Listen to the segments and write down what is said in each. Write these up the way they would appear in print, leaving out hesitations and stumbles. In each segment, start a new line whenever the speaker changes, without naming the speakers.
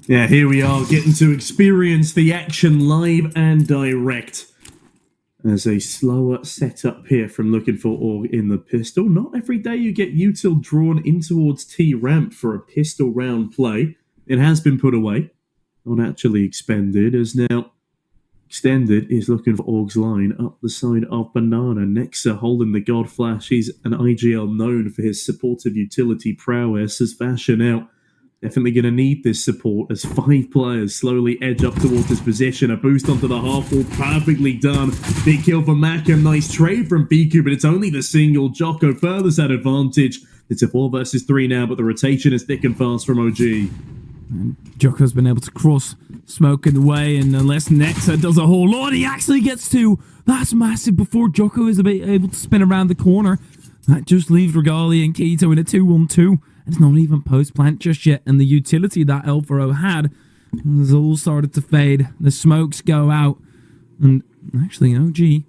Yeah, here we are, getting to experience the action live and direct. There's a slower setup here from Looking4Org in the pistol. Not every day you get util drawn in towards T-ramp for a pistol round play. It has been put away, not actually expended, as now extended is Looking4Org's line up the side of Banana. Nexa holding the God Flash. He's an IGL known for his supportive utility prowess, as Fashion out. Definitely going to need this support as 5 players slowly edge up towards his position. A boost onto the half wall, perfectly done. Big kill for Maka, nice trade from Biku, but it's only the single. Jocko furthers that advantage. It's a 4 versus 3 now, but the rotation is thick and fast from OG.
And Jocko's been able to cross smoke in the way, and unless Nexa does a whole lot, he actually gets 2. That's massive before Jocko is able to spin around the corner. That just leaves Regali and Keto in a 2-1-2. It's not even post-plant just yet, and the utility that L4O had has all started to fade. The smokes go out, and actually OG,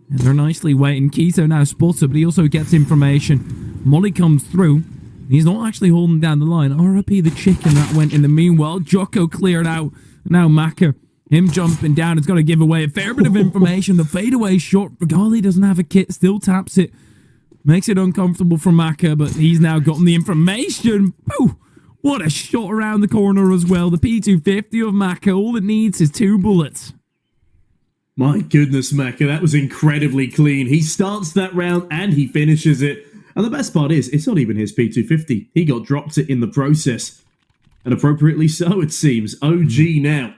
they're nicely waiting. Keto now spots it, but he also gets information. Molly comes through. He's not actually holding down the line. RIP the chicken that went in the meanwhile. Jocko cleared out. Now Maka, him jumping down, it's got to give away a fair bit of information. The fadeaway shot. Regali doesn't have a kit, still taps it. Makes it uncomfortable for Maka, but he's now gotten the information. Ooh, what a shot around the corner as well. The P250 of Maka, all it needs is 2 bullets.
My goodness, Maka, that was incredibly clean. He starts that round and he finishes it. And the best part is, it's not even his P250. He got dropped it in the process. And appropriately so, it seems. OG now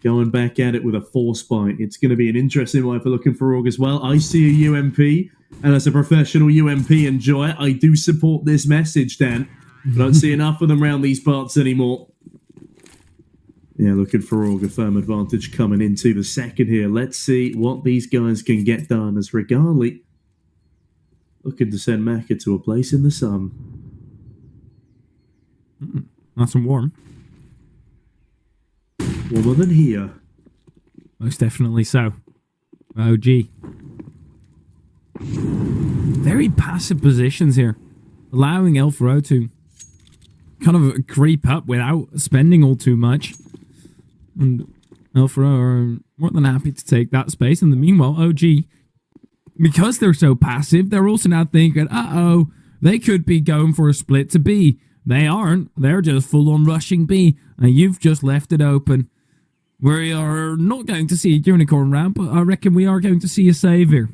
going back at it with a force bite. It's going to be an interesting one for Looking4Org as well. I see a UMP. And as a professional UMP enjoyer, I do support this message, Dan. I don't see enough of them around these parts anymore. Yeah, Looking4Org, a firm advantage coming into the second here. Let's see what these guys can get done, as Regali looking to send Maka to a place in the sun.
Nice and warm.
Warmer than here.
Most definitely so. OG. Very passive positions here, allowing L4O to kind of creep up without spending all too much. And L4O are more than happy to take that space. In the meanwhile, OG, because they're so passive, they're also now thinking, uh-oh, they could be going for a split to B. They aren't. They're just full-on rushing B, and you've just left it open. We are not going to see a unicorn round, but I reckon we are going to see a save here.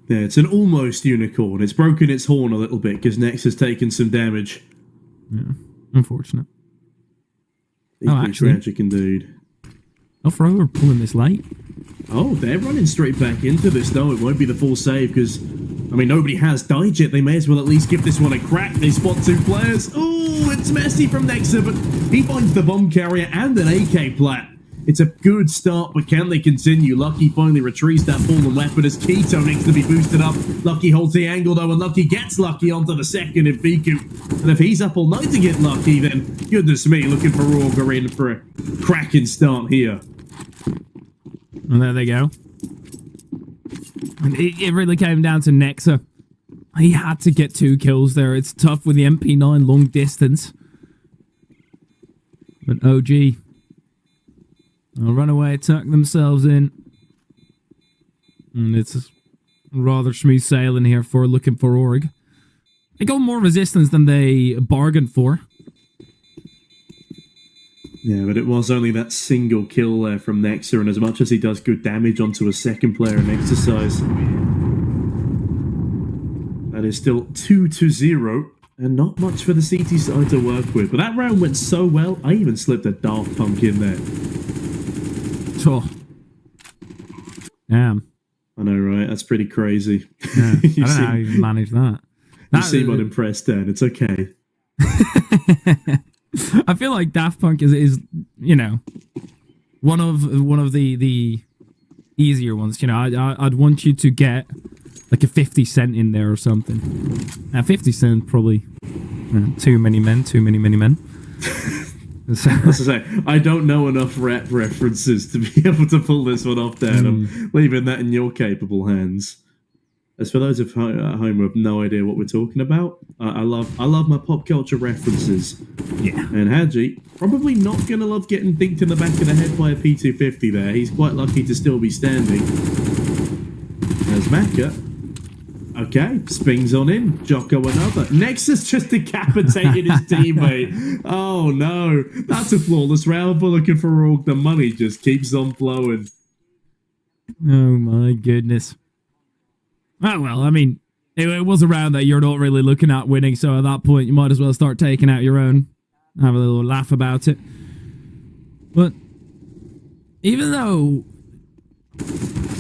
Yeah, it's an almost unicorn. It's broken its horn a little bit because Nex has taken some damage.
Yeah, unfortunate.
Actually, tragic indeed.
L4O are pulling this late.
Oh, they're running straight back into this, though. It won't be the full save because, I mean, nobody has died yet. They may as well at least give this one a crack. They spot 2 players. Oh, it's messy from Nexa, but he finds the bomb carrier and an AK plat. It's a good start, but can they continue? Lucky finally retrieves that fallen weapon as Keto needs to be boosted up. Lucky holds the angle, though, and Lucky gets Lucky onto the second in Biku. And if he's up all night to get Lucky, then goodness me, Looking4Org are in for a cracking start here.
And there they go. And it really came down to Nexa. He had to get 2 kills there. It's tough with the MP9 long distance. But OG... they'll run away, tuck themselves in. And it's rather smooth sailing here for Looking4Org. They got more resistance than they bargained for.
Yeah, but it was only that single kill there from Nexa, and as much as he does good damage onto a second player in exercise, that is still 2-0, and not much for the CT side to work with. But that round went so well, I even slipped a Daft Punk in there.
Oh. Damn.
I know, right? That's pretty crazy.
Yeah. I don't know how you managed that.
You seem unimpressed, Dan. It's okay.
I feel like Daft Punk is you know, one of the easier ones. You know, I'd want you to get like a 50 Cent in there or something. Now 50 Cent probably too many men.
As I say, I don't know enough rap references to be able to pull this one off, Dan. I'm leaving that in your capable hands. As for those at home who have no idea what we're talking about, I love my pop culture references.
Yeah.
And Hadji, probably not going to love getting dinked in the back of the head by a P250 there. He's quite lucky to still be standing. There's Macca. Okay, spins on in. Jocko another. Nexus just decapitated his teammate. Oh no, that's a flawless round for Looking4Org. The money just keeps on flowing.
Oh my goodness. Oh well, I mean, it was a round that you're not really looking at winning, so at that point you might as well start taking out your own. Have a little laugh about it. But even though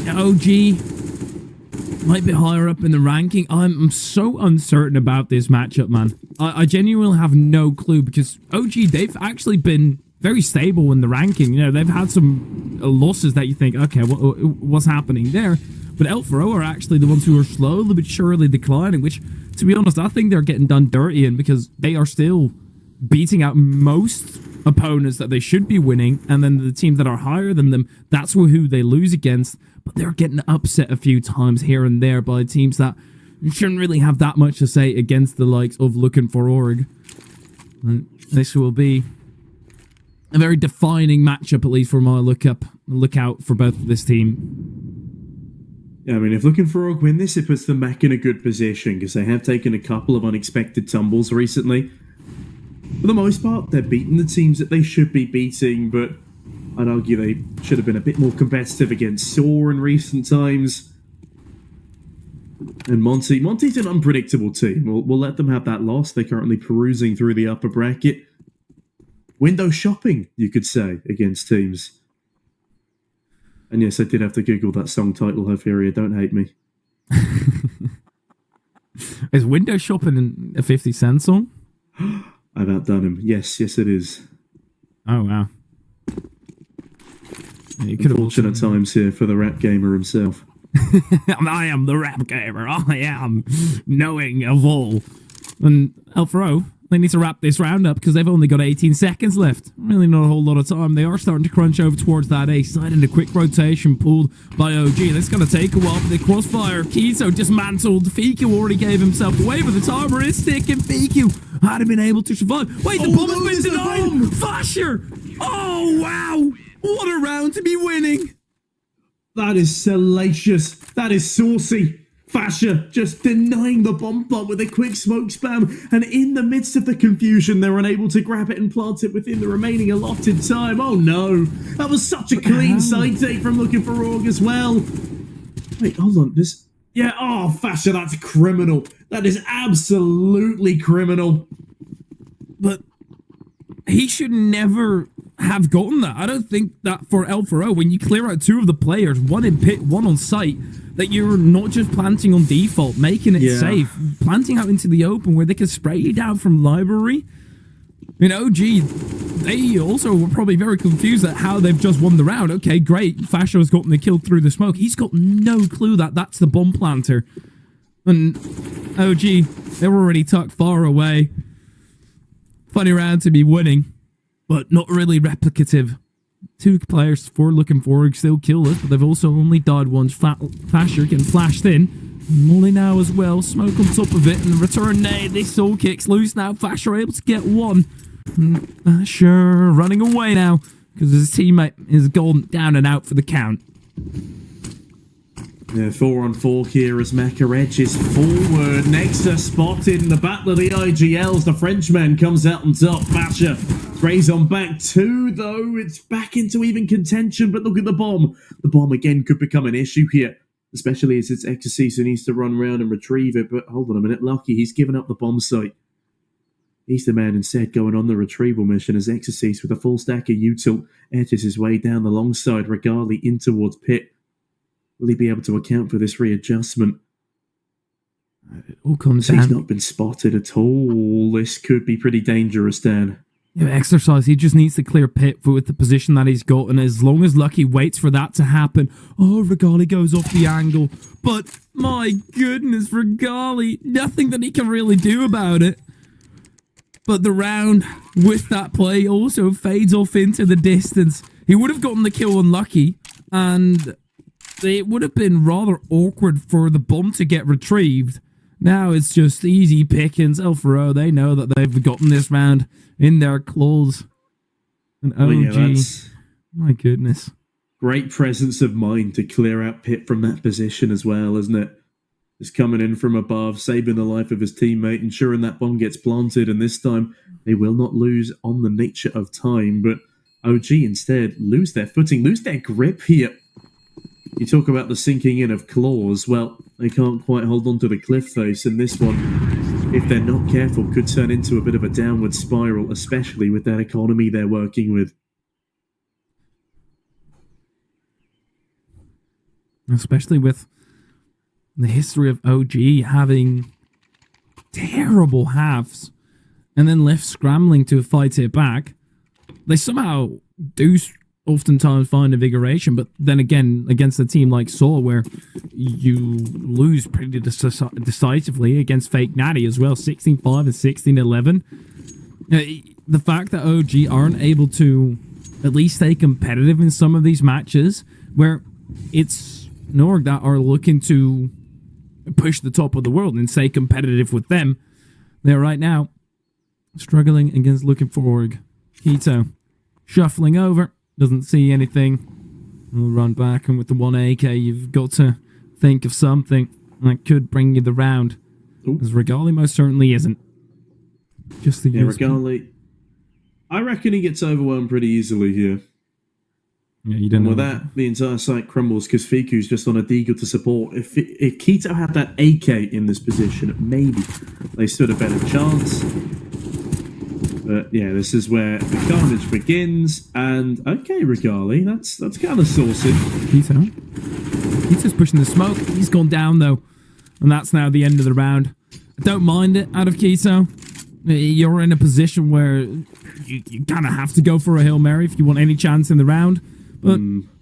OG might be higher up in the ranking, I'm so uncertain about this matchup, man. I genuinely have no clue, because OG, they've actually been very stable in the ranking. You know, they've had some losses that you think, okay, what's happening there? But L4O are actually the ones who are slowly but surely declining, which, to be honest, I think they're getting done dirty in, because they are still beating out most opponents that they should be winning, and then the teams that are higher than them, that's who they lose against. But they're getting upset a few times here and there by teams that shouldn't really have that much to say against the likes of Looking4Org. This will be a very defining matchup, at least for my lookout for both of this team.
Yeah, I mean, if Looking4Org win this, it puts them back in a good position, because they have taken a couple of unexpected tumbles recently. For the most part, they're beating the teams that they should be beating, but I'd argue they should have been a bit more competitive against Saw in recent times. And Monty's an unpredictable team. We'll let them have that loss. They're currently perusing through the upper bracket. Window shopping, you could say, against teams. And yes, I did have to Google that song title, Opheria, don't hate me.
Is window shopping a 50 Cent song?
I've outdone him. Yes, it is.
Oh, wow. Yeah,
Unfortunate times here for the rap gamer himself.
I am the rap gamer. I am knowing of all. And L4O, they need to wrap this round up, because they've only got 18 seconds left. Really not a whole lot of time. They are starting to crunch over towards that A side, and a quick rotation pulled by OG. That's going to take a while for the crossfire. Kiso dismantled. Fiku already gave himself away, but the timer is ticking. Fiku had been able to survive. Wait, the bomb has been denied! Fasher! Oh, wow! What a round to be winning!
That is salacious. That is saucy. Fasher just denying the bomb plot with a quick smoke spam, and in the midst of the confusion, they're unable to grab it and plant it within the remaining allotted time. Oh no, that was such a clean side take from Looking4Org as well. Wait, hold on, yeah, oh, Fasher, that's criminal. That is absolutely criminal.
But he should never have gotten that. I don't think that for L4O, when you clear out two of the players, one in pit, one on site, that you're not just planting on default, making it safe, planting out into the open where they can spray you down from library. You know, OG, they also were probably very confused at how they've just won the round. Okay, great, Fasho's gotten the kill through the smoke. He's got no clue that that's the bomb planter. And OG, they were already tucked far away. Funny round to be winning, but not really replicative. Two players for Looking4Org still killers, but they've also only died once. Fasher getting flashed in. Molly now as well. Smoke on top of it, and the return nade. This soul kicks loose now. Fasher able to get one. Fasher running away now, because his teammate is gone down and out for the count.
Yeah, 4-on-4 here as Macca edges forward. Nexus spotted in the battle of the IGLs. The Frenchman comes out on top. Fasher sprays on back two, though. It's back into even contention, but look at the bomb. The bomb again could become an issue here, especially as it's Ecstasy, so needs to run around and retrieve it. But hold on a minute, Lucky, he's given up the bomb site. He's the man instead going on the retrieval mission as Ecstasy, with a full stack of util, edges his way down the long side, regardless in towards pit. Will he be able to account for this readjustment?
It all comes down.
He's not been spotted at all. This could be pretty dangerous, Dan.
Yeah, Exercise, he just needs to clear pit with the position that he's got, and as long as Lucky waits for that to happen, Regali goes off the angle. But, my goodness, Regali, nothing that he can really do about it. But the round with that play also fades off into the distance. He would have gotten the kill on Lucky, and it would have been rather awkward for the bomb to get retrieved. Now it's just easy pickings. L4O, they know that they've gotten this round in their claws. And OG, my goodness.
Great presence of mind to clear out Pip from that position as well, isn't it? Just coming in from above, saving the life of his teammate, ensuring that bomb gets planted, and this time they will not lose on the nature of time, but OG instead lose their footing, lose their grip here. You talk about the sinking in of claws, well, they can't quite hold on to the cliff face, and this one, if they're not careful, could turn into a bit of a downward spiral, especially with that economy they're working with.
Especially with the history of OG having terrible halves and then left scrambling to fight it back. They somehow do oftentimes find invigoration, but then again, against a team like Saw, where you lose pretty decisively against Fake Natty as well, 16-5 and 16-11. The fact that OG aren't able to at least stay competitive in some of these matches, where it's Norg that are looking to push the top of the world and stay competitive with them, they're right now struggling against Looking4Org. Keto shuffling over, doesn't see anything. We'll run back, and with the 1 AK, you've got to think of something that could bring you the round. As Regali most certainly isn't. Just the
Regali, I reckon he gets overwhelmed pretty easily here.
Yeah, you don't know.
With that, the entire site crumbles because Fiku's just on a deagle to support. If Keto had that AK in this position, maybe they stood a better chance. But yeah, this is where the carnage begins. And okay, Regali, that's kind of saucy.
Keto's pushing the smoke. He's gone down though, and that's now the end of the round. I don't mind it out of Keto. You're in a position where you kind of have to go for a Hail Mary if you want any chance in the round. But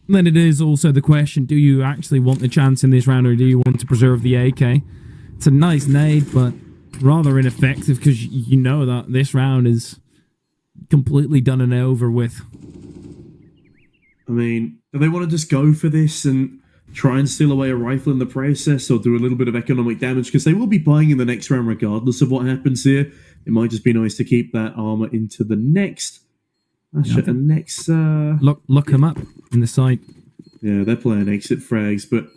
then it is also the question, do you actually want the chance in this round, or do you want to preserve the AK? It's a nice nade, but rather ineffective, because you know that this round is completely done and over with.
I mean, do they want to just go for this and try and steal away a rifle in the process, or do a little bit of economic damage? Because they will be buying in the next round regardless of what happens here. It might just be nice to keep that armor into the next... And next,
look them up in the site.
Yeah, they're playing exit frags, but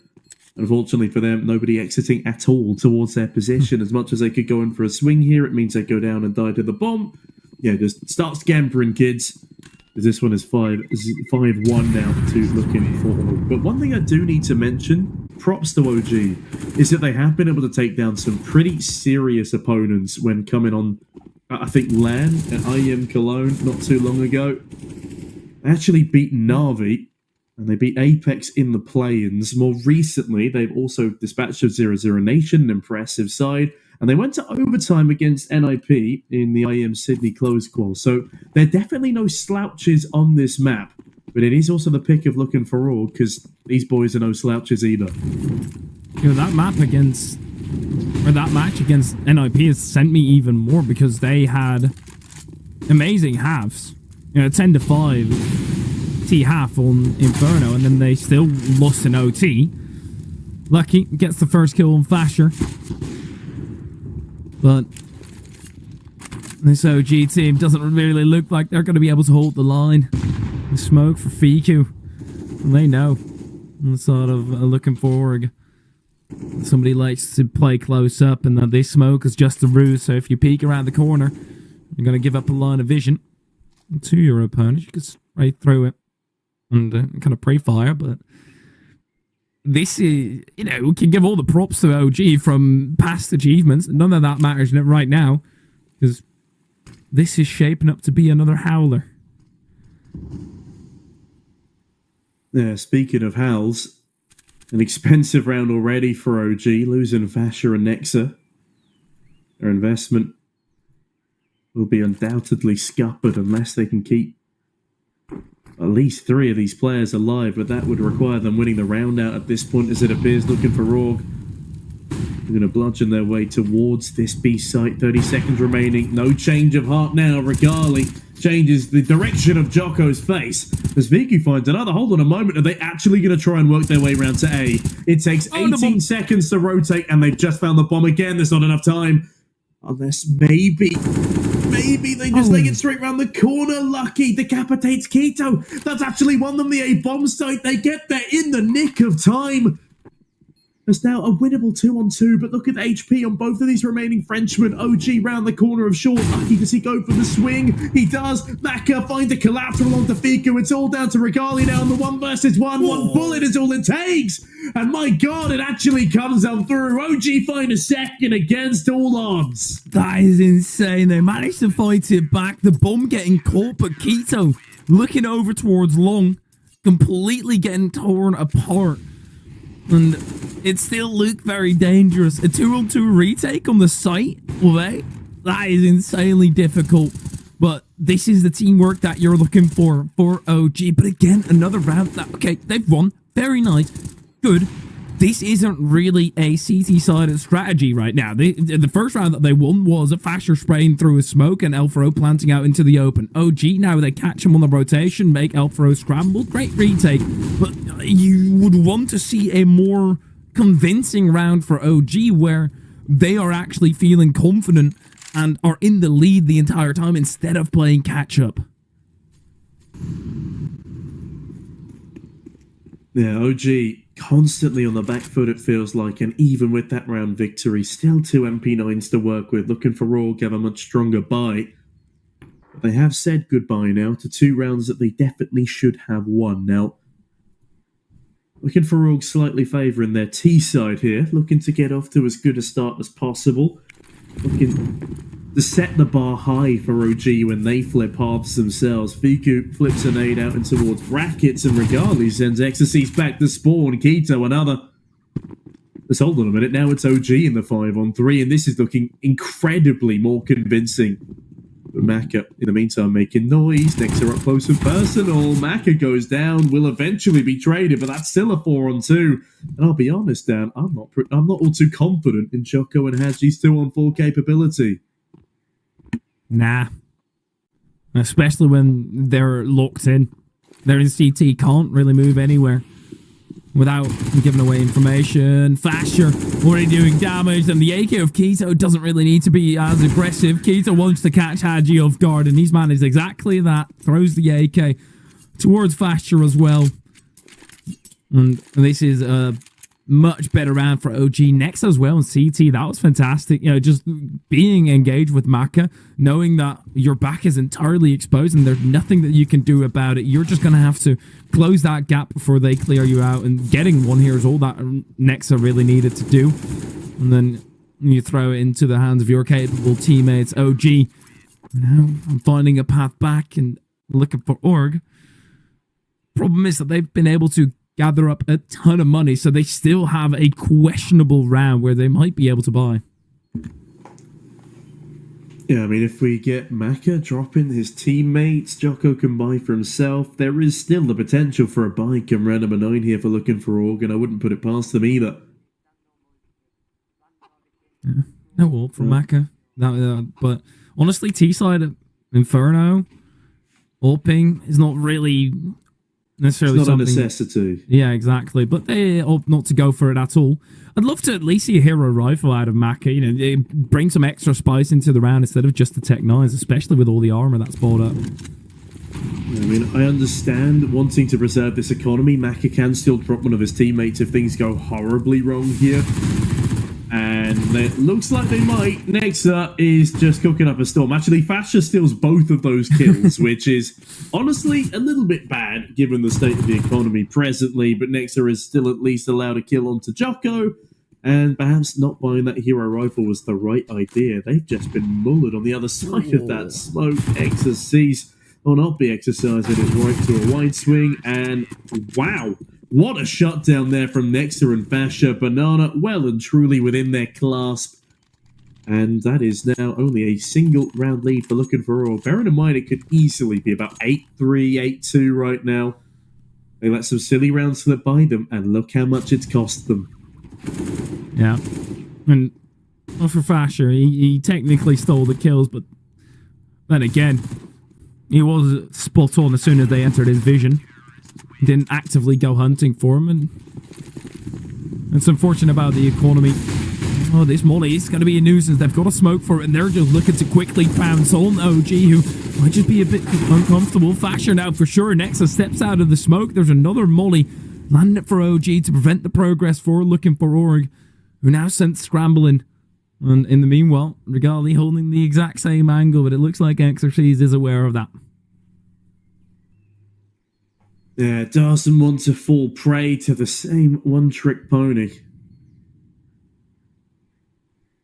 unfortunately for them, nobody exiting at all towards their position. As much as they could go in for a swing here, it means they go down and die to the bomb. Yeah, just start scampering, kids. This one is 5-1 now to Looking4Org. But one thing I do need to mention, props to OG, is that they have been able to take down some pretty serious opponents when coming on. I think LAN at IEM Cologne not too long ago. They actually beat Na'Vi, and they beat Apex in the play-ins. More recently, they've also dispatched of 00 Nation, an impressive side, and they went to overtime against NIP in the IEM Sydney close qual. So they're definitely no slouches on this map, but it is also the pick of Looking4Org, because these boys are no slouches either.
You know, that map against... or that match against NIP has sent me even more, because they had amazing halves. You know, 10-5 T half on Inferno, and then they still lost an OT. Lucky gets the first kill on Fasher. But this OG team doesn't really look like they're going to be able to hold the line. The smoke for Fiku. And they know. And sort of Looking4Org. Somebody likes to play close up, and that they smoke is just a ruse. So if you peek around the corner, you're going to give up a line of vision to your opponent. You can spray through it and kind of pre-fire, but this is, you know, we can give all the props to OG from past achievements. None of that matters right now, because this is shaping up to be another howler.
Yeah, speaking of howls, an expensive round already for OG, losing Fasher and Nexa. Their investment will be undoubtedly scuppered unless they can keep at least 3 of these players alive, but that would require them winning the round out at this point, as it appears Looking4Org They're going to bludgeon their way towards this B site. 30 seconds remaining. No change of heart now. Regali changes the direction of Jocko's face as Viku finds another. Hold on a moment. Are they actually going to try and work their way around to A? It takes 18 seconds to rotate, and they've just found the bomb again. There's not enough time. Unless maybe they just lay it straight around the corner. Lucky decapitates Keto. That's actually won them the A bomb site. They get there in the nick of time. There's now a winnable 2-on-2, but look at the HP on both of these remaining Frenchmen. OG round the corner of short. Lucky, does he go for the swing? He does. Maka finds a collateral onto Fiku. It's all down to Regali now on the 1 versus 1. One bullet is all it takes. And my God, it actually comes on through. OG find a second against all odds.
That is insane. They managed to fight it back. The bomb getting caught, but Keto looking over towards Long, completely getting torn apart. And it still looked very dangerous. A 2-on-2 retake on the site? Well, that is insanely difficult. But this is the teamwork that you're looking for OG. But again, another round. Okay, they've won. Very nice. Good. This isn't really a CT-sided strategy right now. The first round that they won was a Fasher spraying through a smoke and Elfro planting out into the open. OG, now they catch him on the rotation, make Elfro scramble. Great retake. But you would want to see a more convincing round for OG where they are actually feeling confident and are in the lead the entire time instead of playing catch-up.
Yeah, OG constantly on the back foot, it feels like, and even with that round victory, still 2 MP9s to work with. Looking4Org have a much stronger bye. But they have said goodbye now to 2 rounds that they definitely should have won. Now, Looking4Org slightly favouring their T side here, looking to get off to as good a start as possible. Looking to set the bar high for OG when they flip halves themselves. Fiku flips a nade out and towards brackets, and Regali sends Exorcist back to spawn. Keto another. Let's hold on a minute. Now it's OG in the 5-on-3, and this is looking incredibly more convincing. But Maka, in the meantime, making noise. Next are up close and personal. Maka goes down, will eventually be traded, but that's still a 4-on-2. And I'll be honest, Dan, I'm not all too confident in Jocko and Haji's 2-on-4 capability.
Nah. Especially when they're locked in. They're in CT, can't really move anywhere without giving away information. Fasher already doing damage, and the AK of Keto doesn't really need to be as aggressive. Keto wants to catch Haji off guard, and he's managed exactly that. Throws the AK towards Fasher as well. And this is a much better round for OG next as well in CT. That was fantastic. You know, just being engaged with Maka, knowing that your back is entirely exposed and there's nothing that you can do about it. You're just going to have to close that gap before they clear you out, and getting one here is all that Nexa really needed to do. And then you throw it into the hands of your capable teammates. OG, now I'm finding a path back and Looking4Org. Problem is that they've been able to gather up a ton of money, so they still have a questionable round where they might be able to buy.
Yeah, I mean, if we get Maka dropping his teammates, Jocko can buy for himself. There is still the potential for a buy come round number 9 here for Looking4Org, and I wouldn't put it past them either.
Yeah. No ult from Maka. But honestly, T-side Inferno, AWPing is not really necessarily
it's not
something,
a necessity.
Yeah, exactly. But they opt not to go for it at all. I'd love to at least see a hero rifle out of Maka. You know, bring some extra spice into the round instead of just the Tech 9s, especially with all the armor that's bought up.
I mean, I understand wanting to preserve this economy. Maka can still drop one of his teammates if things go horribly wrong here. And it looks like they might. Nexa is just cooking up a storm. Actually, Fasher steals both of those kills, which is honestly a little bit bad given the state of the economy presently. But Nexa is still at least allowed a kill onto Jocko. And perhaps not buying that hero rifle was the right idea. They've just been mullered on the other side of that smoke. Exorcist will not be exercising his right to a wide swing. And wow. What a shutdown there from Nexa and Fasher. Banana well and truly within their clasp. And that is now only a single round lead for Looking4Org. Bearing in mind it could easily be about 8-3, 8-2 right now. They let some silly rounds slip by them, and look how much it's cost them.
Yeah. And well, for Fasher, he technically stole the kills, but then again, he was spot on as soon as they entered his vision. He didn't actively go hunting for him, and it's unfortunate about the economy. Oh, this Molly is going to be a nuisance. They've got a smoke for it, and they're just looking to quickly pounce on OG, who might just be a bit uncomfortable. Fasher now for sure. Nexa steps out of the smoke. There's another Molly landing it for OG to prevent the progress for Looking4Org, who now sent scrambling. And in the meanwhile, Regali holding the exact same angle, but it looks like Exorcise is aware of that.
Yeah, doesn't want to fall prey to the same one-trick pony.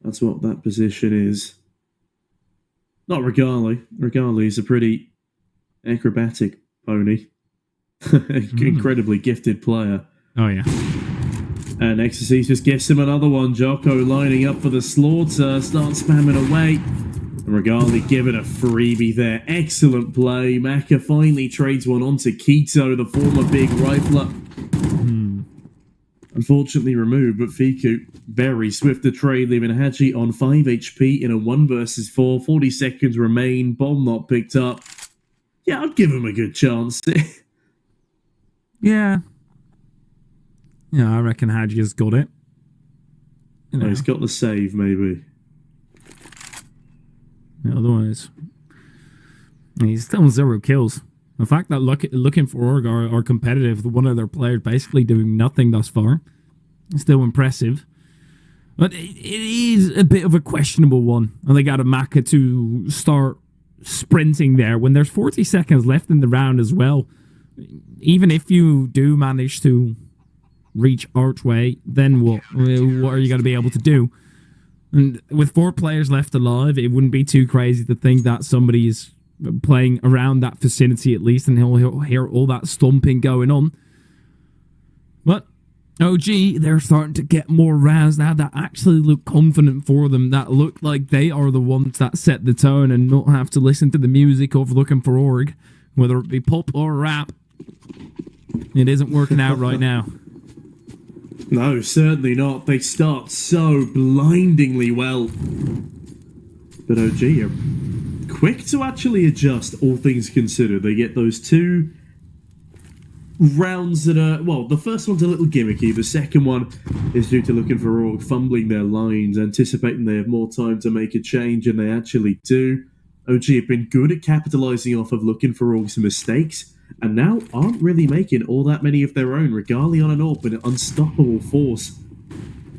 That's what that position is. Not Regali. Regali is a pretty acrobatic pony. Incredibly gifted player.
Oh, yeah.
And Exorcise just gives him another one. Jocko lining up for the slaughter. Starts spamming away. And Regali giving a freebie there. Excellent play. Maka finally trades one onto Keto, the former big rifler. Unfortunately removed, but Fiku very swift to trade, leaving Haji on 5 HP in a 1 versus 4. 40 seconds remain. Bomb not picked up. Yeah, I'd give him a good chance.
Yeah. Yeah, I reckon Haji has got it. You know.
Oh, he's got the save, maybe.
Yeah, otherwise, he's still on 0 kills. The fact that Looking4Org are competitive, one of their players basically doing nothing thus far, is still impressive. But it is a bit of a questionable one. And they got a Maka to start sprinting there when there's 40 seconds left in the round as well. Even if you do manage to reach Archway, then what? What are you going to be able to do? And with 4 players left alive, it wouldn't be too crazy to think that somebody is playing around that vicinity at least, and he'll hear all that stomping going on. But OG, they're starting to get more rounds now that actually look confident for them, that look like they are the ones that set the tone and not have to listen to the music of Looking4Org, whether it be pop or rap. It isn't working out right now.
No, certainly not. They start so blindingly well. But OG are quick to actually adjust, all things considered. They get those 2 rounds that are, well, the first one's a little gimmicky. The second one is due to Looking4Org fumbling their lines, anticipating they have more time to make a change, and they actually do. OG have been good at capitalizing off of Looking4Org's mistakes, and now aren't really making all that many of their own. Regali on an AWP with an unstoppable force.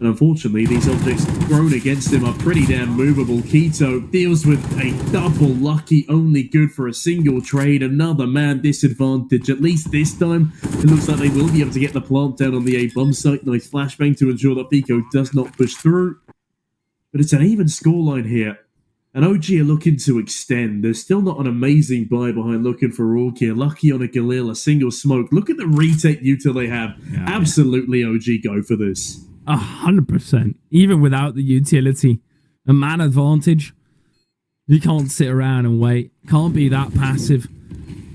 And unfortunately, these objects thrown against him are pretty damn movable. Keto deals with a double lucky, only good for a single trade. Another man disadvantage. At least this time, it looks like they will be able to get the plant down on the A bomb site. Nice flashbang to ensure that Pico does not push through. But it's an even scoreline here. And OG are looking to extend. There's still not an amazing buy behind Looking4Org here. Lucky on a Galil, a single smoke. Look at the retake util they have. Yeah, absolutely, OG, go for this.
100%. Even without the utility. A man advantage. You can't sit around and wait. Can't be that passive.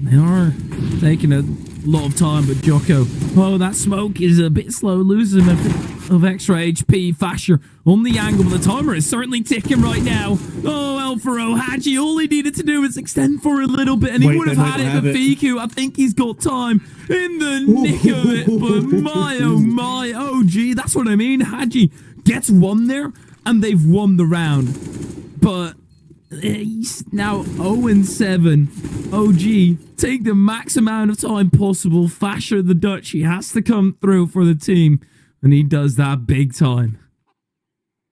They are taking a lot of time, but Jocko, oh, that smoke is a bit slow, losing a bit of extra HP. Fasher on the angle, but the timer is certainly ticking right now. Oh, Elfaro, Haji, all he needed to do is extend for a little bit, and he would have had it with Fiku. I think he's got time in the nick of it, but my, oh my, OG, that's what I mean. Haji gets one there, and they've won the round. But he's now 0-7. OG, take the max amount of time possible. Fasher the Dutch, he has to come through for the team, and he does that big time.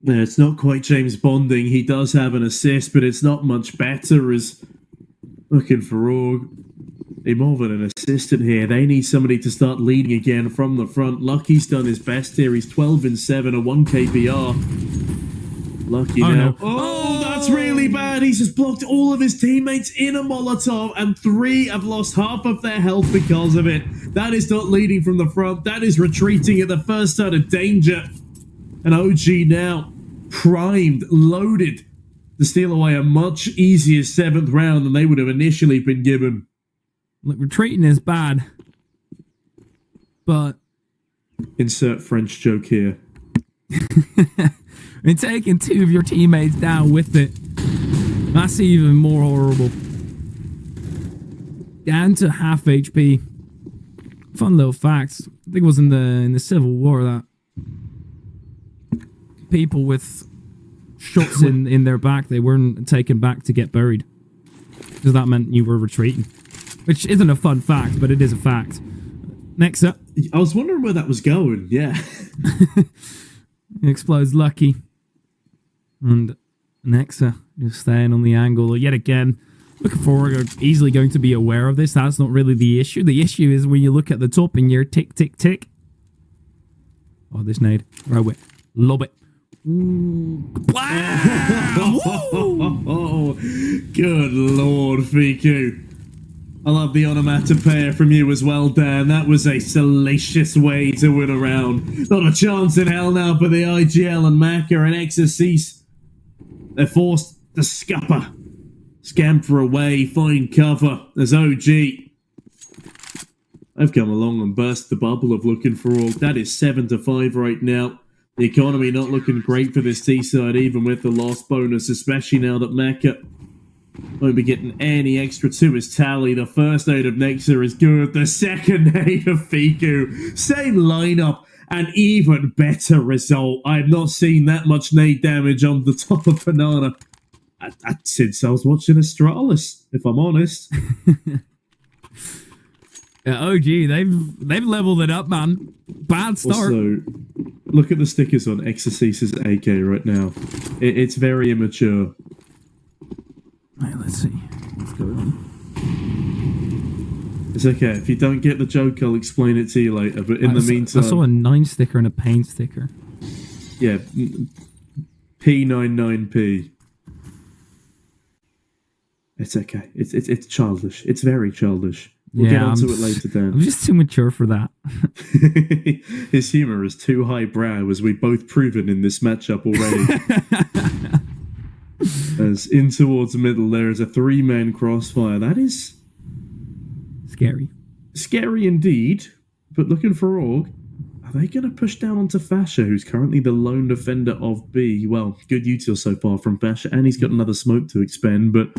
Yeah, it's not quite James Bonding. He does have an assist, but it's not much better as Looking4Org. They're more than an assistant here. They need somebody to start leading again from the front. Lucky's done his best here. He's 12-7, a 1 KPR. Lucky now.
No.
Oh, that's really bad. He's just blocked all of his teammates in a Molotov, and 3 have lost half of their health because of it. That is not leading from the front. That is retreating at the first sign of danger. And OG now primed, loaded to steal away a much easier 7th round than they would have initially been given.
Look, retreating is bad, but
insert French joke here.
and taking 2 of your teammates down with it. That's even more horrible. Down to half HP. Fun little facts. I think it was in the Civil War that people with shots in their back, they weren't taken back to get buried. Because that meant you were retreating. Which isn't a fun fact, but it is a fact. Next up.
I was wondering where that was going, yeah.
It explodes Lucky. And Nexa just staying on the angle yet again. Looking4Org are easily going to be aware of this. That's not really the issue. The issue is when you look at the top and you're tick, tick, tick. Oh, this nade. Throw it. Lob it. Ooh.
Oh, good lord, Fiku. I love the onomatopoeia from you as well, Dan. That was a salacious way to win a round. Not a chance in hell now for the IGL and Maka and Exorcise. They're forced to scupper. Scamper away, find cover. There's OG. I've come along and burst the bubble of Looking4Org. That is 7-5 right now. The economy not looking great for this T-side, even with the lost bonus, especially now that Maka won't be getting any extra to his tally. The first nade of Nexa is good. The second nade of Fiku. Same lineup. An even better result. I have not seen that much nade damage on the top of Banana since I was watching Astralis, if I'm honest.
Yeah, OG, they've leveled it up, man. Bad start.
Also, look at the stickers on Exorcis's AK right now. It's very immature.
Right, let's see what's going on.
It's okay. If you don't get the joke, I'll explain it to you later. But in the meantime...
I saw a 9 sticker and a pain sticker.
Yeah. P99P. It's okay. It's childish. It's very childish. We'll get onto it later, Dan.
I'm just too mature for that.
His humour is too highbrow, as we've both proven in this matchup already. As in towards the middle, there is a 3-man crossfire. That is...
scary.
Scary indeed. But Looking4Org, are they going to push down onto Fasha, who's currently the lone defender of B? Well, good util so far from Fasha, and he's got another smoke to expend, but...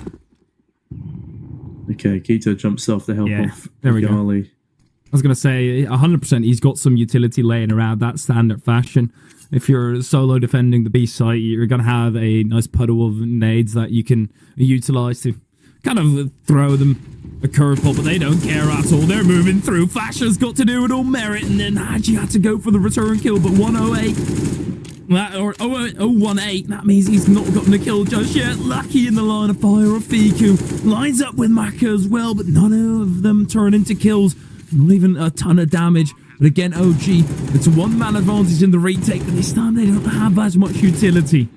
Okay, Keto jumps off to help off
there we
Gali.
go. I was going to say, 100% he's got some utility laying around that standard fashion. If you're solo defending the B site, you're going to have a nice puddle of nades that you can utilize to kind of throw them a curveball, but they don't care at all. They're moving through. Fasha's got to do it all merit, and then Haji had to go for the return kill, but 108... or 018, that means he's not gotten a kill just yet. Lucky in the line of fire of Fiku. Lines up with Maka as well, but none of them turn into kills. Not even a ton of damage. But again, OG, it's a 1-man advantage in the retake, but this time they don't have as much utility.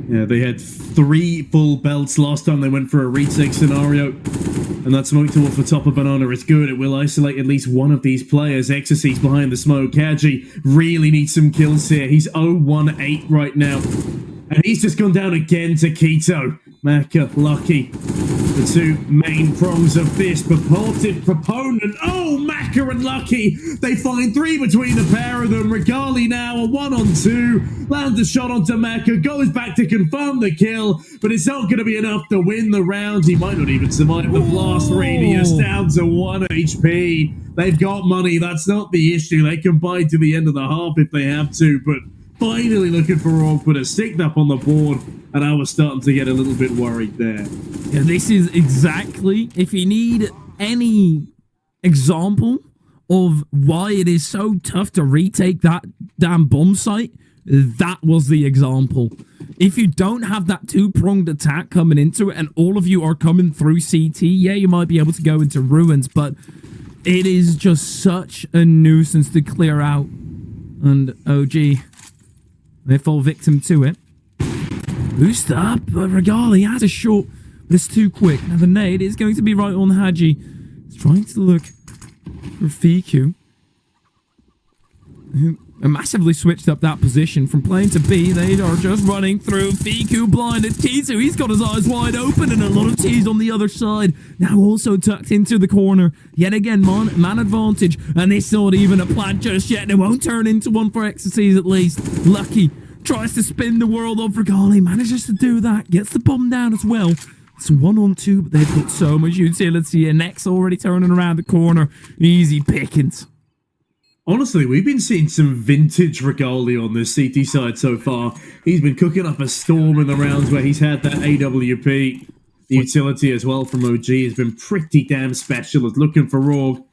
Yeah, they had 3 full belts last time they went for a retake scenario. And that smoke towards the top of Banana is good. It will isolate at least one of these players. Exorcise behind the smoke. Kaji really needs some kills here. He's 0-1-8 right now. And he's just gone down again to Keto. Maka, Lucky. The 2 main prongs of this purported proponent. Oh, Maka and Lucky. They find 3 between the pair of them. Regali now a 1-on-2. Lands a shot onto Maka. Goes back to confirm the kill. But it's not going to be enough to win the round. He might not even survive the blast radius. Down to 1 HP. They've got money. That's not the issue. They can buy to the end of the half if they have to. But finally Looking4Org put a stick up on the board, and I was starting to get a little bit worried there.
Yeah, this is exactly, if you need any example of why it is so tough to retake that damn bomb site, that was the example. If you don't have that 2-pronged attack coming into it, and all of you are coming through CT, yeah, you might be able to go into ruins, but it is just such a nuisance to clear out. And OG... they fall victim to it. Boost up, but Regali has a short, but it's too quick. Now the nade is going to be right on Haji. He's trying to look for Fiku, who massively switched up that position from playing to B. They are just running through. Fiku blinded. Kizu, he's got his eyes wide open, and a lot of T's on the other side. Now also tucked into the corner. Yet again, man advantage. And it's not even a plant just yet. It won't turn into one for Ecstasies at least. Lucky tries to spin the world of Regali. Manages to do that. Gets the bomb down as well. It's 1-on-2, but they've got so much utility. And Nex already turning around the corner. Easy pickings.
Honestly, we've been seeing some vintage Regali on this CT side so far. He's been cooking up a storm in the rounds where he's had that AWP. The utility as well from OG has been pretty damn special. As Looking4Org,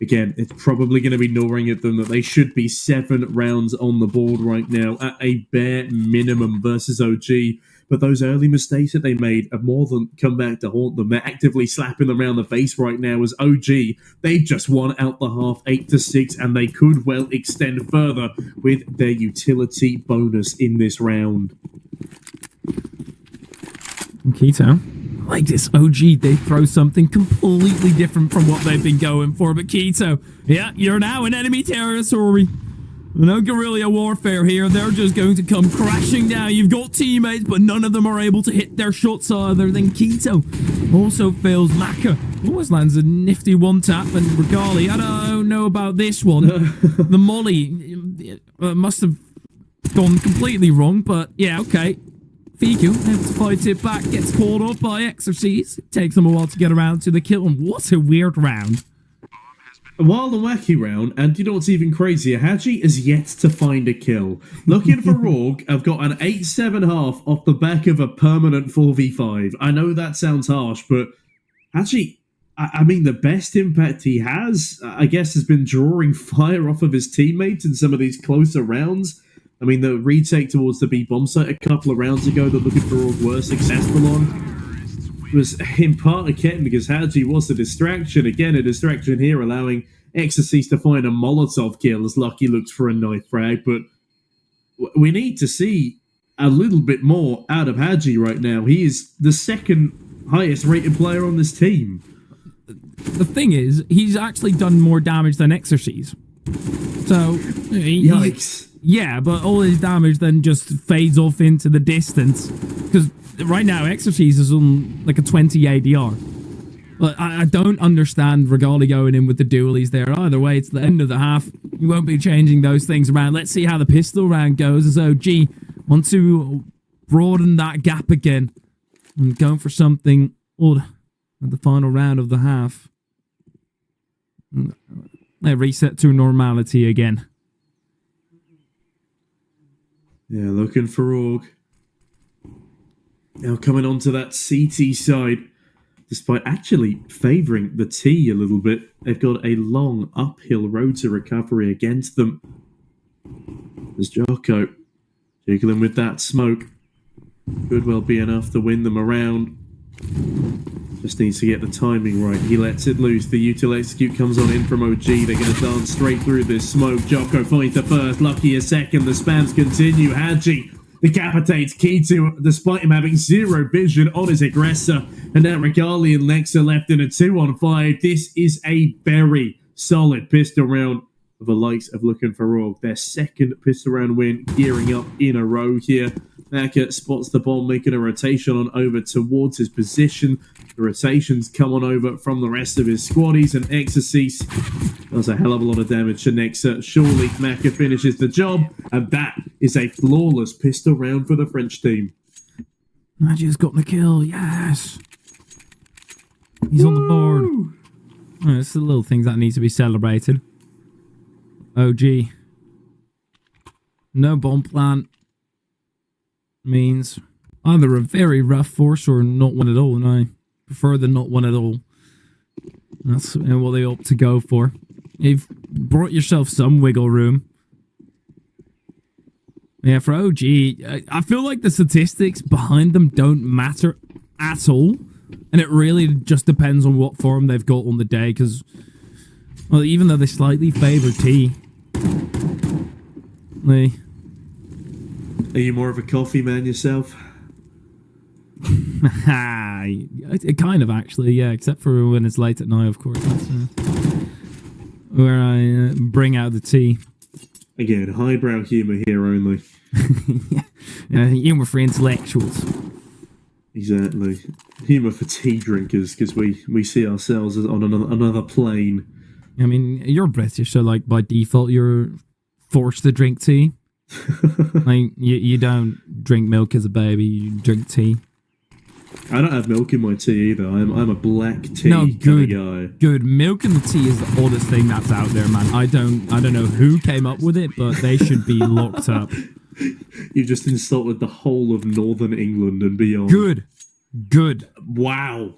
again, it's probably going to be gnawing at them that they should be 7 rounds on the board right now at a bare minimum versus OG. But those early mistakes that they made have more than come back to haunt them. They're actively slapping them around the face right now as OG. They've just won out the half 8-6, and they could well extend further with their utility bonus in this round.
Keto, like this OG, they throw something completely different from what they've been going for. But Keto, yeah, you're now in enemy territory. No guerrilla warfare here. They're just going to come crashing down. You've got teammates, but none of them are able to hit their shots either. Then Keto also fails. Maka always lands a nifty one-tap. And Regali, I don't know about this one. The molly must have gone completely wrong, but yeah, okay. Fiku able to fight it back, gets caught up by Exorcise. It takes them a while to get around to the kill, and what a weird round.
A wild and wacky round, and you know what's even crazier? Haji is yet to find a kill. Looking4Org have got an 8-7 off the back of a permanent 4v5. I know that sounds harsh, but actually, I mean, the best impact he has, I guess, has been drawing fire off of his teammates in some of these closer rounds. I mean, the retake towards the B bomb site a couple of rounds ago that Looking4Org were successful on was in part again because Haji was a distraction. Again, a distraction here, allowing Exorcise to find a Molotov kill as Lucky looks for a knife frag. But we need to see a little bit more out of Haji right now. He is the second highest rated player on this team.
The thing is, he's actually done more damage than Exorcise. So,
yikes.
Yeah, but all his damage then just fades off into the distance. Because right now, Exorcise is on like a 20 ADR. But I don't understand Regali going in with the dualies there. Either way, it's the end of the half. You won't be changing those things around. Let's see how the pistol round goes as OG want to broaden that gap again. And going for something odd at the final round of the half. They reset to normality again.
Yeah, Looking4Org. Now coming on to that CT side, despite actually favouring the T a little bit, they've got a long uphill road to recovery against them. There's Jocko jiggling with that smoke. Could well be enough to win them around. Just needs to get the timing right. He lets it loose. The util execute comes on in from OG. They're going to dance straight through this smoke. Jocko finds the first. Lucky a second. The spams continue. Haji decapitates Keto despite him having zero vision on his aggressor. And now Regali and Lex are left in a 2-on-5. This is a very solid pistol round for the likes of Looking4Org. Their second pistol round win, gearing up in a row here. Maka spots the bomb, making a rotation on over towards his position. The rotations come on over from the rest of his squaddies, and Exorcise does a hell of a lot of damage to Nexa. Surely Maka finishes the job, and that is a flawless pistol round for the French team.
Magia's got the kill, yes! He's on the board. Oh, it's the little things that need to be celebrated. OG. No bomb plant means either a very rough force or not one at all, and I prefer the not one at all. That's what they opt to go for. You've brought yourself some wiggle room. Yeah, for OG, I feel like the statistics behind them don't matter at all, and it really just depends on what form they've got on the day, because, well, even though they slightly favour T, they...
Are you more of a coffee man yourself?
Kind of, actually, yeah, except for when it's late at night, of course. That's where I bring out the tea.
Again, highbrow humour here only.
Humor for intellectuals.
Exactly. Humour for tea drinkers, because we see ourselves as on another plane.
I mean, you're British, so like by default, you're forced to drink tea. Like you don't drink milk as a baby; you drink tea.
I don't have milk in my tea either. I'm a black tea kind of guy.
Good. Milk in the tea is the oddest thing that's out there, man. I don't know who came up with it, but they should be locked up.
You just insulted the whole of Northern England and beyond.
Good.
Wow.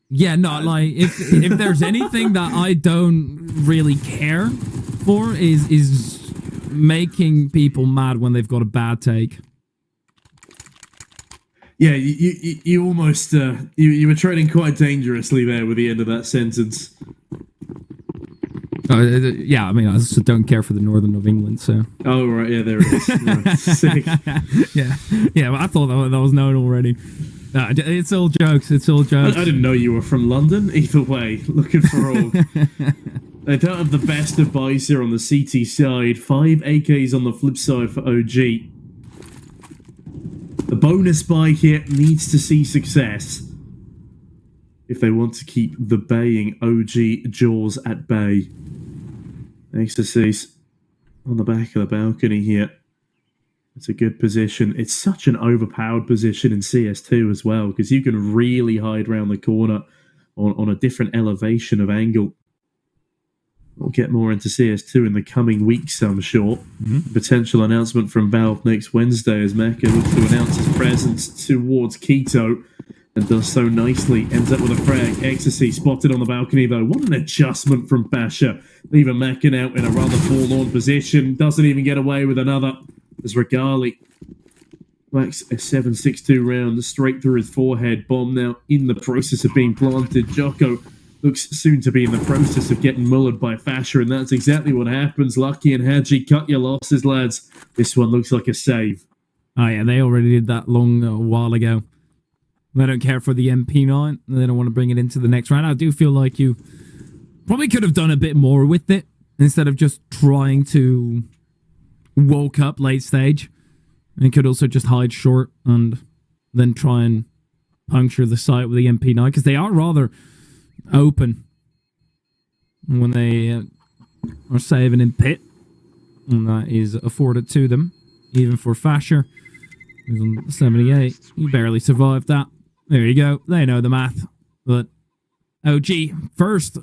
Yeah, no, like if there's anything that I don't really care for is making people mad when they've got a bad take.
Yeah, you almost you were treading quite dangerously there with the end of that sentence.
Yeah, I mean, I just don't care for the northern of England, so.
Oh right, yeah, there it is. Right, sick.
yeah. Well, I thought that was known already. It's all jokes. It's all jokes.
I didn't know you were from London. Either way, Looking4Org. They don't have the best of buys here on the CT side. 5 AKs on the flip side for OG. The bonus buy here needs to see success if they want to keep the baying OG jaws at bay. Ecstasy's on the back of the balcony here. It's a good position. It's such an overpowered position in CS2 as well, because you can really hide around the corner on a different elevation of angle. We'll get more into CS2 in the coming weeks, I'm sure. Potential announcement from Valve next Wednesday as Mecha looks to announce his presence towards Quito and does so nicely. Ends up with a frag. Ecstasy spotted on the balcony though. What an adjustment from Basha. Leaving Mecha out in a rather forlorn position. Doesn't even get away with another as Regali whacks a 7.62 round straight through his forehead. Bomb now in the process of being planted. Jocko looks soon to be in the process of getting mullered by Fasher, and that's exactly what happens. Lucky and Hadji, cut your losses, lads. This one looks like a save.
Oh yeah, they already did that a while ago. They don't care for the MP9. They don't want to bring it into the next round. I do feel like you probably could have done a bit more with it instead of just trying to woke up late stage. And could also just hide short and then try and puncture the site with the MP9, because they are rather open when they are saving in pit, and that is afforded to them, even for Fasher, who's on 78. He barely survived that. There you go. They know the math. But OG, first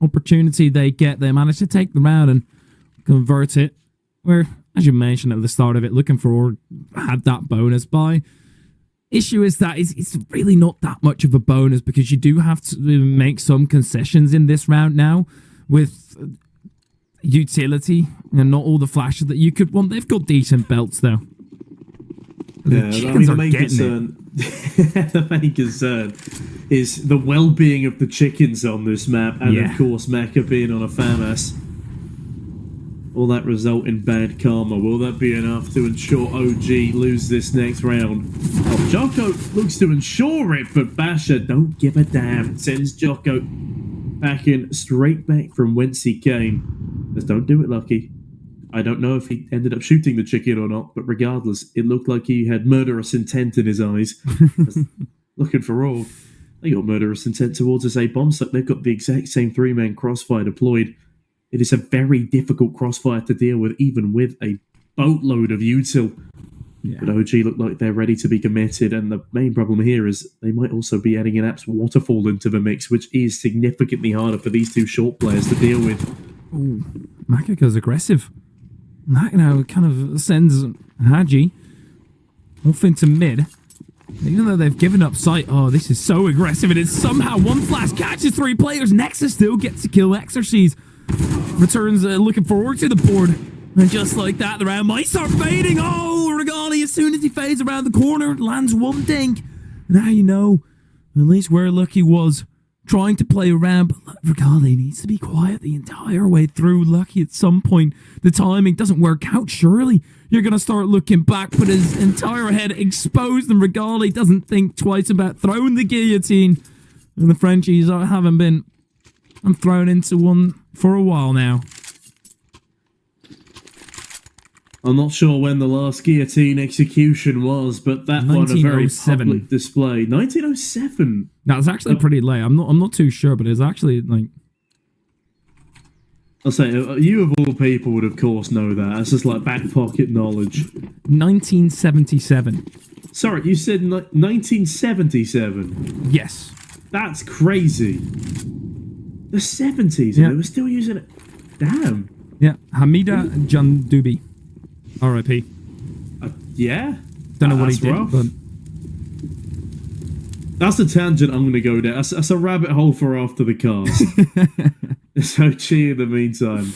opportunity they get, they manage to take the round and convert it. Where, as you mentioned at the start of it, Looking4Org had that bonus buy. Issue is that it's really not that much of a bonus, because you do have to make some concessions in this round now with utility and not all the flashes that you could want. They've got decent belts though.
Yeah, the main concern the main concern is the well-being of the chickens on this map, and of course Mecha being on a FAMAS. Will that result in bad karma? Will that be enough to ensure OG lose this next round? Oh, Jocko looks to ensure it, but Basha don't give a damn. Sends Jocko packing straight back from whence he came. Just don't do it, Lucky. I don't know if he ended up shooting the chicken or not, but regardless, it looked like he had murderous intent in his eyes. Looking4Org, they got murderous intent towards us. A bomb site. They've got the exact same 3-man crossfire deployed. It is a very difficult crossfire to deal with, even with a boatload of util. Yeah. But OG look like they're ready to be committed, and the main problem here is they might also be adding an Apps waterfall into the mix, which is significantly harder for these two short players to deal with.
Ooh, Maka goes aggressive. That now kind of sends Hadji off into mid. Even though they've given up sight, oh, this is so aggressive, and it's somehow one flash catches 3 players. Nexus still gets to kill Exorcise. Returns Looking4Org to the board. And just like that, the round might start fading. Oh, Regali, as soon as he fades around the corner, lands one dink. Now you know at least where Lucky was trying to play around. But Regali needs to be quiet the entire way through. Lucky at some point, the timing doesn't work out. Surely you're going to start looking back, but his entire head exposed, and Regali doesn't think twice about throwing the guillotine. And the Frenchies haven't been thrown into one for a while now.
I'm not sure when the last guillotine execution was, but that one a very
1907.
public display. 1907.
That was actually pretty late. I'm not too sure, but it's actually like.
I'll say you of all people would of course know that. It's just like back pocket knowledge.
1977.
Sorry, you said 1977.
Yes.
That's crazy. The 70s,
Yeah.
and they were still using it. Damn.
Yeah. Hamida Jandubi. R.I.P.
Yeah.
Don't know what he
That's
did,
rough.
but
That's a tangent I'm going to go down. That's a rabbit hole for after the cast. So, gee, in the meantime.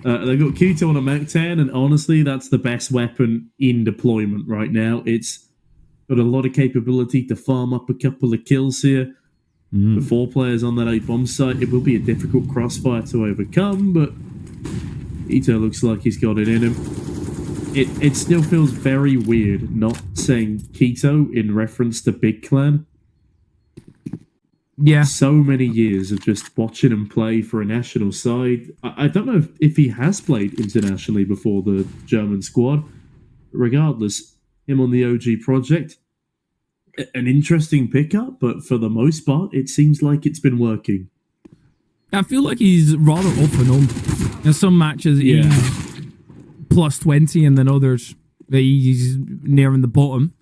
They've got Keto on a Mach 10, and honestly, that's the best weapon in deployment right now. It's got a lot of capability to farm up a couple of kills here. The 4 players on that 8-bomb site, it will be a difficult crossfire to overcome, but Keto looks like he's got it in him. It still feels very weird not saying Keto in reference to Big Clan.
yeah.
So many years of just watching him play for a national side. I don't know if he has played internationally before the German squad. Regardless, him on the OG project, an interesting pickup, but for the most part, it seems like it's been working.
I feel like he's rather off and on. In some matches, he's plus 20, and then others, he's nearing the bottom.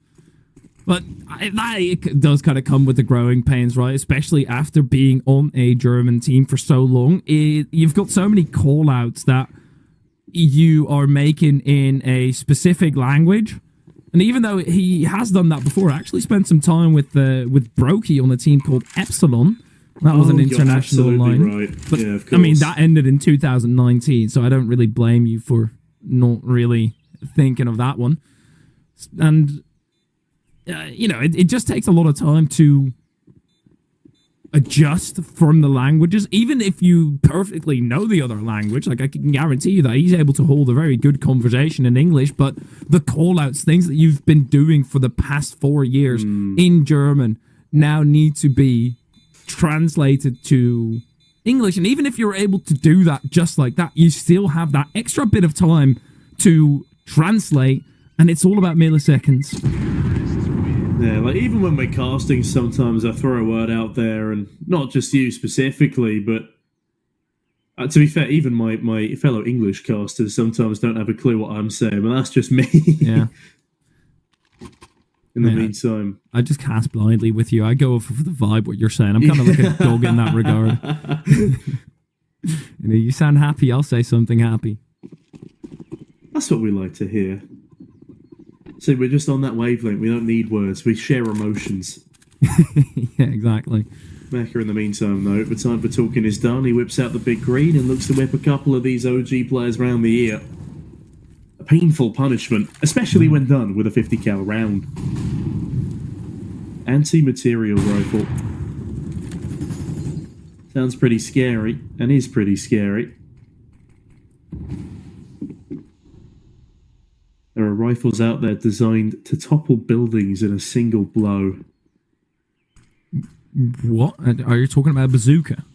But that does kind of come with the growing pains, right? Especially after being on a German team for so long. You've got so many call-outs that you are making in a specific language. And even though he has done that before, I actually spent some time with Brokey on a team called Epsilon. That was an international line.
Right.
But,
yeah, of course.
I mean, that ended in 2019, so I don't really blame you for not really thinking of that one. And, it just takes a lot of time to adjust from the languages, even if you perfectly know the other language. Like, I can guarantee you that he's able to hold a very good conversation in English, but the call-outs, things that you've been doing for the past 4 years in German, now need to be translated to English. And even if you're able to do that just like that, you still have that extra bit of time to translate, and it's all about milliseconds.
Yeah, like even when we're casting, sometimes I throw a word out there, and not just you specifically, but to be fair, even my fellow English casters sometimes don't have a clue what I'm saying, but that's just me.
Yeah.
In the meantime,
I just cast blindly with you. I go for the vibe, what you're saying. I'm kind of like a dog in that regard. You sound happy, I'll say something happy.
That's what we like to hear. So we're just on that wavelength. We don't need words. We share emotions.
Yeah, exactly.
Mecca, in the meantime, though, the time for talking is done. He whips out the big green and looks to whip a couple of these OG players round the ear. A painful punishment, especially when done with a 50 cal round. Anti-material rifle. Sounds pretty scary, and is pretty scary. There are rifles out there designed to topple buildings in a single blow.
What? Are you talking about a bazooka?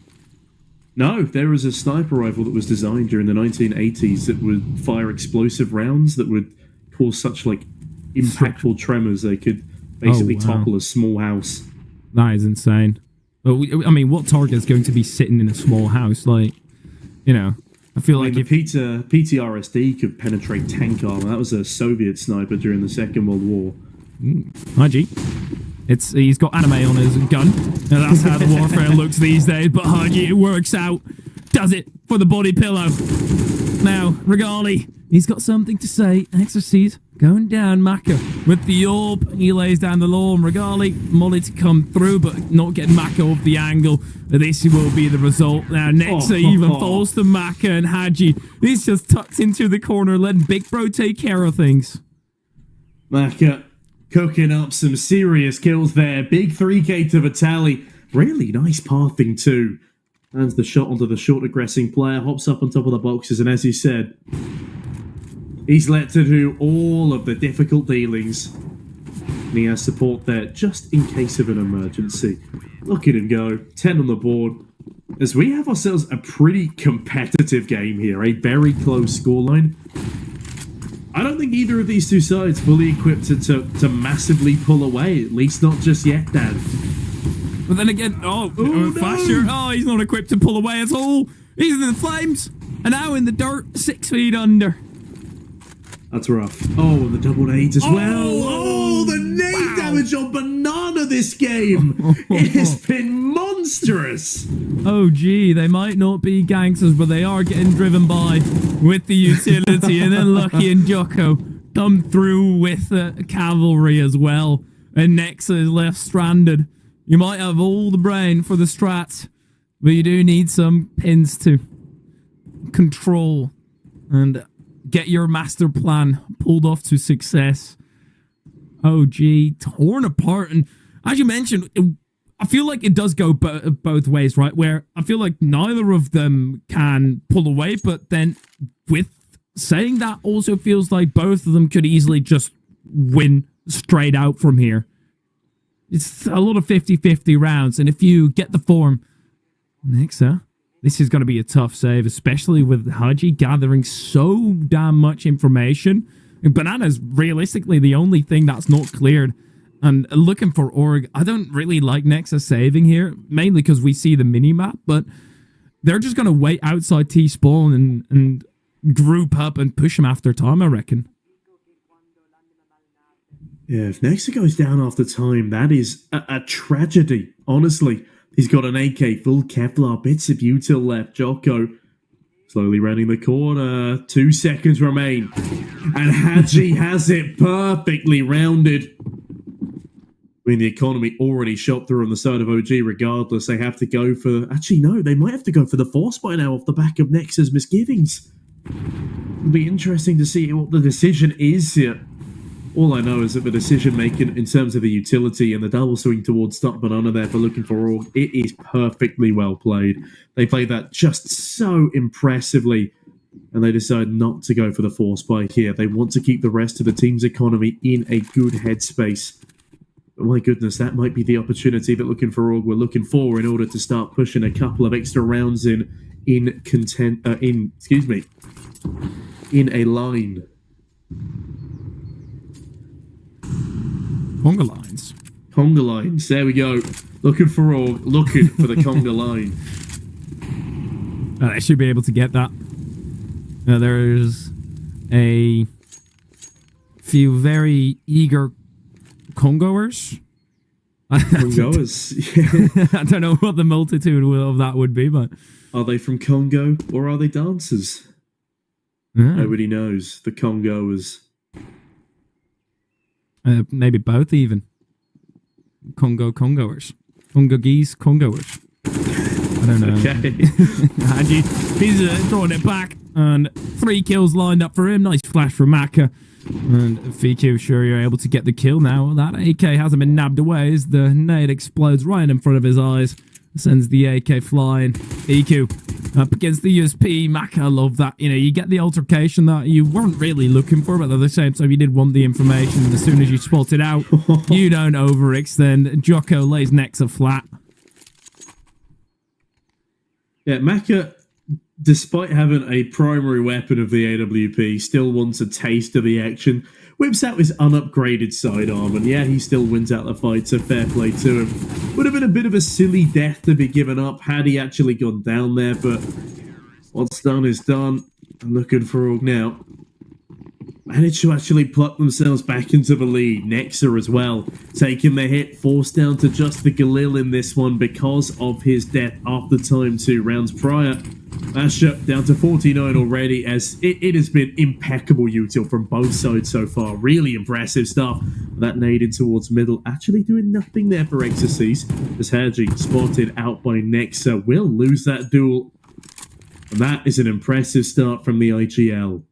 No, there is a sniper rifle that was designed during the 1980s that would fire explosive rounds that would cause such, impactful tremors they could basically topple a small house.
That is insane. But what target is going to be sitting in a small house? I feel like
the PTRSD could penetrate tank armor. That was a Soviet sniper during the Second World War.
Hi, G. He's got anime on his gun. Now, that's how the warfare looks these days, but Haji, it works out. Does it for the body pillow. Now, Regali, he's got something to say. Exorcise going down, Maka with the orb. He lays down the law, and Regali, Molly to come through, but not getting Maka off the angle. This will be the result. Now, Nexa even falls to Maka, and Haji, he's just tucked into the corner, letting Big Bro take care of things.
Maka cooking up some serious kills there. Big 3k to Vitali. Really nice pathing too. Lands the shot onto the short aggressing player, hops up on top of the boxes, and as he said, he's let to do all of the difficult dealings. And he has support there just in case of an emergency. Look at him go. 10 on the board. As we have ourselves a pretty competitive game here. A very close scoreline. I don't think either of these two sides fully equipped to massively pull away, at least not just yet, Dan.
But then again, Flasher, he's not equipped to pull away at all. He's in the flames, and now in the dirt, 6 feet under.
That's rough. Oh, and the double nades as well. Oh, the nade damage on Banana this game. It has been monstrous.
Oh, gee, they might not be gangsters, but they are getting driven by with the utility. And then Lucky and Jocko come through with cavalry as well. And Nexa is left stranded. You might have all the brain for the strats, but you do need some pins to control and get your master plan pulled off to success. Oh, gee, torn apart. And as you mentioned, I feel like it does go both ways, right? Where I feel like neither of them can pull away, but then with saying that also feels like both of them could easily just win straight out from here. It's a lot of 50-50 rounds, and if you get the form, Nexa, this is going to be a tough save, especially with Haji gathering so damn much information. And Banana's realistically the only thing that's not cleared. And Looking4Org, I don't really like Nexa saving here, mainly because we see the mini-map, but they're just going to wait outside T-spawn and group up and push him after time, I reckon.
Yeah, if Nexa goes down after time, that is a tragedy, honestly. He's got an AK, full Kevlar, bits of util left. Jocko slowly rounding the corner. 2 seconds remain. And Haji has it perfectly rounded. I mean, the economy already shot through on the side of OG regardless. They have to go for... Actually, no, they might have to go for the force by now off the back of Nexa's misgivings. It'll be interesting to see what the decision is here. All I know is that the decision-making in terms of the utility and the double swing towards Stop Banana there for Looking4Org, it is perfectly well played. They played that just so impressively, and they decide not to go for the force buy here. They want to keep the rest of the team's economy in a good headspace. But my goodness, that might be the opportunity that Looking4Org were looking for in order to start pushing a couple of extra rounds in a line.
Conga lines.
Conga lines. There we go. Looking4Org, looking for the conga line.
I should be able to get that. There's a few very eager Congoers.
Congoers? Yeah.
I don't know what the multitude of that would be, but...
Are they from Congo or are they dancers? Nobody knows. The Congoers.
Maybe both even. Congoers. Congolese Congoers. I don't know.
Okay.
He's throwing it back. And 3 kills lined up for him. Nice flash from Maka. And Fiku, sure you're able to get the kill now. That AK hasn't been nabbed away as the nade explodes right in front of his eyes. Sends the AK flying. Fiku up against the USP. Maka, love that. You know, you get the altercation that you weren't really looking for, but at the same time, you did want the information. As soon as you spot it out, you don't overextend. Jocko lays Nexa flat.
Yeah, Maka, despite having a primary weapon of the AWP, still wants a taste of the action. Whips out his unupgraded sidearm, and yeah, he still wins out the fight, so fair play to him. Would have been a bit of a silly death to be given up had he actually gone down there, but what's done is done. I'm Looking4Org now. Managed to actually pluck themselves back into the lead. Nexa as well, taking the hit, forced down to just the Galil in this one because of his death after time 2 rounds prior. Asher down to 49 already, as it has been impeccable util from both sides so far. Really impressive stuff. That nade in towards middle, actually doing nothing there for Exorcise, as Haji spotted out by Nexa. Will lose that duel, and that is an impressive start from the IGL.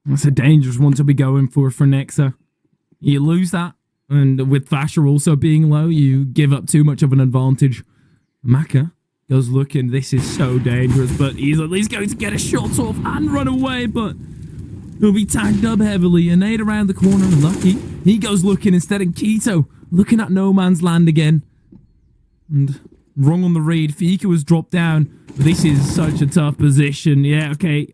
That's a dangerous one to be going for Nexa. You lose that, and with Fasher also being low, you give up too much of an advantage. Maka goes looking, this is so dangerous, but he's at least going to get a shot off and run away, but he'll be tagged up heavily. A nade around the corner, and Lucky, he goes looking instead, and Keto looking at no man's land again. And wrong on the read, Fika was dropped down. This is such a tough position. Yeah, okay,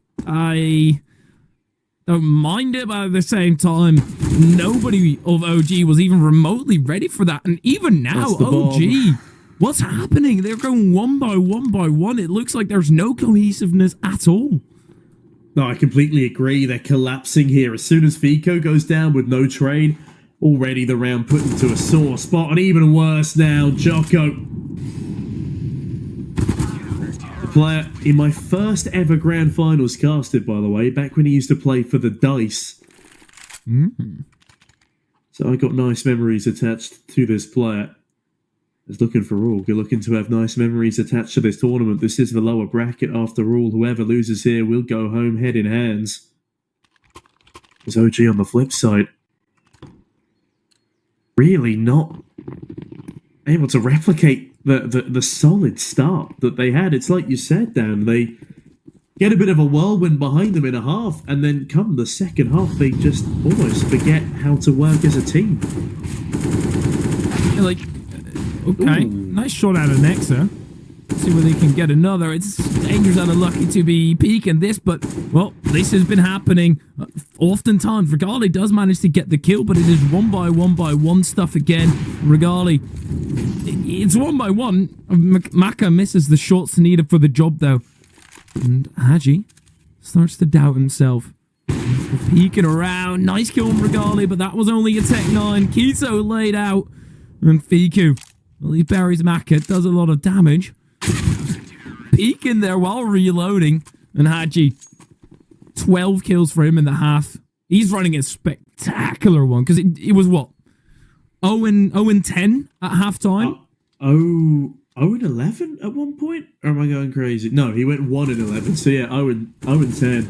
don't mind it, but at the same time, nobody of OG was even remotely ready for that. And even now, OG, what's happening? They're going one by one. It looks like there's no cohesiveness at all.
No, I completely agree. They're collapsing here. As soon as Fico goes down with no trade, already the round put into a sore spot. And even worse now, Jocko. The player in my first ever Grand Finals casted, by the way, back when he used to play for the Dice. So I got nice memories attached to this player. As Looking4Org, you're looking to have nice memories attached to this tournament. This is the lower bracket after all. Whoever loses here will go home head in hands. There's OG on the flip side. Really not able to replicate the solid start that they had. It's like you said, Dan. They get a bit of a whirlwind behind them in a half, and then come the second half, they just almost forget how to work as a team.
Like, okay, nice shot out of Nexa. See whether they can get another. It's dangerous and unlucky to be peeking this, but, well, this has been happening oftentimes. Regali does manage to get the kill, but it is one by one stuff again. Regali, it's one by one. Maka misses the shots needed for the job, though. And Haji starts to doubt himself. Peeking around. Nice kill from Regali, but that was only a Tech 9. Kito laid out. And Fiku, well, he buries Maka, does a lot of damage. Peeking there while reloading. And Haji, 12 kills for him in the half. He's running a spectacular one, because it was what? 0-10 at halftime?
0-11 at one point? Or am I going crazy? No, he went 1-11. So yeah, 0-10.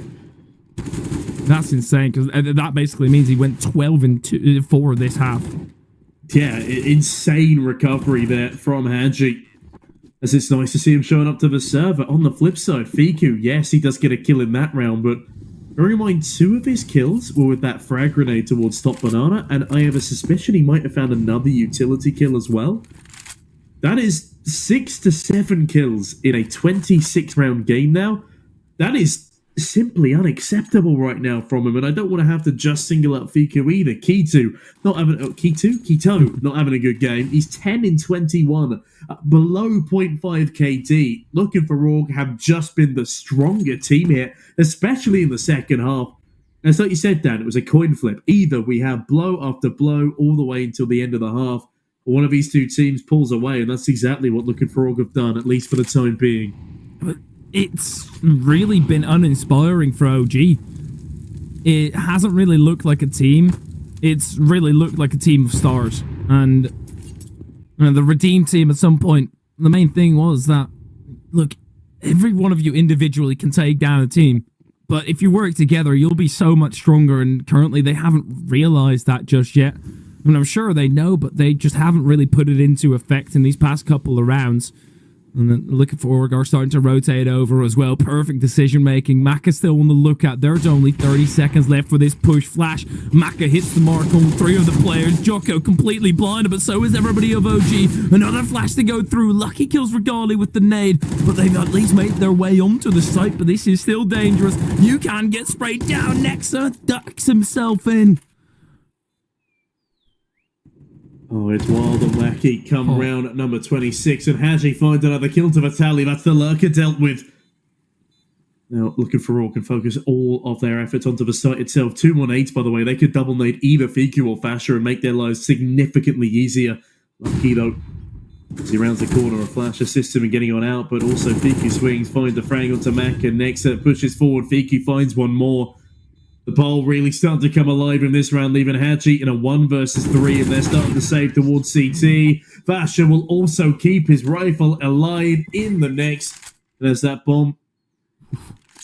That's insane, because that basically means he went 12-4 this half.
Yeah, insane recovery there from Haji. As it's nice to see him showing up to the server. On the flip side, Fiku, yes, he does get a kill in that round, but bear in mind, 2 of his kills were with that frag grenade towards Top Banana, and I have a suspicion he might have found another utility kill as well. That is 6 to 7 kills in a 26-round game now. That is simply unacceptable right now from him, and I don't want to have to just single out Fiku either. Kito not having a good game. He's 10-21, below 0.5 KD. Looking4Org have just been the stronger team here, especially in the second half. And it's like you said, Dan, it was a coin flip. Either we have blow after blow all the way until the end of the half, or one of these two teams pulls away, and that's exactly what Looking4Org have done, at least for the time being.
But it's really been uninspiring for OG. It hasn't really looked like a team. It's really looked like a team of stars. And the Redeem team at some point, the main thing was that, look, every one of you individually can take down a team. But if you work together, you'll be so much stronger. And currently they haven't realized that just yet. And I'm sure they know, but they just haven't really put it into effect in these past couple of rounds. And then Looking4Org are starting to rotate over as well. Perfect decision-making. Maka still on the lookout. There's only 30 seconds left for this push. Flash. Maka hits the mark on 3 of the players. Jocko completely blinded, but so is everybody of OG. Another flash to go through. Lucky kills Regali with the nade, but they've at least made their way onto the site, but this is still dangerous. You can get sprayed down. Nexa ducks himself in.
Oh, it's wild and wacky. Come round at number 26, and Haji finds another kill to the tally. That's the lurker dealt with. Now, Looking4Org can focus all of their efforts onto the site itself. 2-1-8, by the way. They could double nade either Fiku or Fasher and make their lives significantly easier. Lucky, though, as he rounds the corner, a flash assists him in getting on out, but also Fiku swings, finds the frag onto Mac, and Nexa pushes forward. Fiku finds one more. The pole really starting to come alive in this round, leaving Haji in a 1 versus 3, and they're starting to save towards CT. Fasher will also keep his rifle alive in the next. There's that bomb.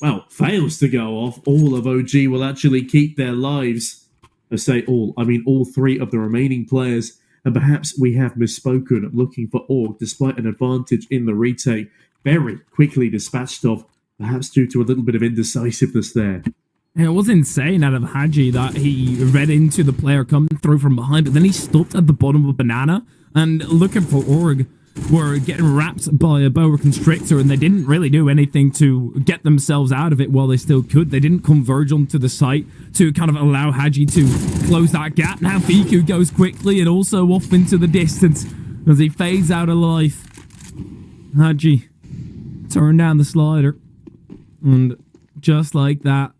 Well, fails to go off. All of OG will actually keep their lives. I say all, I mean all 3 of the remaining players. And perhaps we have misspoken. Looking4Org, despite an advantage in the retake, very quickly dispatched of, perhaps due to a little bit of indecisiveness there.
And it was insane out of Haji that he read into the player coming through from behind, but then he stopped at the bottom of a banana. And Looking4Org, were getting wrapped by a boa constrictor, and they didn't really do anything to get themselves out of it while they still could. They didn't converge onto the site to kind of allow Haji to close that gap. Now Fiku goes quickly and also off into the distance as he fades out of life. Haji turned down the slider, and just like that,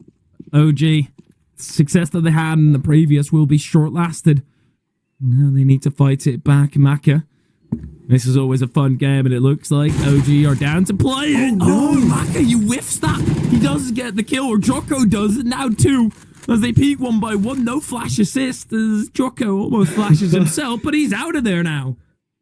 OG, success that they had in the previous will be short-lasted. Now they need to fight it back. Maka, this is always a fun game, and it looks like OG are down to play it. Oh, no. Maka, you whiffs that. He does get the kill, or Jocko does it now too, as they peek one by one. No flash assist, as Jocko almost flashes himself, but he's out of there now.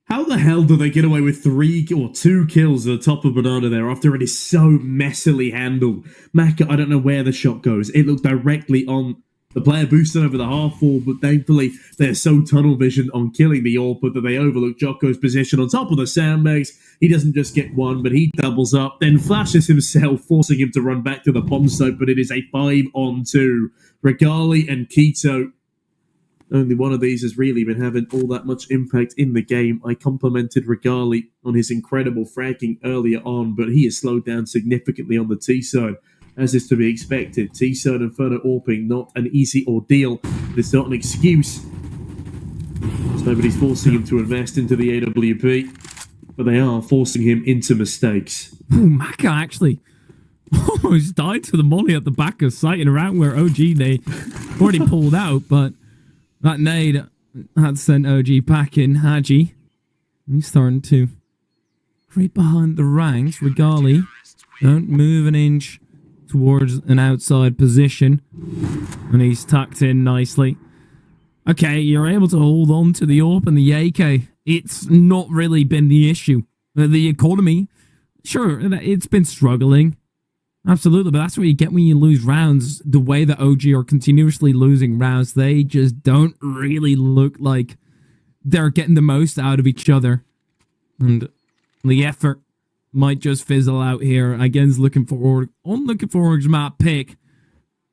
How the hell do they get away with 3 or 2 kills at the top of Banana there after it is so messily handled? Maka, I don't know where the shot goes. It looked directly on the player boosted over the half wall, but thankfully they're so tunnel vision on killing the AWP that they overlook Jocko's position on top of the sandbags. He doesn't just get one, but he doubles up, then flashes himself, forcing him to run back to the bomb site, but it is a 5-on-2. Regali and Keto. Only one of these has really been having all that much impact in the game. I complimented Regali on his incredible fragging earlier on, but he is slowed down significantly on the T side, as is to be expected. T side and Inferno AWPing, not an easy ordeal. It's not an excuse. So nobody's forcing him to invest into the AWP, but they are forcing him into mistakes.
Ooh, Maka actually almost died to the molly at the back of sight and around where OG they already pulled out, but that nade had sent OG back in. Haji, he's starting to creep behind the ranks. Regali, don't move an inch towards an outside position. And he's tucked in nicely. Okay, you're able to hold on to the AWP and the AK. It's not really been the issue. The economy, sure, it's been struggling. Absolutely, but that's what you get when you lose rounds. The way that OG are continuously losing rounds, they just don't really look like they're getting the most out of each other. And the effort might just fizzle out here against Looking4Org. On Looking4Org's map pick,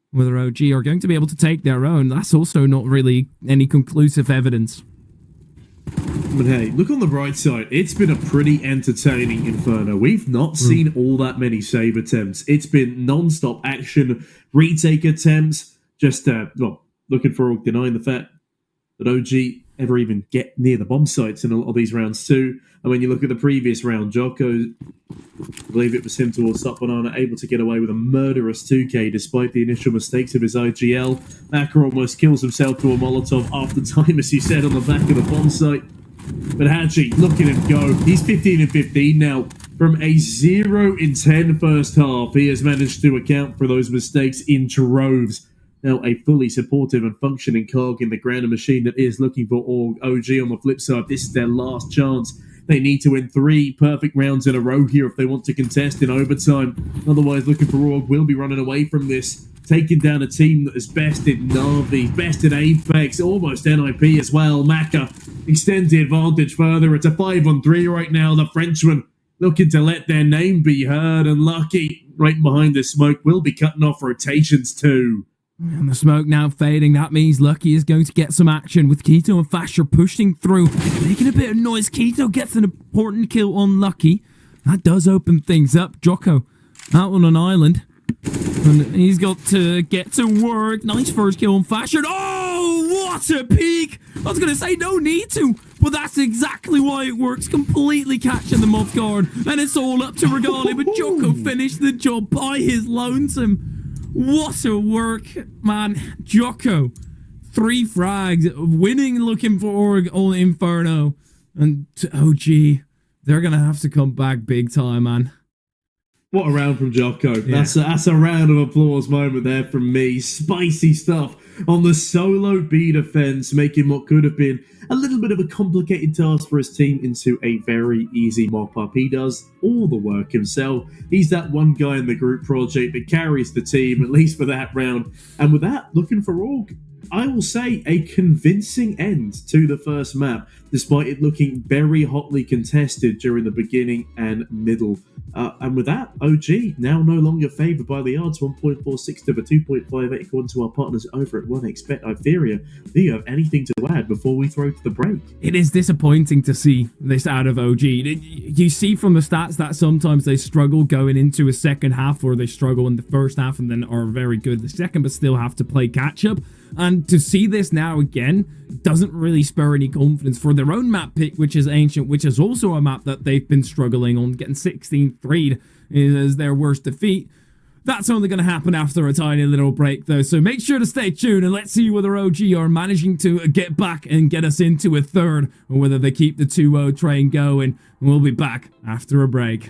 whether OG are going to be able to take their own, that's also not really any conclusive evidence.
But hey, look on the bright side. It's been a pretty entertaining Inferno. We've not seen all that many save attempts. It's been non-stop action, retake attempts, just, Looking4Org denying the fact that OG ever even get near the bomb sites in a lot of these rounds too. And when you look at the previous round, Jocko, I believe it was him towards Top Banana, able to get away with a murderous 2K despite the initial mistakes of his IGL. Acker almost kills himself to a Molotov after time, as you said, on the back of the bomb site. But Haji, look at him go. He's 15-15 now. From a 0 in 10 first half, he has managed to account for those mistakes in droves. Now a fully supportive and functioning cog in the ground machine that is Looking4Org. OG on the flip side, this is their last chance. They need to win 3 perfect rounds in a row here if they want to contest in overtime. Otherwise, Looking4Org will be running away from this, taking down a team that is best in Na'Vi, best in Apex, almost NIP as well. Maka extends the advantage further. It's a 5-on-3 right now. The Frenchman looking to let their name be heard, and Lucky, right behind the smoke, will be cutting off rotations too.
And the smoke now fading. That means Lucky is going to get some action with Keto and Fasher pushing through, making a bit of noise. Keto gets an important kill on Lucky. That does open things up. Jocko out on an island, and he's got to get to work. Nice first kill on Fasher. Oh, what a peek! I was going to say no need to, but that's exactly why it works. Completely catching them off guard, and it's all up to Regali, but Jocko finished the job by his lonesome. What a work, man. Jocko, 3 frags, winning Looking4Org on Inferno. And OG, they're going to have to come back big time, man.
What a round from Jocko. Yeah. That's a round of applause moment there from me. Spicy stuff on the solo B defense, making what could have been a little bit of a complicated task for his team into a very easy mop-up. He does all the work himself. He's that one guy in the group project that carries the team, at least for that round. And with that, Looking4Org I will say, a convincing end to the first map, despite it looking very hotly contested during the beginning and middle. And with that, OG now no longer favoured by the odds, 1.46 to the 2.58 according to our partners over at 1xBet. Iberia, do you have anything to add before we throw to the break?
It is disappointing to see this out of OG. You see from the stats that sometimes they struggle going into a second half, or they struggle in the first half and then are very good the second, but still have to play catch up. And to see this now again doesn't really spur any confidence for their own map pick, which is Ancient, which is also a map that they've been struggling on, getting 16-3'd as their worst defeat. That's only going to happen after a tiny little break, though, so make sure to stay tuned and let's see whether OG are managing to get back and get us into a third, or whether they keep the 2-0 train going. We'll be back after a break.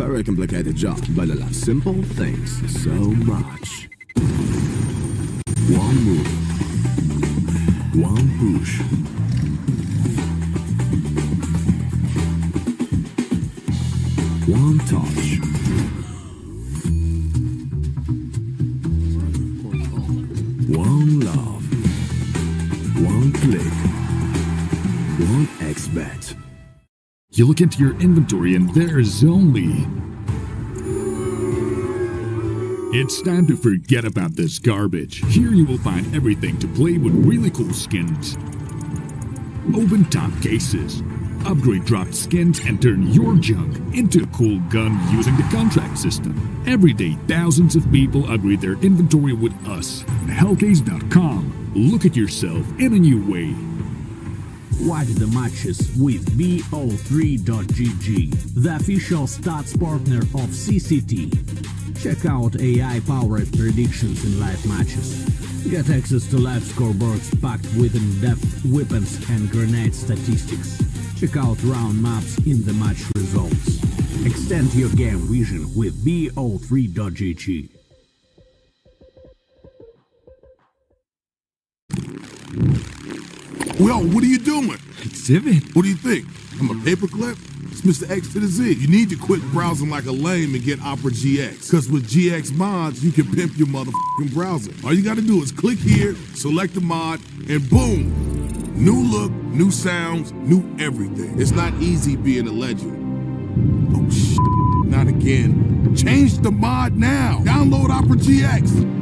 very complicated job, but I love simple things so much. One move, one push. One touch. One love. One click. One XBet.
You look into your inventory and there's only... It's time to forget about this garbage. Here you will find everything to play with really cool skins. Open top cases. Upgrade dropped skins and turn your junk into a cool gun using the contract system. Every day, thousands of people upgrade their inventory with us. Hellcase.com. Look at yourself in a new way.
Watch the matches with BO3.GG, the official stats partner of CCT. Check out AI-powered predictions in live matches. Get access to live scoreboards packed with in-depth weapons and grenade statistics. Check out round maps in the match results. Extend your game vision with BO3.GG.
Well, what are you doing?
Exhibit.
What do you think? I'm a paperclip? It's Mr. X to the Z. You need to quit browsing like a lame and get Opera GX. Because with GX mods, you can pimp your motherfucking browser. All you gotta do is click here, select the mod, and boom! New look, new sounds, new everything. It's not easy being a legend. Oh, not again. Change the mod now. Download Opera GX.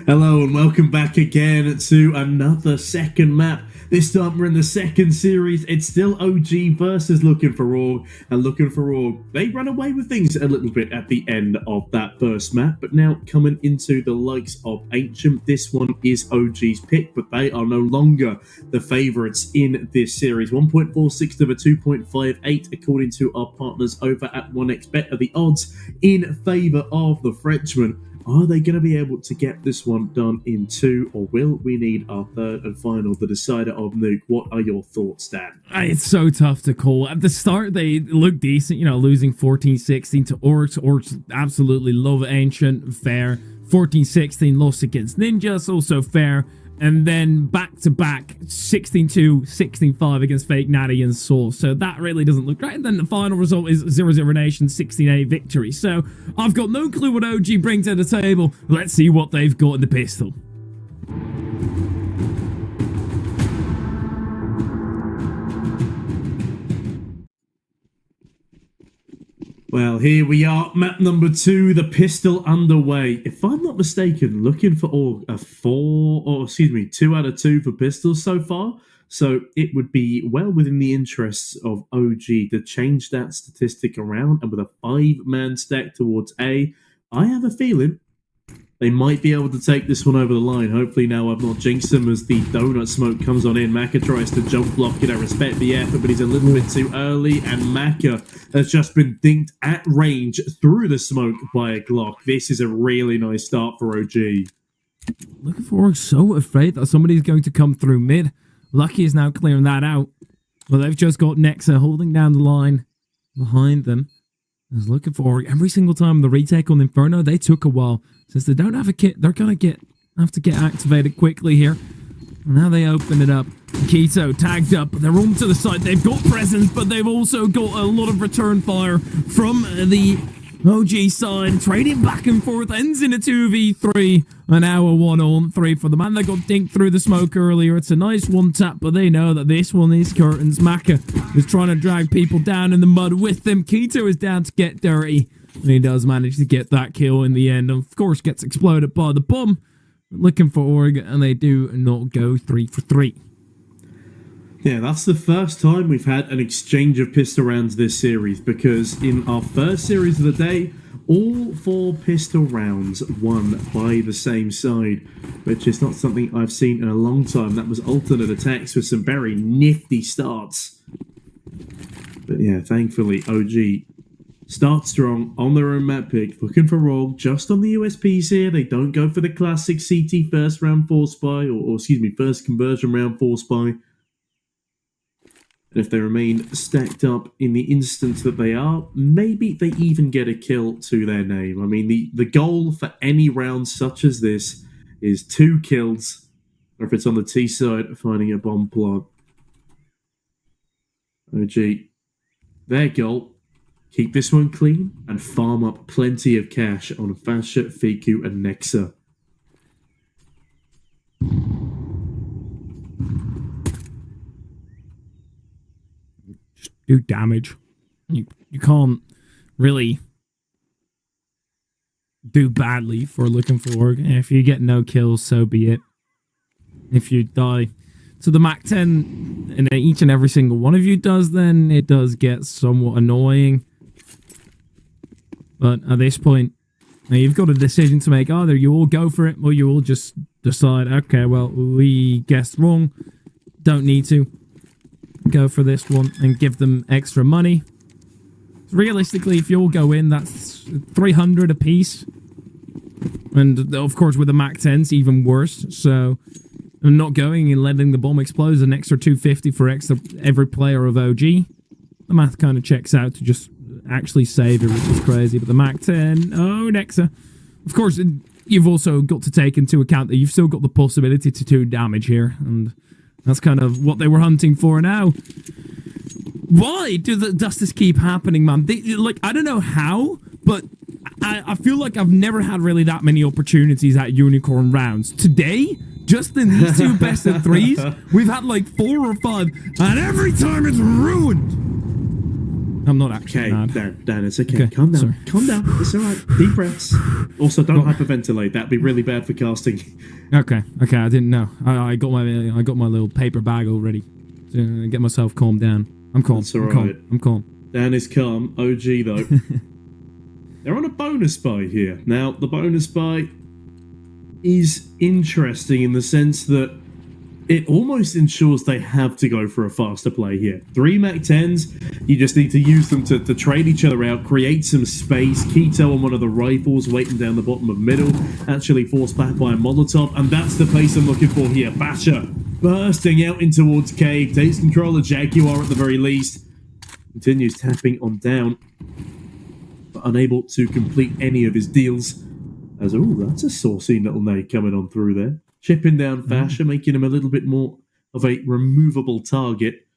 Hello and welcome back again to another second map. This time we're in the second series. It's still OG versus Looking4Org, and Looking4Org, they run away with things a little bit at the end of that first map, but now coming into the likes of Ancient, this one is OG's pick, but they are no longer the favourites in this series. 1.46 to the 2.58 according to our partners over at 1xBet are the odds in favour of the Frenchman. Are they going to be able to get this one done in two, or will we need our third and final, the decider of Nuke? What are your thoughts, Dan?
It's so tough to call. At the start, they looked decent, you know, losing 14-16 to Orcs. Orcs absolutely love Ancient, fair. 14-16 loss against Ninjas, also fair. And then back-to-back 16-2, 16-5 against Fake Natty and Saw. So that really doesn't look great. And then the final result is 0-0 Nation 16-8 victory. So I've got no clue what OG brings to the table. Let's see what they've got in the pistol.
Well, here we are, map number 2, the pistol underway. If I'm not mistaken, Looking4Org a 2 out of 2 for pistols so far. So it would be well within the interests of OG to change that statistic around, and with a 5-man stack towards A, I have a feeling they might be able to take this one over the line. Hopefully now I've not jinxed them as the donut smoke comes on in. Maka tries to jump block it. I respect the effort, but he's a little bit too early, and Maka has just been dinked at range through the smoke by a Glock. This is a really nice start for OG.
Looking4Org so afraid that somebody's going to come through mid. Lucky is now clearing that out. Well, they've just got Nexa holding down the line behind them. As Looking4Org, every single time the retake on Inferno, they took a while. Since they don't have a kit, they're going to have to get activated quickly here. And now they open it up. Keto tagged up. They're on to the side. They've got presence, but they've also got a lot of return fire from the OG side. Trading back and forth. Ends in a 2v3. And now a 1-on-3 for the man that got dinked through the smoke earlier. It's a nice one tap, but they know that this one is curtains. Maka is trying to drag people down in the mud with them. Keto is down to get dirty. And he does manage to get that kill in the end. Of course, gets exploded by the bomb. Looking4Org, and they do not go 3 for 3.
Yeah, that's the first time we've had an exchange of pistol rounds this series, because in our first series of the day, all 4 pistol rounds won by the same side, which is not something I've seen in a long time. That was alternate attacks with some very nifty starts. But yeah, thankfully, OG Start strong on their own map pick, looking for Org just on the USPs here. They don't go for the classic CT first round force buy, or excuse me, first conversion round force buy. And if they remain stacked up in the instance that they are, maybe they even get a kill to their name. I mean, the goal for any round such as this is 2 kills, or if it's on the T side, finding a bomb plant. OG, their goal. Keep this one clean and farm up plenty of cash on Fasha, Fiku, and Nexa.
Just do damage. You can't really do badly for Looking for Org. If you get no kills, so be it. If you die to the Mac 10 and each and every single one of you does, then it does get somewhat annoying. But at this point, you've got a decision to make. Either you all go for it, or you all just decide, okay, well, we guessed wrong. Don't need to go for this one and give them extra money. Realistically, if you all go in, that's 300 a piece. And, of course, with the Mac 10s, even worse. So, not going and letting the bomb explode is an extra 250 for every player of OG. The math kind of checks out to just actually save it, which is crazy. But the Mac 10, oh, Nexa. Of course, you've also got to take into account that you've still got the possibility to do damage here. And that's kind of what they were hunting for now. Why does this keep happening, man? I don't know how, but I feel like I've never had really that many opportunities at Unicorn rounds. Today, just in these 2 best of 3s, we've had like 4 or 5, and every time it's ruined. I'm not actually mad.
Dan, it's okay. Calm down. Sorry. Calm down. It's all right. Deep breaths. Also, don't hyperventilate. That'd be really bad for casting.
Okay. I didn't know. I got my little paper bag already to get myself calmed down. I'm calm.
That's all right.
I'm calm.
Dan is calm. OG though. They're on a bonus buy here. Now, the bonus buy is interesting in the sense that it almost ensures they have to go for a faster play here. 3 Mac 10s, you just need to use them to trade each other out, create some space. Keto on one of the rifles, waiting down the bottom of middle, actually forced back by a Molotov, and that's the pace I'm looking for here. Basher bursting out in towards Cave, takes control of Jaguar at the very least, continues tapping on down, but unable to complete any of his deals. As, oh, that's a saucy little nade coming on through there. Chipping down Fasher, making him a little bit more of a removable target.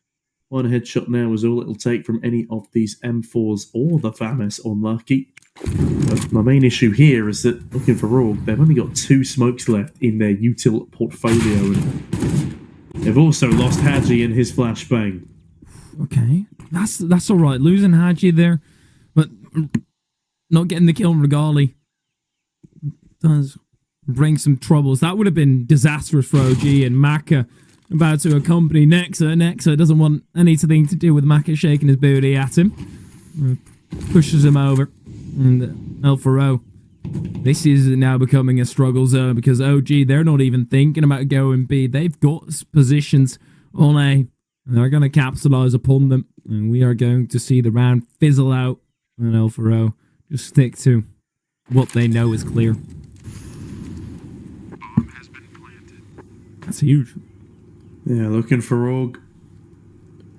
One headshot now is all it'll take from any of these M4s or the FAMAS on Lucky. But my main issue here is that, Looking for Org, they've only got 2 smokes left in their util portfolio. And they've also lost Haji in his flashbang.
Okay, that's all right. Losing Haji there, but not getting the kill on Regali does bring some troubles. That would have been disastrous for OG, and Maka about to accompany Nexa. Nexa doesn't want anything to do with Maka shaking his booty at him. Pushes him over. And L4O. This is now becoming a struggle zone because OG, they're not even thinking about going B. They've got positions on A. And they're going to capitalize upon them. And we are going to see the round fizzle out. And L4O just stick to what they know is clear. That's huge.
Yeah, Looking for Org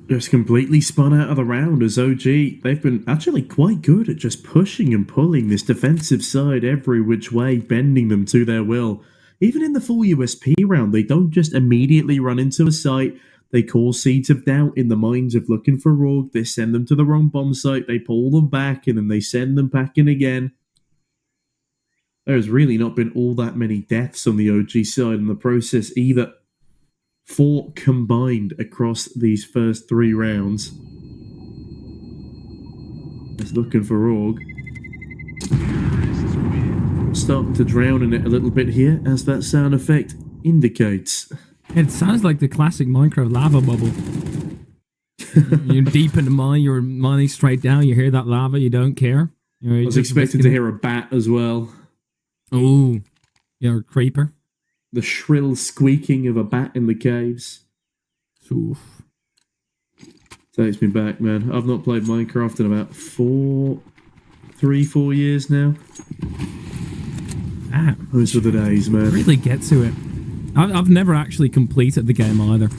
just completely spun out of the round as OG. They've been actually quite good at just pushing and pulling this defensive side every which way, bending them to their will. Even in the full USP round, they don't just immediately run into a site. They cause seeds of doubt in the minds of Looking for Org. They send them to the wrong bomb site. They pull them back and then they send them back in again. There's really not been all that many deaths on the OG side in the process either. 4 combined across these first 3 rounds. It's Looking for Org. Starting to drown in it a little bit here, as that sound effect indicates.
It sounds like the classic Minecraft lava bubble. You're deep in the mine, you're mining straight down, you hear that lava, you don't care.
I was expecting to hear a bat as well.
Oh, you're a creeper.
The shrill squeaking of a bat in the caves.
Oof.
Takes me back, man. I've not played Minecraft in about 4 3-4 years now.
Ah,
Those were the days, man.
really get to it. I've never actually completed the game either.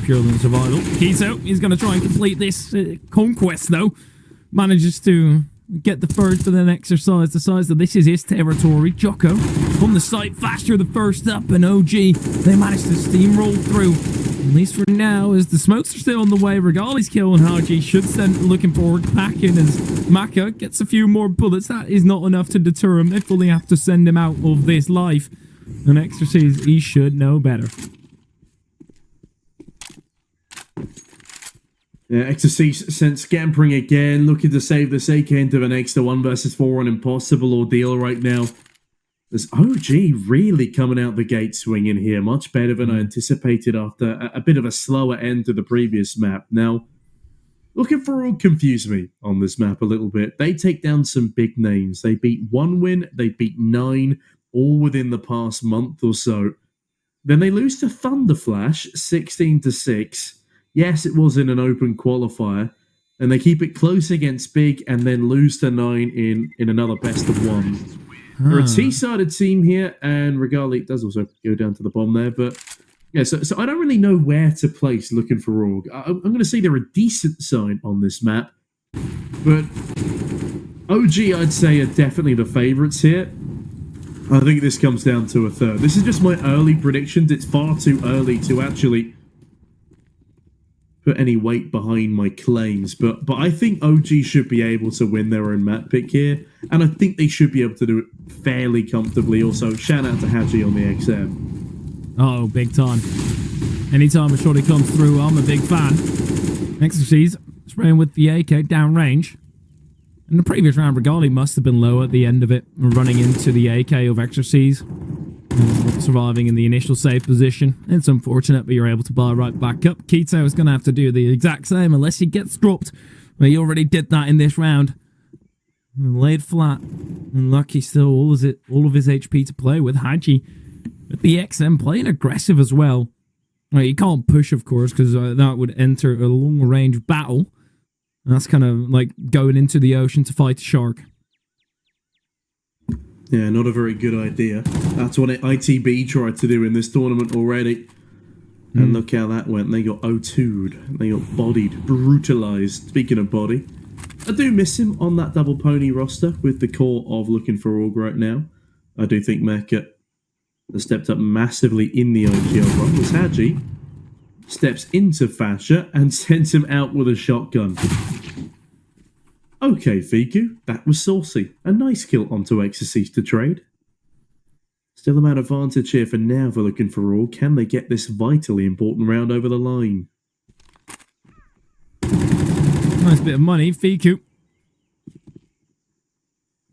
Purely in survival. Keto, he's going to try and complete this conquest, though. Manages to get the first and then exercise, decides that this is his territory. Jocko on the site, faster the first up, and OG, they managed to steamroll through. At least for now, as the smokes are still on the way, Regali's kill on Haji should send Looking4Org back in as Maka gets a few more bullets. That is not enough to deter him. They fully have to send him out of this life. And Exorcise, he should know better.
Yeah, Exorcise sent scampering again, looking to save this AK into an extra 1 versus 4 an impossible ordeal right now. There's OG really coming out the gate swinging here, much better than I anticipated after a bit of a slower end to the previous map. Now, Looking4Org confused me on this map a little bit. They take down some big names. They beat 1 win, they beat 9, all within the past month or so. Then they lose to Thunderflash, 16-6. Yes, it was in an open qualifier. And they keep it close against Big and then lose to 9 in another best of 1. They're a T-sided team here, and Regali does also go down to the bomb there. But yeah, so I don't really know where to place Looking4Org. I'm going to say they're a decent side on this map. But OG, I'd say, are definitely the favourites here. I think this comes down to a third. This is just my early predictions. It's far too early to actually put any weight behind my claims, but I think OG should be able to win their own map pick here, and I think they should be able to do it fairly comfortably. Also, shout out to Haji on the XM.
Oh, big time. Anytime a shorty comes through, I'm a big fan. Exorcise, spraying with the AK down range. In the previous round, Regali must have been low at the end of it, running into the AK of Exorcise. Surviving in the initial safe position. It's unfortunate, but you're able to buy right back up. Keto is going to have to do the exact same unless he gets dropped. Well, he already did that in this round. And laid flat. And Lucky still all of his HP to play with. Haji with the XM playing aggressive as well. Well, you can't push, of course, because that would enter a long-range battle. That's kind of like going into the ocean to fight a shark.
Yeah, not a very good idea. That's what ITB tried to do in this tournament already. And look how that went. They got O2'd. They got bodied, brutalized. Speaking of body, I do miss him on that double pony roster with the core of Looking4Org right now. I do think Mecca has stepped up massively in the IGL run. As Haji steps into Fascia and sends him out with a shotgun. Okay, Fiku, that was saucy. A nice kill onto Exorcise to trade. Still am at advantage here for now for Looking4Org. Can they get this vitally important round over the line?
Nice bit of money, Fiku.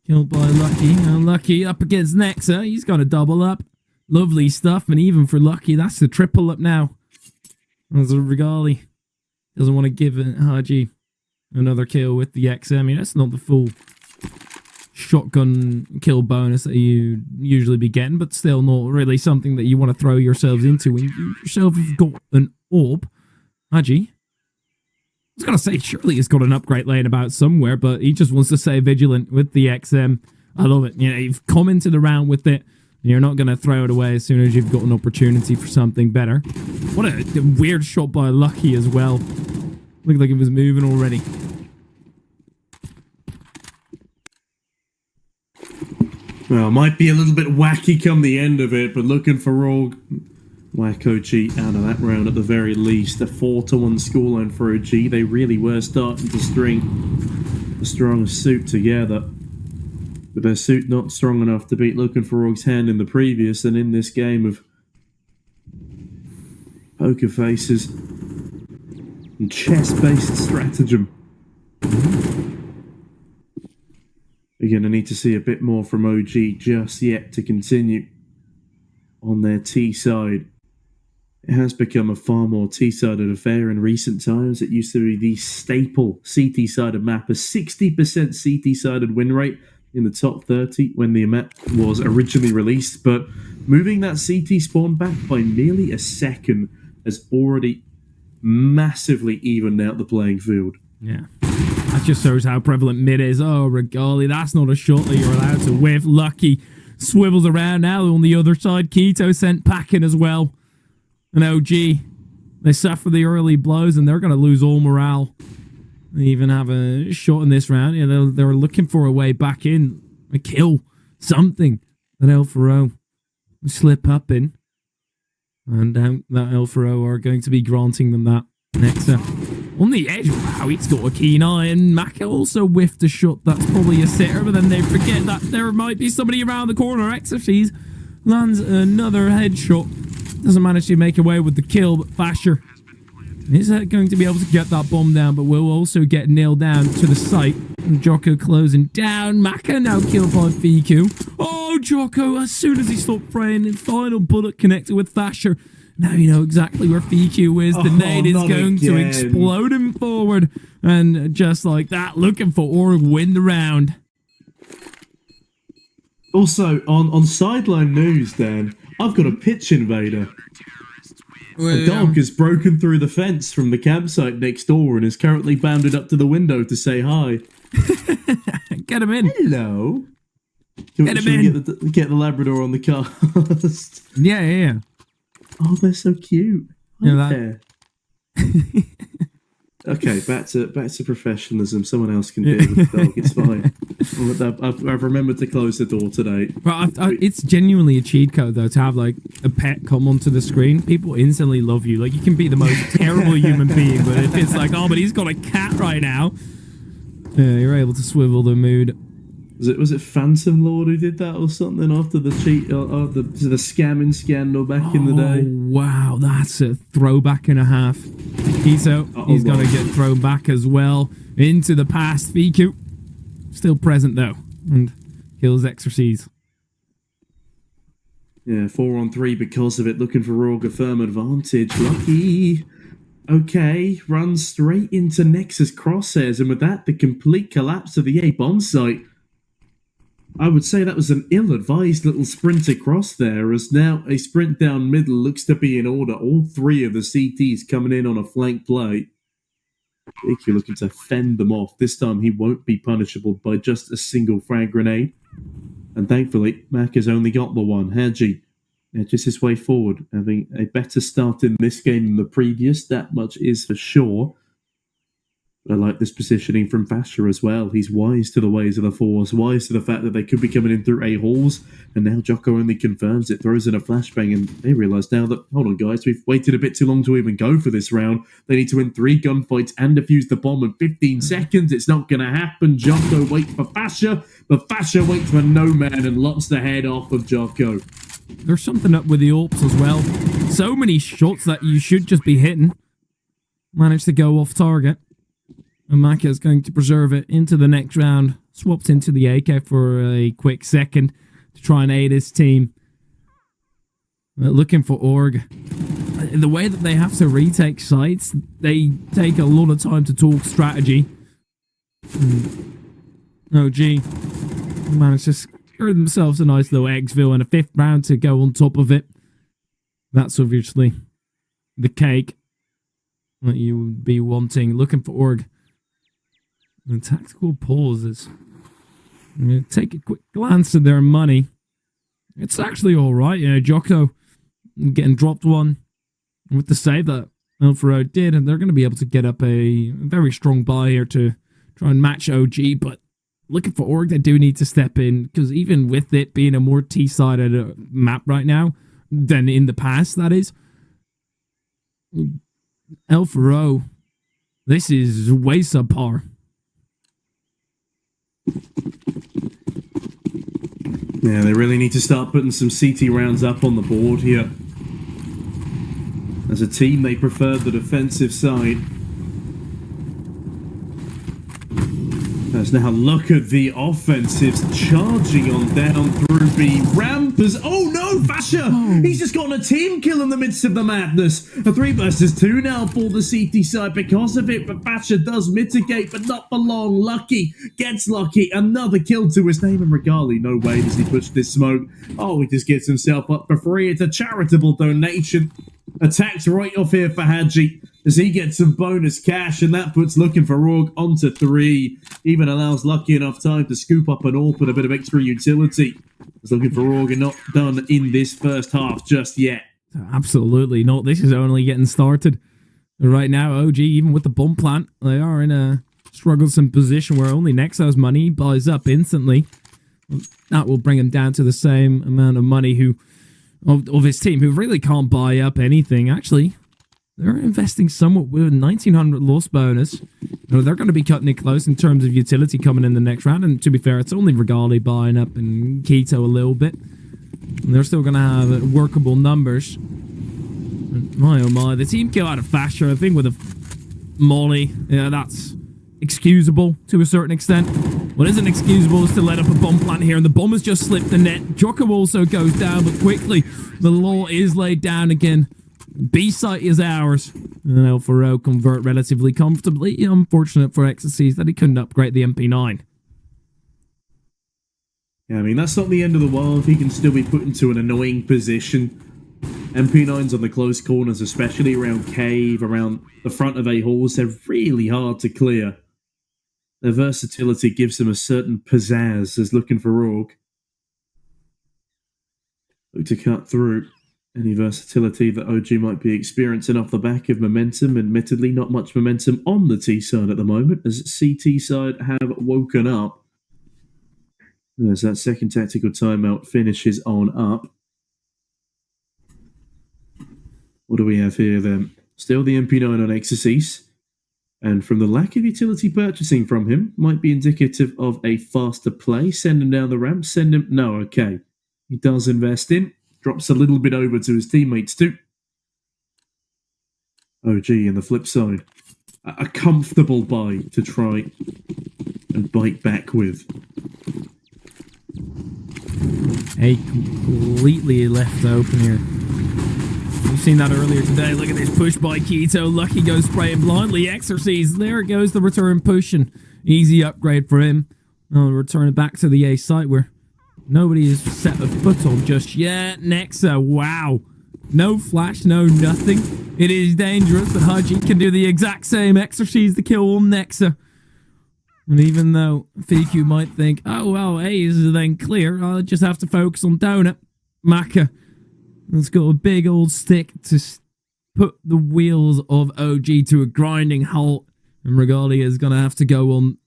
Killed by Lucky. Lucky up against Nexa. He's got a double up. Lovely stuff, and even for Lucky, that's the triple up now. As a Regali doesn't want to give Haji another kill with the XM. I mean, that's not the full shotgun kill bonus that you usually be getting, but still not really something that you want to throw yourselves into when you yourself have got an orb. Haji, I was going to say, surely he's got an upgrade laying about somewhere, but he just wants to stay vigilant with the XM. I love it. You know, you've come into the round with it. You're not going to throw it away as soon as you've got an opportunity for something better. What a weird shot by Lucky as well. Looked like it was moving already.
Well, might be a little bit wacky come the end of it, but Looking4Org whack OG out of that round at the very least. A 4-1 scoreline for OG. They really were starting to string a strong suit together. But their suit not strong enough to beat Looking4Org's hand in the previous and in this game of poker faces and chess-based stratagem. We're going to need to see a bit more from OG just yet to continue on their T side. It has become a far more T-sided affair in recent times. It used to be the staple CT-sided map, a 60% CT-sided win rate in the top 30 when the map was originally released, but moving that CT spawn back by nearly a second has already massively evened out the playing field.
Yeah. I That just shows how prevalent mid is. Oh, Regali, that's not a shot that you're allowed to whiff. Lucky swivels around now on the other side. Keto sent packing as well. And OG, they suffer the early blows and they're going to lose all morale. They even have a shot in this round. Yeah, they're looking for a way back in. A kill. Something that L4O will slip up in. And that L4O are going to be granting them that. Next up, on the edge. Wow, he's got a keen eye. And Maka also whiffed a shot. That's probably a sitter. But then they forget that there might be somebody around the corner. Exercise lands another headshot. Doesn't manage to make away with the kill. But Fasher is going to be able to get that bomb down, but will also get nailed down to the site. And Jocko closing down. Maka now killed by FQ. Oh, Jocko, as soon as he stopped praying, the final bullet connected with Fasher. Now you know exactly where FQ is. The nade is going to explode him forward. And just like that, Looking4Org win the round.
Also, on sideline news, Dan, I've got a pitch invader. A dog has broken through the fence from the campsite next door and is currently bounded up to the window to say hi.
Get him in.
Hello. Get the Labrador on the cast.
Yeah.
Oh, they're so cute. Okay, back to professionalism. Someone else can deal with the dog. It's fine. I've remembered to close the door today.
But it's genuinely a cheat code, though, to have like a pet come onto the screen. People instantly love you. Like, you can be the most terrible human being, but if it's like, oh, but he's got a cat right now, you're able to swivel the mood.
Was it Phantom Lord who did that or something after the cheat the scamming scandal back in the day?
Wow, that's a throwback and a half. He's gonna get thrown back as well into the past. VQ still present though and kills Exorcise.
Yeah, 4-on-3 because of it. Looking4Org a firm advantage. Lucky. Okay, runs straight into Nexus crosshairs, and with that, the complete collapse of the A bomb site. I would say that was an ill-advised little sprint across there, as now a sprint down middle looks to be in order. All three of the CTs coming in on a flank play. Icky looking to fend them off. This time he won't be punishable by just a single frag grenade. And thankfully, Mac has only got the one. Hadji edges his way forward, having a better start in this game than the previous. That much is for sure. But I like this positioning from Fasher as well. He's wise to the ways of the Force, wise to the fact that they could be coming in through A-halls, and now Jocko only confirms it, throws in a flashbang, and they realise now that, hold on guys, we've waited a bit too long to even go for this round. They need to win 3 gunfights and defuse the bomb in 15 seconds. It's not going to happen. Jocko waits for Fasher, but Fasher waits for no man and lops the head off of Jocko.
There's something up with the AWPs as well. So many shots that you should just be hitting. Managed to go off target. And Maka is going to preserve it into the next round. Swapped into the AK for a quick second to try and aid his team. Looking4Org. The way that they have to retake sites, they take a lot of time to talk strategy. OG managed to secure themselves a nice little exfil and a 5th round to go on top of it. That's obviously the cake that you would be wanting. Looking4Org. And tactical pauses. I'm going to take a quick glance at their money. It's actually alright. You know, Jocko getting dropped one with the save that L4O did, and they're going to be able to get up a very strong buy here to try and match OG, but Looking4Org, they do need to step in, because even with it being a more T-sided map right now than in the past, that is, L4O, this is way subpar.
Yeah, they really need to start putting some CT rounds up on the board here. As a team, they prefer the defensive side. As now look at the offensives charging on down through B. Rampers. Oh no, Fasher! He's just gotten a team kill in the midst of the madness. A 3 versus 2 now for the CT side because of it, but Fasher does mitigate, but not for long. Lucky gets lucky. Another kill to his name, and Regali. No way does he push this smoke. Oh, he just gets himself up for free. It's a charitable donation. Attacks right off here for Hadji. as he gets some bonus cash, and that puts Looking4Org onto 3. Even allows Lucky enough time to scoop up an AWP and a bit of extra utility. As Looking4Org are not done in this first half just yet.
Absolutely not. This is only getting started. Right now, OG, even with the bomb plant, they are in a strugglesome position where only Nexo's money buys up instantly. That will bring him down to the same amount of money of his team, who really can't buy up anything. Actually, they're investing somewhat with a 1900 loss bonus. They're going to be cutting it close in terms of utility coming in the next round. And to be fair, it's only Regali buying up and Keto a little bit. And they're still going to have workable numbers. And my oh my, the team kill out of Fasher, I think, with a molly. Yeah, that's excusable to a certain extent. What isn't excusable is to let up a bomb plant here, and the bomb has just slipped the net. Jocko also goes down, but quickly the law is laid down again. B-site is ours. And L4O convert relatively comfortably. Unfortunate for Ecstasy that he couldn't upgrade the MP9.
Yeah, I mean, that's not the end of the world. He can still be put into an annoying position. MP9s on the close corners, especially around Cave, around the front of A-Halls, they're really hard to clear. Their versatility gives them a certain pizzazz as Looking4Org. Look to cut through any versatility that OG might be experiencing off the back of momentum. Admittedly, not much momentum on the T side at the moment, as CT side have woken up. As that second tactical timeout finishes on up. What do we have here then? Still the MP9 on Exorcise. And from the lack of utility purchasing from him, might be indicative of a faster play. Send him down the ramp, send him... No, okay. He does invest in. Drops a little bit over to his teammates too. OG on the flip side. A comfortable buy to try and bite back with.
A completely left open here. We've seen that earlier today. Look at this push by Keto. Lucky goes spraying blindly. Exorcise. There goes the return pushing. Easy upgrade for him. I'll return it back to the A site where nobody has set a foot on just yet. Nexa. Wow. No flash, no nothing. It is dangerous, but Haji can do the exact same. Exorcise the kill on Nexa. And even though FQ might think, oh, well, A is then clear, I'll just have to focus on Donut. Maka has got a big old stick to put the wheels of OG to a grinding halt. And Regali is going to have to go on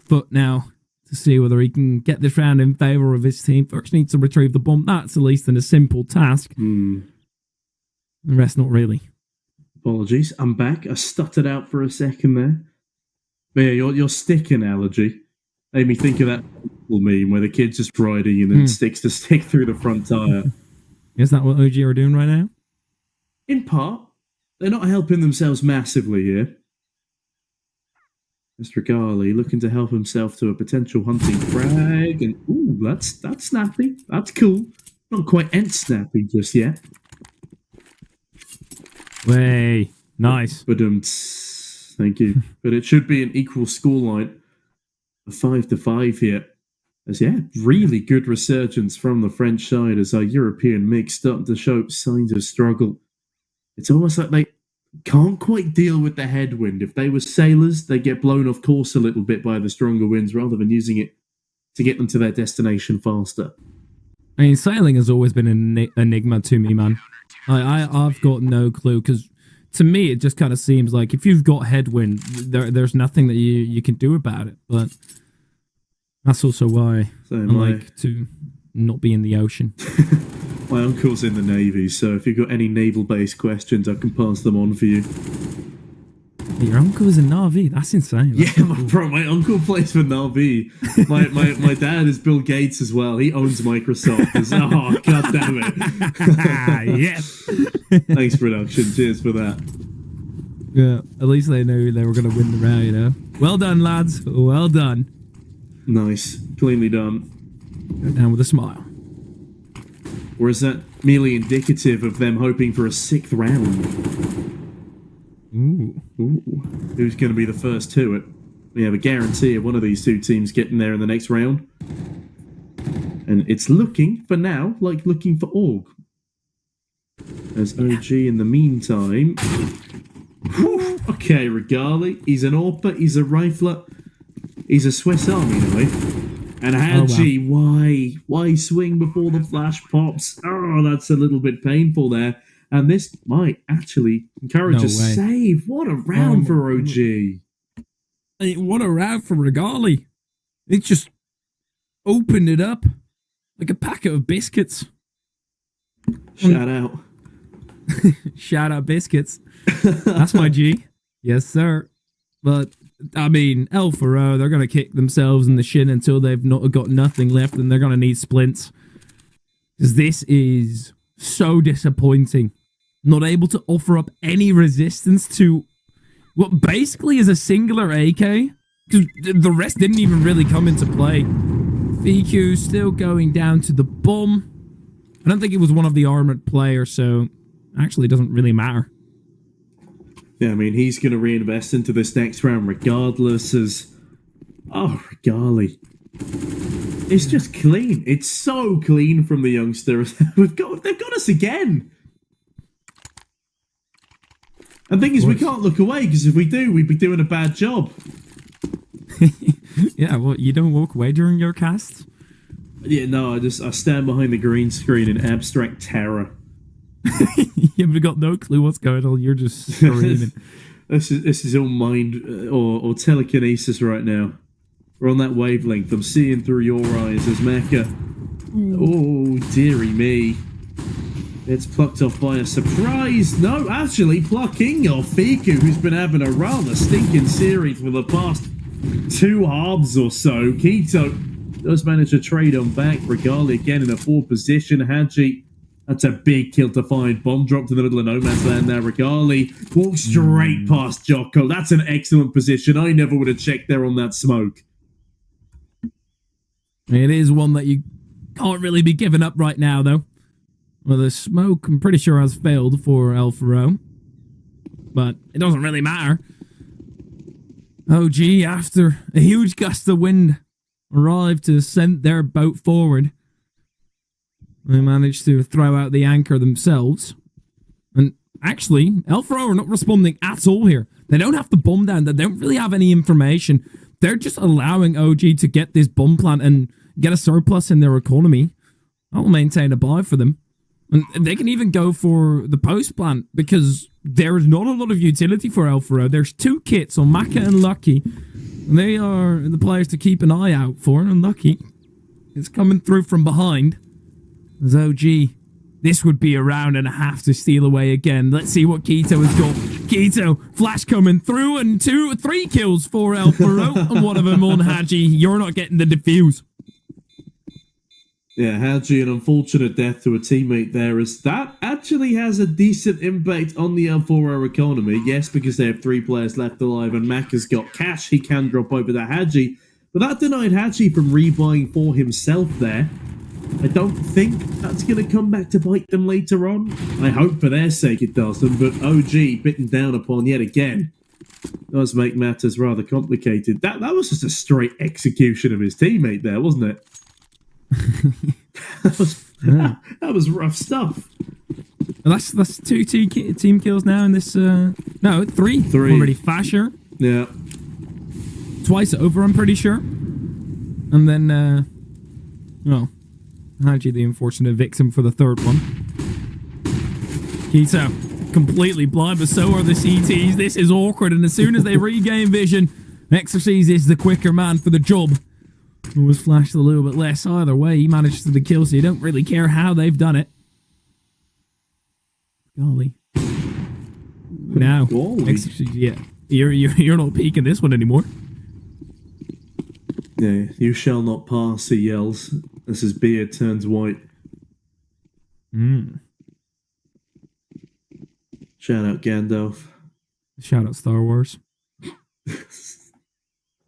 foot now to see whether he can get this round in favour of his team. First needs to retrieve the bomb. That's at least a simple task. The rest not really.
Apologies. I'm back. I stuttered out for a second there. But yeah, your stick analogy made me think of that meme where the kid's just riding and then sticks the stick through the front tyre.
Is that what OG are doing right now?
In part. They're not helping themselves massively here. Mr. Regali looking to help himself to a potential hunting frag. And ooh, that's snappy. That's cool. Not quite snappy just yet.
Way. Nice.
But thank you. But it should be an equal scoreline. A 5-5 here. As yeah, really good resurgence from the French side as our European mix starting to show signs of struggle. It's almost like they can't quite deal with the headwind. If they were sailors, they get blown off course a little bit by the stronger winds rather than using it to get them to their destination faster.
I mean, sailing has always been an enigma to me, man. I've got no clue, because to me it just kind of seems like if you've got headwind, there's nothing that you can do about it. But that's also why I like to not be in the ocean.
My uncle's in the Navy, so if you've got any naval-based questions, I can pass them on for you.
Your uncle is in Na'vi? That's insane. That's
my uncle plays for Na'vi. My dad is Bill Gates as well. He owns Microsoft. Oh, god damn it.
Yes.
Thanks, production. Cheers for that.
Yeah, at least they knew they were going to win the round, you know. Well done, lads. Well done.
Nice. Cleanly done.
Go down with a smile.
Or is that merely indicative of them hoping for a 6th round?
Ooh.
Who's going to be the first to it? We have a guarantee of one of these two teams getting there in the next round. And it's looking, for now, like Looking4Org. As OG, in the meantime, Whew. Okay, Regali. He's an AWPer. He's a rifler. He's a Swiss Army knife. And Hadji, why swing before the flash pops? Oh, that's a little bit painful there. And this might actually encourage a save. What a round for OG.
What a round for Regali. It just opened it up like a packet of biscuits.
Shout out.
Shout out biscuits. That's my G. Yes, sir. But, I mean, L4O, they're going to kick themselves in the shin until they've not got nothing left, and they're going to need splints. Because this is so disappointing. Not able to offer up any resistance to what basically is a singular AK. Because the rest didn't even really come into play. VQ still going down to the bomb. I don't think it was one of the armored players, so actually it doesn't really matter.
Yeah, I mean, he's going to reinvest into this next round regardless as... Oh, Regali. It's just clean. It's so clean from the youngsters. They've got us again. And the thing is, we can't look away, because if we do, we'd be doing a bad job.
Yeah, well, you don't walk away during your casts?
Yeah, no, I stand behind the green screen in abstract terror.
You've got no clue what's going on. You're just screaming.
This is all mind or telekinesis right now. We're on that wavelength. I'm seeing through your eyes as Mecha. Oh, dearie me. It's plucked off by a surprise. No, actually plucking off Fiku, who's been having a rather stinking series for the past 2 halves or so. Keto does manage to trade on back. Regali again in a poor position. Hadji, that's a big kill to find. Bomb dropped in the middle of no man's land there. Regali walks straight past Jocko. That's an excellent position. I never would have checked there on that smoke.
It is one that you can't really be giving up right now, though. Well, the smoke, I'm pretty sure, has failed for L4O. But it doesn't really matter. OG, after a huge gust of wind arrived to send their boat forward, they managed to throw out the anchor themselves. And actually, L4O are not responding at all here. They don't have the bomb down. They don't really have any information. They're just allowing OG to get this bomb plant and get a surplus in their economy. I'll maintain a buy for them. And they can even go for the post plant because there's not a lot of utility for L4O. There's 2 kits on Maka and Lucky. And they are the players to keep an eye out for. And Lucky is coming through from behind. As OG, this would be a round and a half to steal away again. Let's see what Keto has got. Keto, flash coming through, and 3 kills for L4O. And one of them on Hadji. You're not getting the defuse.
Yeah, Hadji, an unfortunate death to a teammate there, as that actually has a decent impact on the L4O economy. Yes, because they have 3 players left alive, and Mac has got cash he can drop over to Hadji. But that denied Hadji from rebuying for himself there. I don't think that's going to come back to bite them later on. I hope for their sake it doesn't, but OG bitten down upon yet again does make matters rather complicated. That was just a straight execution of his teammate there, wasn't it? that was rough stuff.
That's 2 team kills now in this. No, 3 already. Fasher.
Yeah.
Twice over, I'm pretty sure. And then, well, Hadji, the unfortunate victim for the 3rd one. Keto, completely blind, but so are the CTs. This is awkward, and as soon as they regain vision, Exorcise is the quicker man for the job. It was flashed a little bit less. Either way, he managed to the kill, so you don't really care how they've done it. Golly. Now, yeah, you're not peeking this one anymore.
Yeah, you shall not pass, he yells as his beard turns white. Shout out Gandalf.
Shout out Star Wars.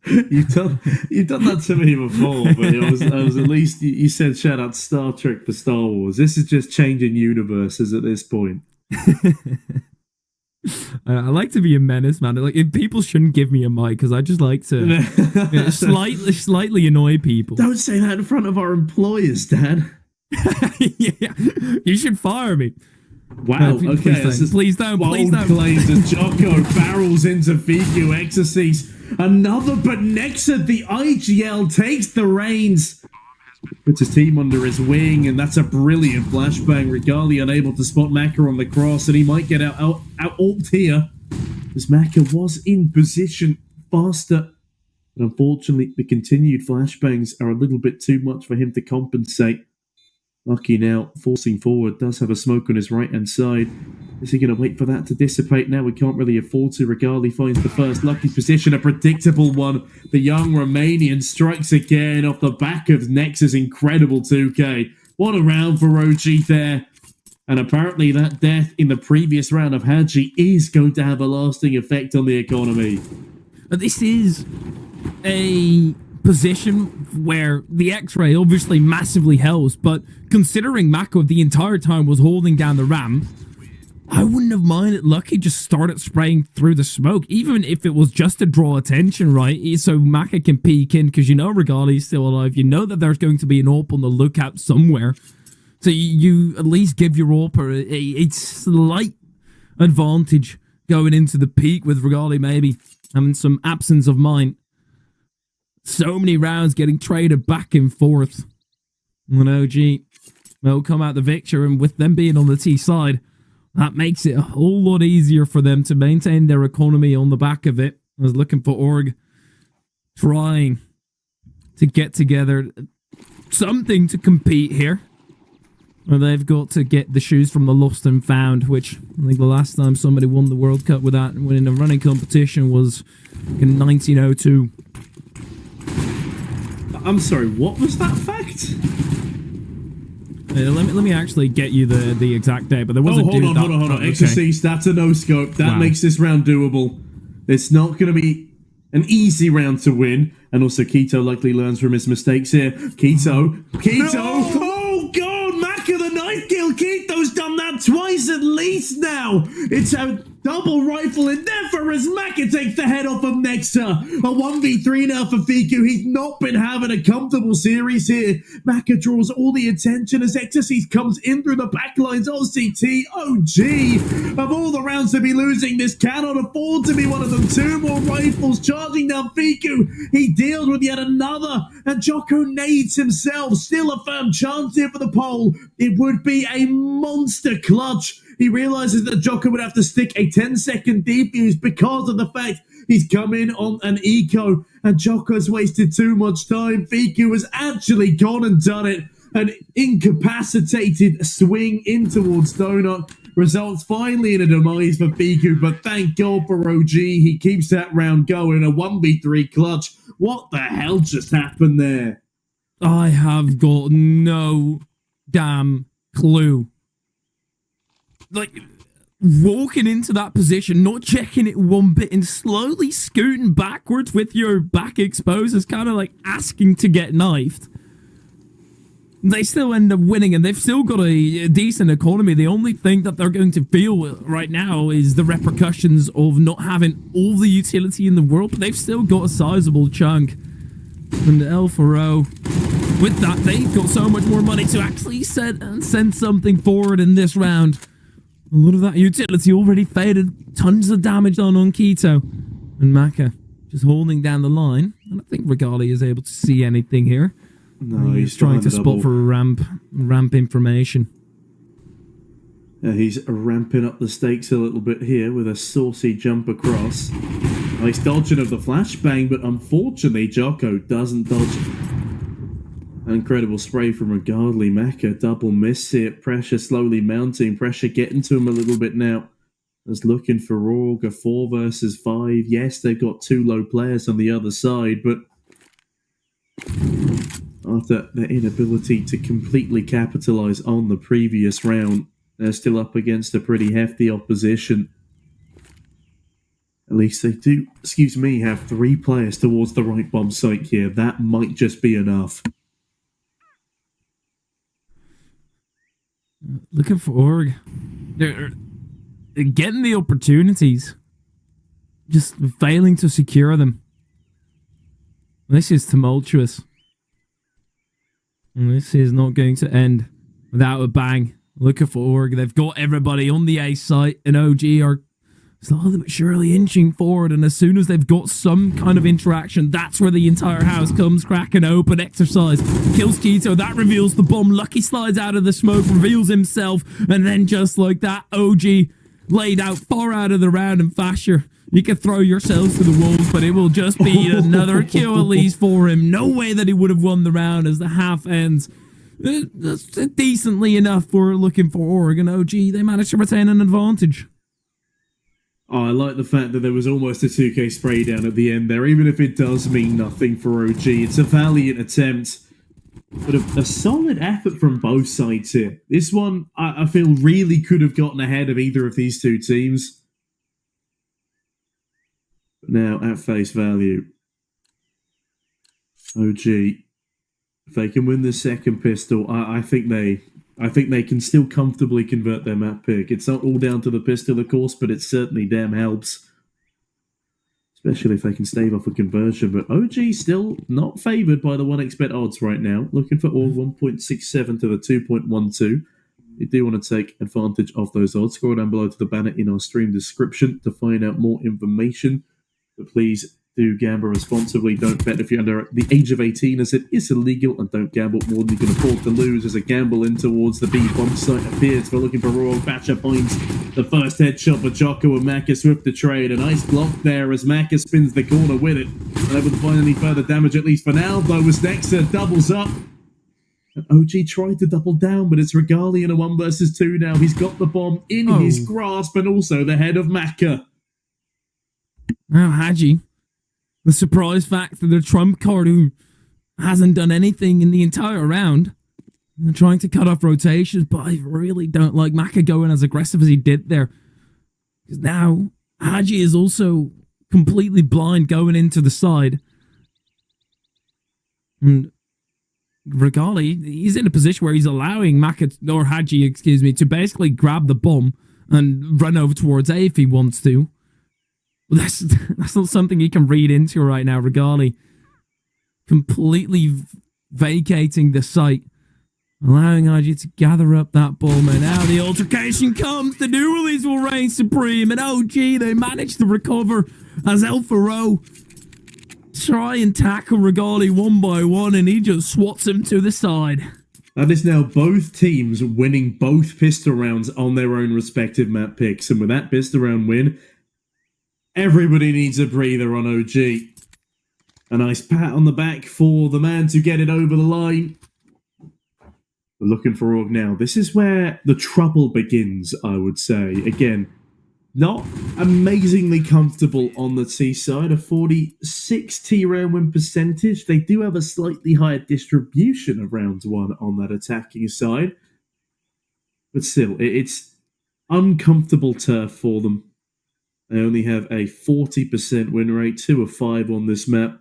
You've done that to me before, but I was at least you said shout out Star Trek for Star Wars. This is just changing universes at this point.
I like to be a menace, man. Like, people shouldn't give me a mic because I just like to slightly annoy people.
Don't say that in front of our employers, Dad.
Yeah, you should fire me.
Wow,
No,
okay.
please don't. Please
Bold
don't.
claims as Jocko barrels into Fiku, exorcises another, but Nexa, the IGL, takes the reins. Puts his team under his wing, and that's a brilliant flashbang. Regali unable to spot Maka on the cross, and he might get out ult here, as Maka was in position faster. But unfortunately, the continued flashbangs are a little bit too much for him to compensate. Lucky now, forcing forward, does have a smoke on his right-hand side. Is he going to wait for that to dissipate now? We can't really afford to. Regali finds the first Lucky position, a predictable one. The young Romanian strikes again off the back of Nex's incredible 2K. What a round for OG there. And apparently that death in the previous round of Hadji is going to have a lasting effect on the economy.
But this is a position where the X-ray obviously massively helps, but considering Mako the entire time was holding down the ramp, I wouldn't have minded Lucky just started spraying through the smoke, even if it was just to draw attention, right? So Maka can peek in, because you know Regali's still alive. You know that there's going to be an AWP on the lookout somewhere. So you at least give your AWP a slight advantage going into the peak with Regali maybe having some absence of mind. So many rounds getting traded back and forth. And OG will come out the victor, and with them being on the T side, that makes it a whole lot easier for them to maintain their economy on the back of it. I was Looking4Org trying to get together something to compete here. Well, they've got to get the shoes from the lost and found, which I think the last time somebody won the World Cup with that winning a running competition was in 1902.
I'm sorry, what was that fact?
Let me actually get you the exact date, but there was a dude
hold on.
okay.
Exorcise, that's a no-scope. That makes this round doable. It's not going to be an easy round to win. And also, Keto likely learns from his mistakes here. Keto! No! Oh, God! Maka the knife kill! Keto's done that twice at least now! It's a double rifle endeavor as Maka takes the head off of Nexa. A 1v3 now for Fiku. He's not been having a comfortable series here. Maka draws all the attention as Exorcise comes in through the back lines of CT. OG! Of all the rounds to be losing, this cannot afford to be one of them. Two more rifles charging down Fiku. He deals with yet another, and Jocko nades himself. Still a firm chance here for the pole. It would be a monster clutch. He realizes that Jocko would have to stick a 10-second defuse because of the fact he's come in on an eco, and Jocko's wasted too much time. Fiku has actually gone and done it. An incapacitated swing in towards Donut results finally in a demise for Fiku, but thank God for OG. He keeps that round going. A 1v3 clutch. What the hell just happened there?
I have got no damn clue. Like, walking into that position, not checking it one bit, and slowly scooting backwards with your back exposed is kind of like asking to get knifed. They still end up winning, and they've still got a decent economy. The only thing that they're going to feel right now is the repercussions of not having all the utility in the world, but they've still got a sizable chunk. And L4O, with that, they've got so much more money to actually send something forward in this round. A lot of that utility already faded. Tons of damage done on Keto. And Maka just holding down the line. I don't think Regali is able to see anything here.
No,
he's trying to spot for a ramp information.
Yeah, he's ramping up the stakes a little bit here with a saucy jump across. Nice dodging of the flashbang, but unfortunately Jocko doesn't dodge it. An incredible spray from Regali. Maka double miss here. Pressure slowly mounting. Pressure getting to him a little bit now. As Looking4Org, a 4 versus 5. Yes, they've got 2 low players on the other side, but after their inability to completely capitalize on the previous round, they're still up against a pretty hefty opposition. At least they do, have 3 players towards the right bomb site here. That might just be enough.
Looking4Org, they're getting the opportunities, just failing to secure them. This is tumultuous. And this is not going to end without a bang. Looking4Org, they've got everybody on the A site, and OG are slowly but surely inching forward, and as soon as they've got some kind of interaction, that's where the entire house comes cracking open. Exercise kills Cheeto, that reveals the bomb. Lucky slides out of the smoke, reveals himself, and then just like that, OG laid out far out of the round. And Fasher, you can throw yourselves to the wolves, but it will just be another kill at least for him. No way that he would have won the round as the half ends decently enough for Looking4Org, and OG, they managed to retain an advantage.
Oh, I like the fact that there was almost a 2K spray down at the end there, even if it does mean nothing for OG. It's a valiant attempt, but a solid effort from both sides here. This one, I feel, really could have gotten ahead of either of these two teams. But now, at face value, OG, if they can win the second pistol, I think they can still comfortably convert their map pick. It's not all down to the pistol, of course, but it certainly damn helps. Especially if they can stave off a conversion. But OG still not favoured by the 1xbet odds right now. Looking4Org 1.67 to the 2.12. You do want to take advantage of those odds. Scroll down below to the banner in our stream description to find out more information. But please do gamble responsibly. Don't bet if you're under the age of 18, as it is illegal, and don't gamble more than you can afford to lose, as a gamble in towards the B bomb site appears for Looking4Org. Thatcher finds the first headshot for Jocko, and Macca swift to trade. A nice block there as Macca spins the corner with it. Unable to find any further damage, at least for now, though, as Nexa doubles up. And OG tried to double down, but it's Regali in a 1 versus 2 now. He's got the bomb in his grasp, and also the head of Macca.
Now, Hadji, the surprise factor, the trump card who hasn't done anything in the entire round. They're trying to cut off rotations, but I really don't like Macca going as aggressive as he did there. Because now, Hadji is also completely blind going into the side. And Regali, he's in a position where he's allowing Macca, or Hadji, excuse me, to basically grab the bomb and run over towards A if he wants to. Well, that's not something you can read into right now. Regali completely vacating the site, allowing IG to gather up that bomb, and now the altercation comes. The dualies will reign supreme, and OG, they manage to recover as Alfaro try and tackle Regali one by one, and he just swats him to the side.
That is now both teams winning both pistol rounds on their own respective map picks, and with that pistol round win, everybody needs a breather on OG. A nice pat on the back for the man to get it over the line. We're Looking4Org now. This is where the trouble begins, I would say. Again, not amazingly comfortable on the T side. A 46 T round win percentage. They do have a slightly higher distribution of round one on that attacking side. But still, it's uncomfortable turf for them. They only have a 40% win rate, 2 of 5 on this map.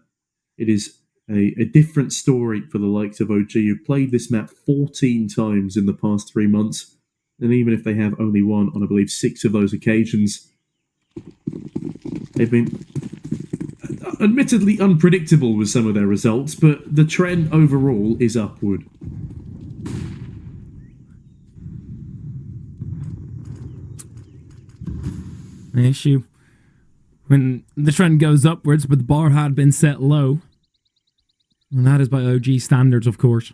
It is a different story for the likes of OG, who played this map 14 times in the past 3 months. And even if they have only won on, I believe, 6 of those occasions, they've been admittedly unpredictable with some of their results, but the trend overall is upward.
The issue when the trend goes upwards, but the bar had been set low, and that is by OG standards, of course.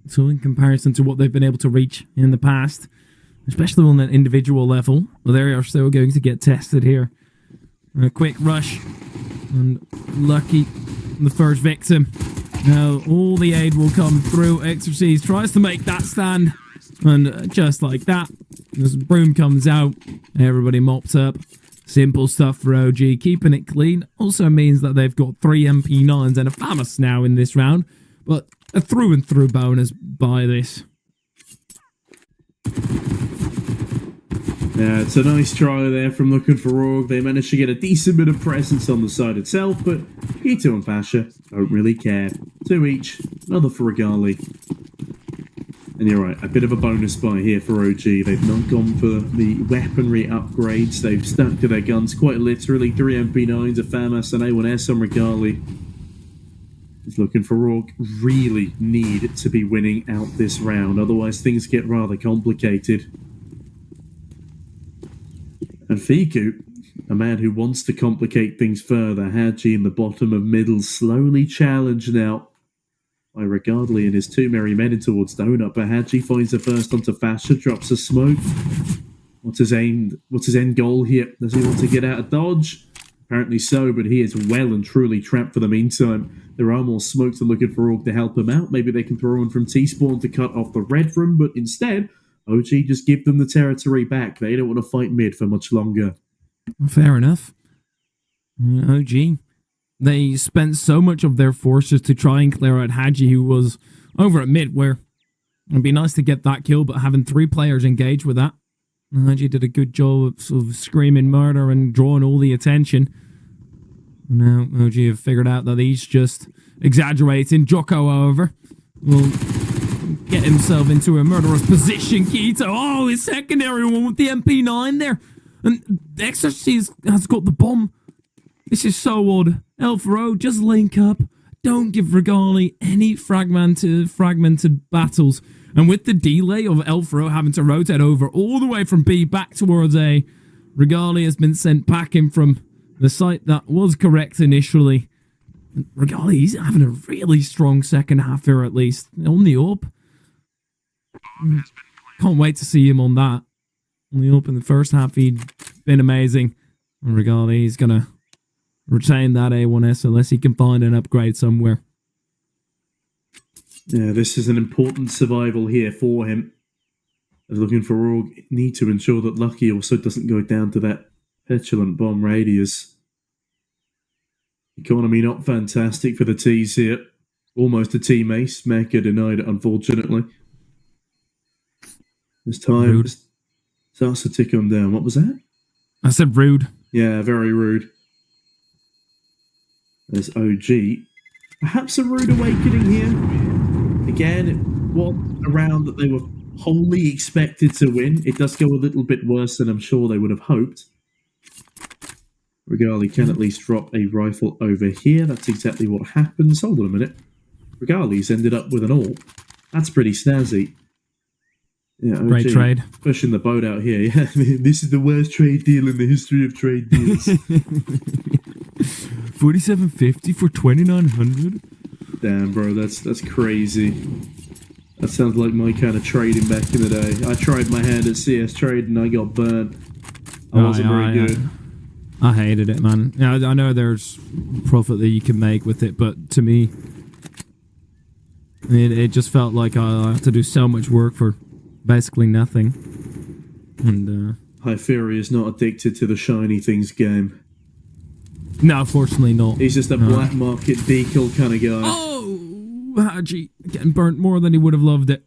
So in comparison to what they've been able to reach in the past, especially on an individual level, well, they are still going to get tested here. A quick rush, and Lucky, the first victim. Now all the aid will come through. Exorcise tries to make that stand, and just like that, this broom comes out, everybody mops up. Simple stuff for OG. Keeping it clean also means that they've got 3 MP9s and a FAMAS now in this round, but a through and through bonus by this.
Yeah, it's a nice try there from Looking4Org. They managed to get a decent bit of presence on the side itself, but Ito and Pasha don't really care. 2 each, another for Regali. And you're right, a bit of a bonus buy here for OG. They've not gone for the weaponry upgrades. They've stuck to their guns quite literally. 3 MP9s, a FAMAS, and A1S on Regali. He's looking for Org really need to be winning out this round, otherwise things get rather complicated. And Fiku, a man who wants to complicate things further, Hadji in the bottom of middle, slowly challenged now by Regadli and his two merry men in towards Donut, but Hadji finds the first onto Fasher, drops a smoke. What's his end goal here? Does he want to get out of dodge? Apparently so, but he is well and truly trapped for the meantime. There are more smokes and looking for Org to help him out. Maybe they can throw one from T-Spawn to cut off the red room, but instead, OG just give them the territory back. They don't want to fight mid for much longer.
Fair enough. OG, they spent so much of their forces to try and clear out Hadji, who was over at mid, where it'd be nice to get that kill, but having 3 players engage with that, Hadji did a good job of sort of screaming murder and drawing all the attention. Now OG have figured out that he's just exaggerating. Jocko, however, will get himself into a murderous position. Keto, oh, his secondary one with the MP9 there. And Exorcist has got the bomb. This is so odd. Elfro, just link up. Don't give Regali any fragmented battles. And with the delay of Elfro having to rotate over all the way from B back towards A, Regali has been sent packing from the site that was correct initially. Regali, he's having a really strong second half here, at least. On the up. Can't wait to see him on that. On the up in the first half, he'd been amazing. And Regali, he's going to retain that A1S unless he can find an upgrade somewhere.
Yeah, this is an important survival here for him. Looking for Org need to ensure that Lucky also doesn't go down to that petulant bomb radius. Economy not fantastic for the T's here. Almost a team ace. Mecha denied it, unfortunately. This time
Rude.
starts to tick on down. What was that?
I said rude.
Yeah, very rude. There's OG. Perhaps a rude awakening here. Again, it wasn't a round that they were wholly expected to win. It does go a little bit worse than I'm sure they would have hoped. Regali can at least drop a rifle over here. That's exactly what happens. Hold on a minute. Regali's ended up with an AWP. That's pretty snazzy. Yeah, OG,
Great trade.
pushing the boat out here. Yeah, this is the worst trade deal in the history of trade deals.
4750 for 2900.
Damn, bro, that's crazy. That sounds like my kind of trading back in the day. I tried my hand at CS trade and I got burnt. I wasn't very good.
I hated it, man. I know there's profit that you can make with it, but to me, it just felt like I had to do so much work for basically nothing. And
High Fury is not addicted to the shiny things game.
no, fortunately not.
He's just a black market decal kind of guy.
Oh, Haji getting burnt more than he would have loved it.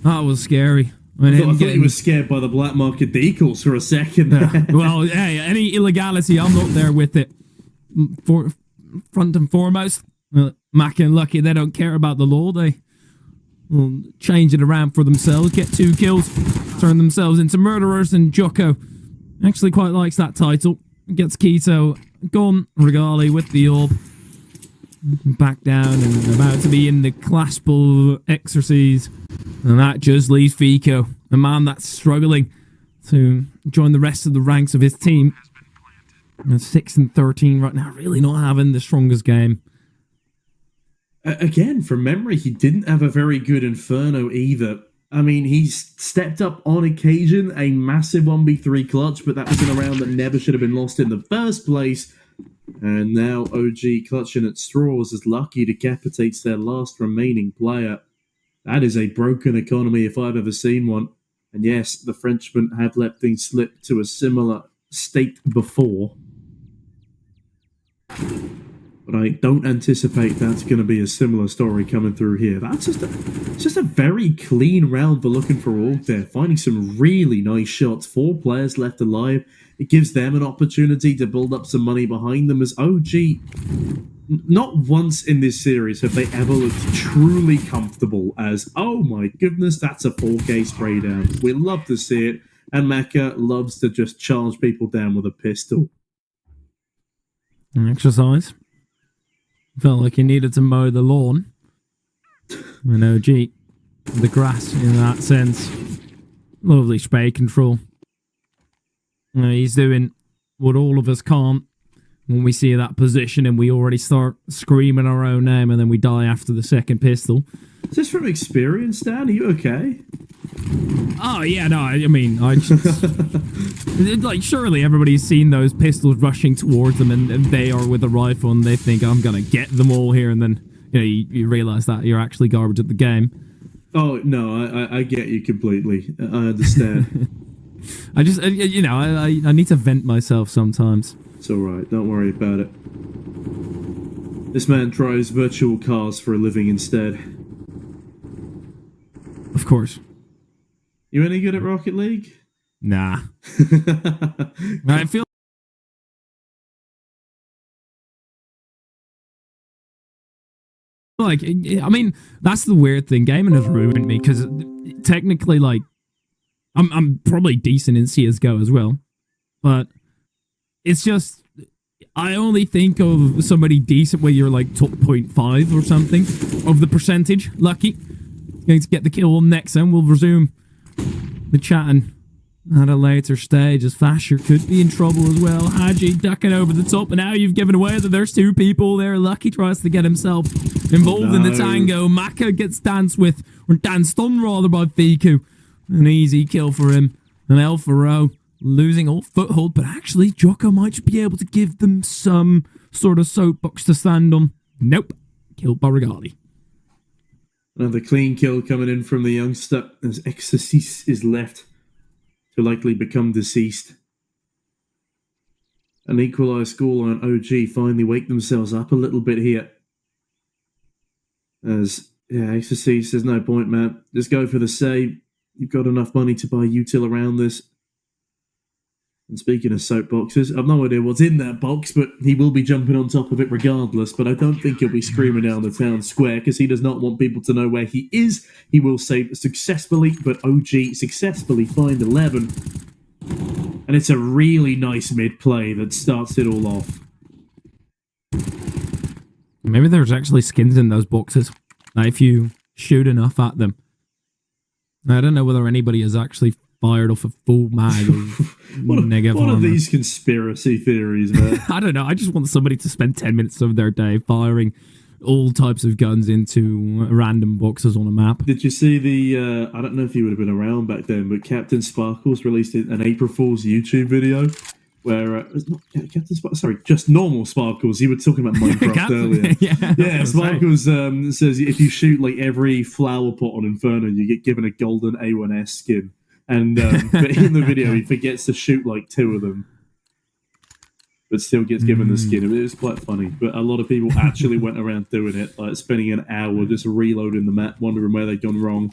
That was scary.
I thought he was scared by the black market decals for a second.
Yeah. Well, hey, any illegality, I'm not there with it. For front and foremost, Mac and Lucky, they don't care about the law. They will change it around for themselves, get 2 kills, turn themselves into murderers, and Jocko actually quite likes that title. Gets Keto gone, Regali with the orb. Back down and about to be in the claspable exorcise. And that just leaves Fico, a man that's struggling to join the rest of the ranks of his team. 6 and 13 right now, really not having the strongest game.
Again, from memory, he didn't have a very good Inferno either. I mean, he's stepped up on occasion, a massive 1v3 clutch, but that was in a round that never should have been lost in the first place. And now OG clutching at straws as Lucky decapitates their last remaining player. That is a broken economy if I've ever seen one. And yes, the Frenchmen have let things slip to a similar state before. But I don't anticipate that's going to be a similar story coming through here. That's just a very clean round for Looking for Org there. Finding some really nice shots. 4 players left alive. It gives them an opportunity to build up some money behind them as OG. Not once in this series have they ever looked truly comfortable as, oh my goodness, that's a 4K spray down. We love to see it. And Mecha loves to just charge people down with a pistol.
An exercise. Felt like he needed to mow the lawn. And OG, the grass in that sense. Lovely spray control. He's doing what all of us can't when we see that position and we already start screaming our own name and then we die after the second pistol.
Is this from experience, Dan? Are you okay?
Oh, yeah, no, I mean, I just... like, surely everybody's seen those pistols rushing towards them and they are with a rifle and they think, I'm gonna get them all here, and then, you realize that you're actually garbage at the game.
Oh, no, I get you completely. I understand.
I just, I need to vent myself sometimes.
It's alright, don't worry about it. This man drives virtual cars for a living instead.
Of course.
You any good at Rocket League?
Nah. I feel like, I mean, that's the weird thing. Gaming has ruined me because technically, like, I'm probably decent in CSGO as well, but it's just, I only think of somebody decent where you're like top 0.5 or something of the percentage. Lucky. Going to get the kill next, and we'll resume the chatting at a later stage, as Fasher could be in trouble as well. Haji ducking over the top, and now you've given away that there's two people there. Lucky tries to get himself involved in the tango. Maka gets danced with, or danced on rather, by Fiku. An easy kill for him. And Elfaro losing all foothold, but actually Jocko might be able to give them some sort of soapbox to stand on. Nope. Killed by Regali.
Another clean kill coming in from the youngster as Ecstasy is left to likely become deceased. An equalised scoreline. OG finally wake themselves up a little bit here. As, Ecstasy says, no point, man. Just go for the save. You've got enough money to buy util around this. And speaking of soapboxes, I've no idea what's in that box, but he will be jumping on top of it regardless. But I don't think he'll be screaming down the town square because he does not want people to know where he is. He will save successfully, but OG successfully find 11. And it's a really nice mid-play that starts it all off.
Maybe there's actually skins in those boxes. If you shoot enough at them. I don't know whether anybody has actually fired off a full mag of negative
What are
armor.
these conspiracy theories, man?
I don't know. I just want somebody to spend 10 minutes of their day firing all types of guns into random boxes on a map.
Did you see the, I don't know if you would have been around back then, but Captain Sparkles released an April Fool's YouTube video where, it's not Captain Sparkles, sorry, just normal Sparkles. You were talking about Minecraft earlier. Yeah, Sparkles says if you shoot like every flower pot on Inferno, you get given a golden A1S skin. And but in the video, he forgets to shoot like 2 of them, but still gets given the skin. It was quite funny. But a lot of people actually went around doing it, like spending an hour just reloading the map, wondering where they'd gone wrong.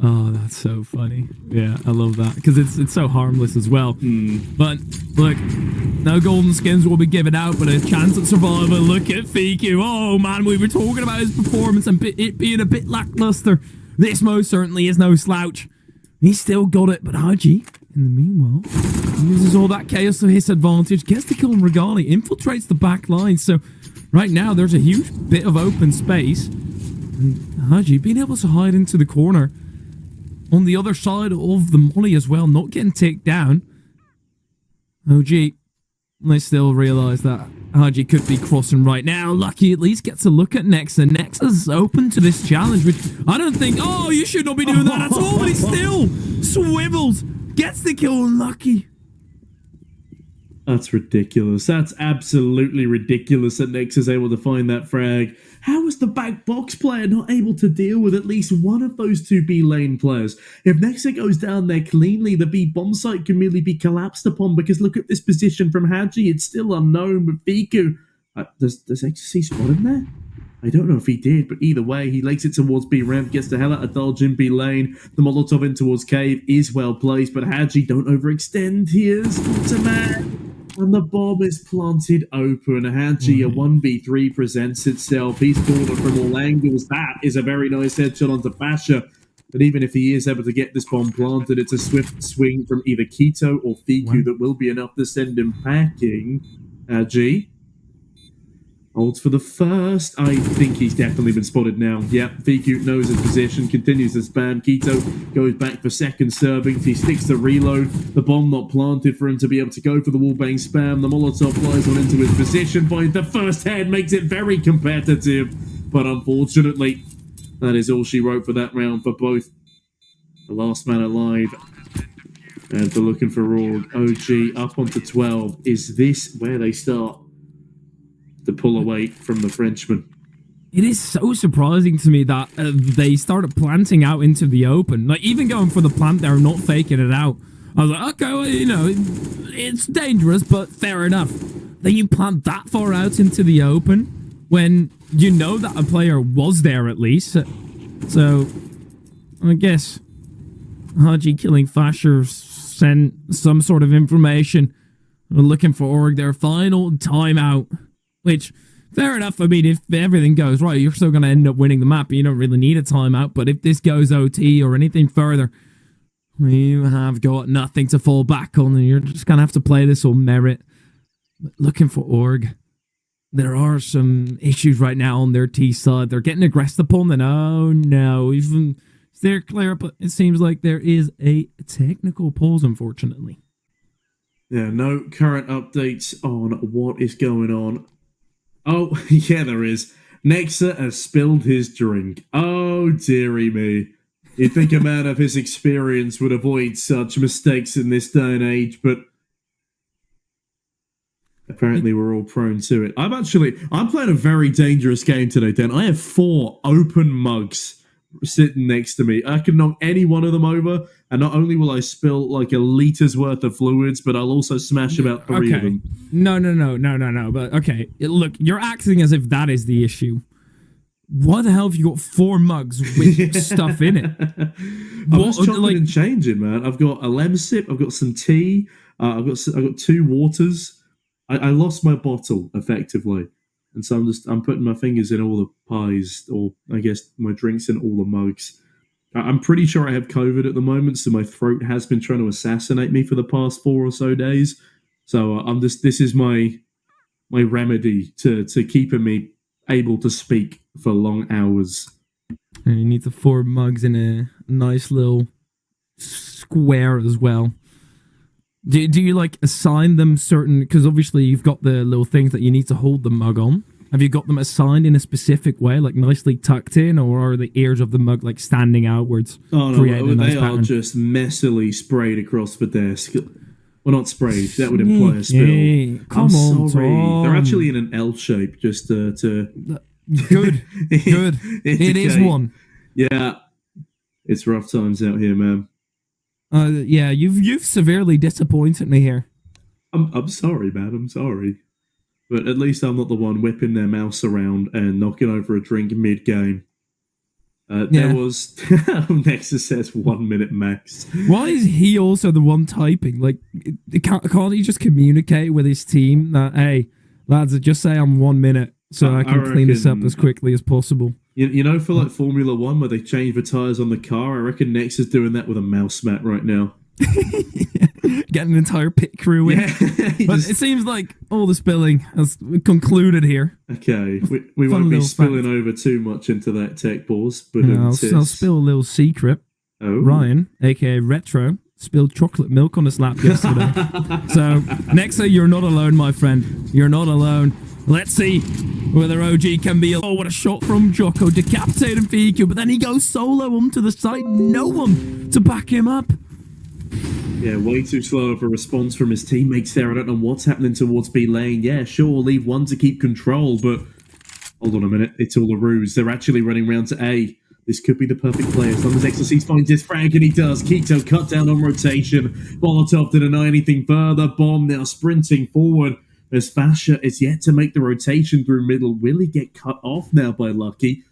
Oh, that's so funny. Yeah, I love that because it's so harmless as well. But look, no golden skins will be given out, but a chance at survival. Look at Fiku. Oh man, we were talking about his performance and it being a bit lackluster. This most certainly is no slouch. He still got it, but Haji, in the meanwhile, uses all that chaos to his advantage, gets the kill on Regali, infiltrates the back line. So right now, there's a huge bit of open space. And Haji being able to hide into the corner on the other side of the molly as well, not getting taken down. OG, they still realise that Haji could be crossing right now. Lucky at least gets a look at Nexa. Nexa's open to this challenge, which I don't think... Oh, you should not be doing that at all, but he still swivels. Gets the kill on Lucky.
That's ridiculous. That's absolutely ridiculous that Nex is able to find that frag. How is the back box player not able to deal with at least one of those 2 B lane players? If Nexa goes down there cleanly, the B bomb site can really be collapsed upon because look at this position from Haji. It's still unknown, but Fiku... does Ecstasy spot him there? I don't know if he did, but either way, he legs it towards B ramp, gets the hell out of dodge in B lane. The Molotov in towards cave is well placed, but Haji, don't overextend. Here's to man. And the bomb is planted open. Haji, a 1v3 presents itself. He's cornered from all angles. That is a very nice headshot onto Basha. But even if he is able to get this bomb planted, it's a swift swing from either Keto or Fiku that will be enough to send him packing. Haji. Holds for the first. I think he's definitely been spotted now. Yep, Fiku knows his position, continues to spam. Keto goes back for second servings. He sticks to reload. The bomb not planted for him to be able to go for the wallbang spam. The Molotov flies on into his position. Finds the first head, makes it very competitive. But unfortunately, that is all she wrote for that round for both the last man alive and for Looking4Org. OG up onto 12. Is this where they start to pull away from the Frenchman?
It is so surprising to me that they started planting out into the open. Like, even going for the plant there, not faking it out. I was like, okay, well, you know, it's dangerous, but fair enough. Then you plant that far out into the open when you know that a player was there at least. So, I guess Haji killing Fasher sent some sort of information. Looking4Org their final timeout. Which, fair enough, I mean, if everything goes right, you're still going to end up winning the map. You don't really need a timeout, but if this goes OT or anything further, you have got nothing to fall back on, and you're just going to have to play this on merit. But Looking4Org, there are some issues right now on their T side. They're getting aggressed upon, and oh no, even they're clear, but it seems like there is a technical pause, unfortunately.
Yeah, no current updates on what is going on. Oh, yeah, there is. Nexa has spilled his drink. Oh, dearie me. You'd think a man of his experience would avoid such mistakes in this day and age, but apparently we're all prone to it. I'm playing a very dangerous game today, Dan. I have 4 open mugs sitting next to me. I can knock any one of them over, and not only will I spill like a liter's worth of fluids, but I'll also smash about 3 of them.
No. But okay, look, you're acting as if that is the issue. Why the hell have you got 4 mugs with stuff in it?
I'm just chopping and changing, man. I've got a lemon sip. I've got some tea. I've got 2 waters. I lost my bottle effectively. And so I'm putting my fingers in all the pies, or I guess my drinks in all the mugs. I'm pretty sure I have COVID at the moment, so my throat has been trying to assassinate me for the past 4 or so days. So this is my remedy to keeping me able to speak for long hours.
And you need the 4 mugs in a nice little square as well. Do you like assign them certain, because obviously you've got the little things that you need to hold the mug on. Have you got them assigned in a specific way, like nicely tucked in, or are the ears of the mug like standing outwards?
Oh no, they are just messily sprayed across the desk. Well, not sprayed. That would imply a spill.
Come on,
sorry.
Tom.
They're actually in an L shape, just to
Good. It is one.
Yeah, it's rough times out here, man.
Yeah, you've severely disappointed me here.
I'm sorry, man. I'm sorry, but at least I'm not the one whipping their mouse around and knocking over a drink mid-game. There was Nexus says 1 minute max.
Why is he also the one typing? Like, can't he just communicate with his team that, hey, lads, just say I'm 1 minute so I can clean this up as quickly as possible?
You know, for like Formula 1 where they change the tyres on the car, I reckon Nex is doing that with a mouse mat right now.
Getting an entire pit crew in. Yeah, but it seems like all the spilling has concluded here.
Okay, we won't be spilling over too much into that tech pause, but
I'll spill a little secret.
Oh.
Ryan, aka Retro, spilled chocolate milk on his lap yesterday. So, Nexa, you're not alone, my friend. You're not alone. Let's see whether OG can be. Oh, what a shot from Jocko, decapitating Fiku, but then he goes solo onto the side. No one to back him up.
Yeah, way too slow of a response from his teammates there. I don't know what's happening towards B lane. Yeah, sure, leave one to keep control, but hold on a minute. It's all a ruse. They're actually running round to A. This could be the perfect play as long as Exorcist finds his frag, and he does. Keto cut down on rotation. Molotov to deny anything further. Bomb now sprinting forward as Fasher is yet to make the rotation through middle. Will he get cut off now by Lucky?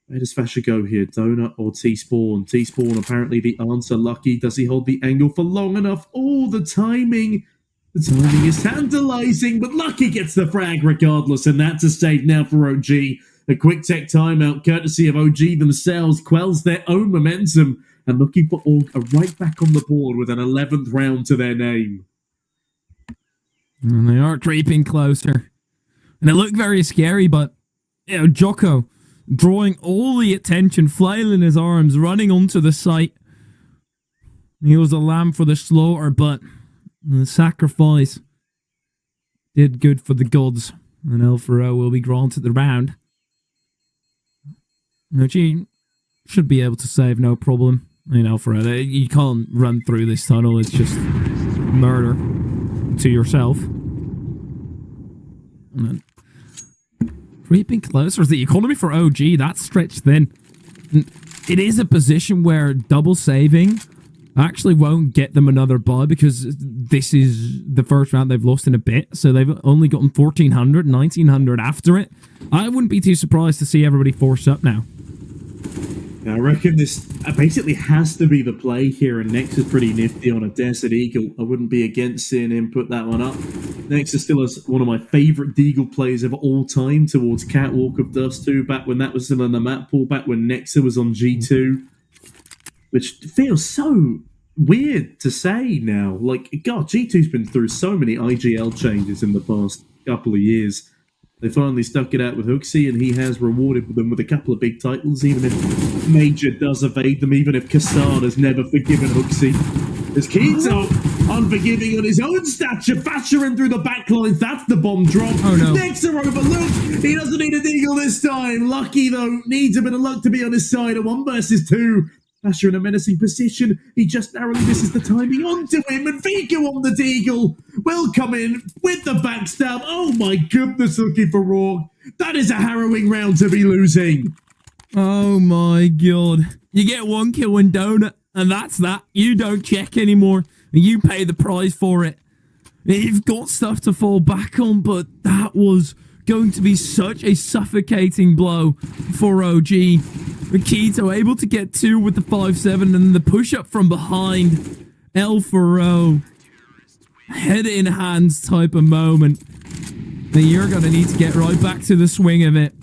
Where does Fasher go here? Donut or T-Spawn? T-Spawn apparently the answer. Lucky, does he hold the angle for long enough? Oh, the timing. The timing is tantalizing, but Lucky gets the frag regardless, and that's a save now for OG. A quick tech timeout, courtesy of OG themselves, quells their own momentum, and Looking4Org are right back on the board with an 11th round to their name.
And they are creeping closer. And it looked very scary, but, Jocko drawing all the attention, flailing his arms, running onto the site. He was a lamb for the slaughter, but the sacrifice did good for the gods, and El4O will be granted the round. He should be able to save no problem. El4O, you can't run through this tunnel, it's just murder to yourself. And then creeping closer. The economy for OG, that's stretched thin. It is a position where double saving actually won't get them another buy, because this is the first round they've lost in a bit, so they've only gotten 1,400, 1,900 after it. I wouldn't be too surprised to see everybody force up now.
I reckon this basically has to be the play here, and Nex is pretty nifty on a Desert Eagle. I wouldn't be against seeing him put that one up. Nex is still one of my favourite Deagle plays of all time towards Catwalk of Dust 2, back when that was still in the map pool, back when Nexa was on G2, which feels so weird to say now. Like, God, G2's been through so many IGL changes in the past couple of years. They finally stuck it out with Hooksy, and he has rewarded them with a couple of big titles, even if Major does evade them, even if Kassan has never forgiven Hooksy. As Keto, unforgiving on his own stature, battering through the backlines. That's the bomb drop.
Oh no.
Next are overlooked. He doesn't need a Deagle this time. Lucky, though, needs a bit of luck to be on his side. A 1 versus 2. Asher in a menacing position. He just narrowly misses the timing onto him, and Vigo on the Deagle will come in with the backstab. Oh my goodness, Looking4Org. That is a harrowing round to be losing.
Oh my god. You get 1 kill in Donut, and that's that. You don't check anymore, and you pay the price for it. You've got stuff to fall back on, but that was going to be such a suffocating blow for OG. Keto able to get 2 with the 5-7, and the push-up from behind. El4O. Head in hands type of moment. Then you're going to need to get right back to the swing of it.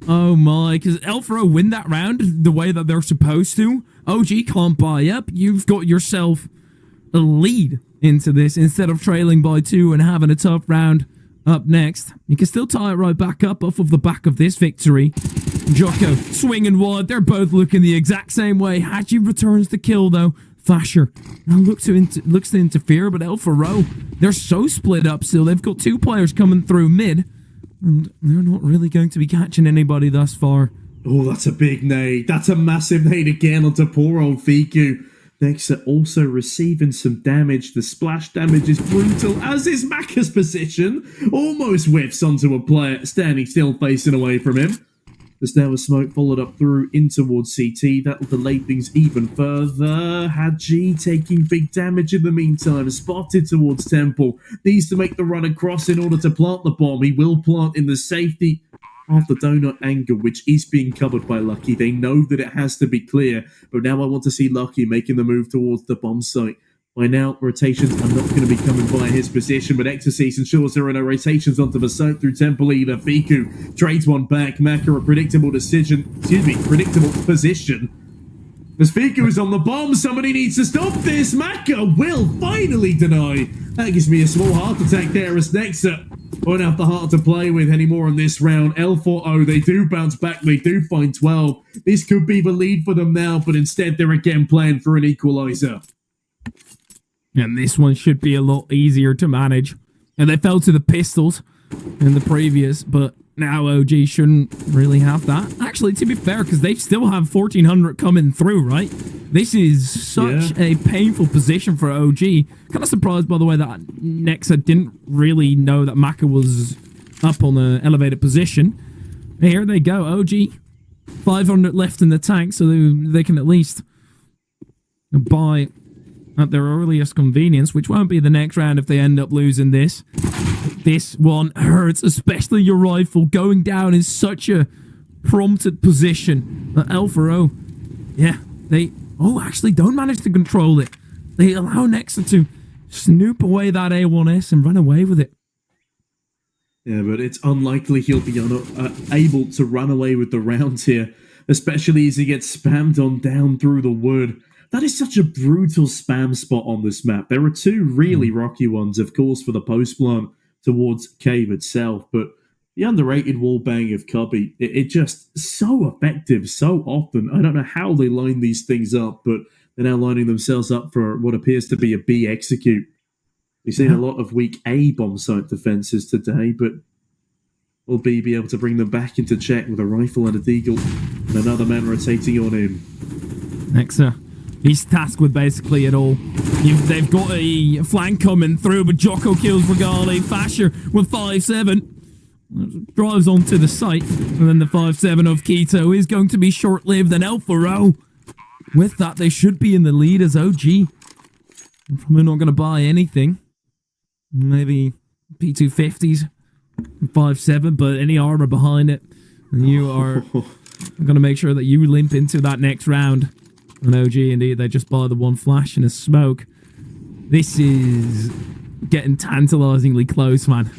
Oh my, because El4O win that round the way that they're supposed to. OG can't buy up. You've got yourself a lead into this instead of trailing by 2 and having a tough round up next. You can still tie it right back up off of the back of this victory. Jocko swinging wide. They're both looking the exact same way. Hadji returns the kill though. Fasher now looks to interfere, but El4O, they're so split up still. They've got 2 players coming through mid, and they're not really going to be catching anybody thus far.
Oh, that's a big nade. That's a massive nade again onto poor old Fiku. Nexa also receiving some damage. The splash damage is brutal, as is Maka's position. Almost whiffs onto a player standing still facing away from him. There's now a smoke followed up through in towards CT. That'll delay things even further. Hadji taking big damage in the meantime. Spotted towards Temple. Needs to make the run across in order to plant the bomb. He will plant in the safety of the donut angle, which is being covered by Lucky. They know that it has to be clear, but now I want to see Lucky making the move towards the bomb site. By now, rotations are not going to be coming by his position, but Exorcist ensures there are no rotations onto the site through Temple either. Fiku trades one back. Maka a predictable predictable position. As Fiku is on the bomb, somebody needs to stop this. Maka will finally deny. That gives me a small heart attack there as Nexa won't have the heart to play with anymore in this round. El4O, they do bounce back. They do find 12. This could be the lead for them now, but instead they're again playing for an equalizer.
And this one should be a lot easier to manage. And they fell to the pistols in the previous, but now OG shouldn't really have that. Actually, to be fair, because they still have 1,400 coming through, right? This is such a painful position for OG. Kind of surprised, by the way, that Nexa didn't really know that Maka was up on an elevated position. Here they go, OG. 500 left in the tank, so they can at least buy at their earliest convenience, which won't be the next round if they end up losing this. This one hurts, especially your rifle going down in such a prompted position. El4O, yeah, they actually don't manage to control it. They allow Nexa to snoop away that A1S and run away with it.
Yeah, but it's unlikely he'll be able to run away with the rounds here, especially as he gets spammed on down through the wood. That is such a brutal spam spot on this map. There are 2 really rocky ones, of course, for the post plant towards Cave itself, but The underrated wallbang of Cubby, it just so effective so often. I don't know how they line these things up, but they're now lining themselves up for what appears to be a B execute. We've seen a lot of weak A bomb site defenses today, but will B be able to bring them back into check with a rifle and a deagle and another man rotating on in?
Nexa, he's tasked with basically it all. They've got a flank coming through, but Jocko kills Regali. Fasher with 5-7 drives onto the site, and then the 5-7 of Keto is going to be short-lived. And Elfaro, with that, they should be in the lead as OG. I'm probably not going to buy anything. Maybe P250s, 5-7, but any armor behind it, and you are going to make sure that you limp into that next round. And OG, indeed, they just buy the one flash and a smoke. This is getting tantalizingly close, man.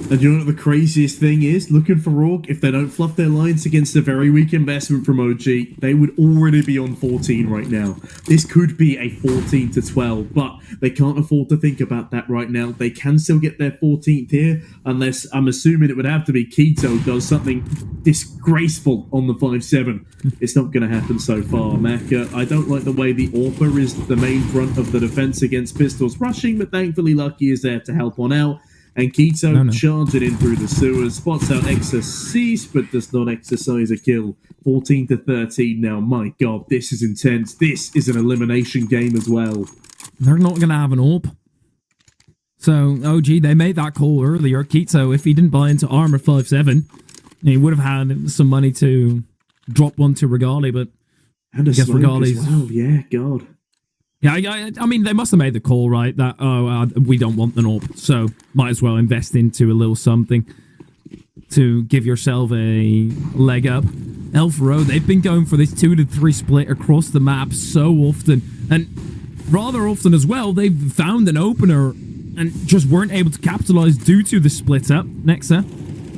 And you know what the craziest thing is? Looking4Org, if they don't fluff their lines against a very weak investment from OG, they would already be on 14 right now. This could be a 14 to 12, but they can't afford to think about that right now. They can still get their 14th here, unless I'm assuming it would have to be Keto does something disgraceful on the 5-7. It's not going to happen so far. Maka, I don't like the way the AWPer is the main front of the defense against pistols rushing, but thankfully Lucky is there to help on out. And Keto charging in through the sewers, spots out Exorcise, but does not exercise a kill. 14 to 13 now. My God, this is intense. This is an elimination game as well.
They're not going to have an AWP. So, OG, they made that call earlier. Keto, if he didn't buy into armor 5-7, he would have had some money to drop one to Regali, but
and a smoke as well. Yeah, God.
Yeah, I mean, they must have made the call, right? That, we don't want the AWP, so might as well invest into a little something to give yourself a leg up. Elfaro, they've been going for this 2-3 split across the map so often, and rather often as well, they've found an opener and just weren't able to capitalize due to the split up. Nexa,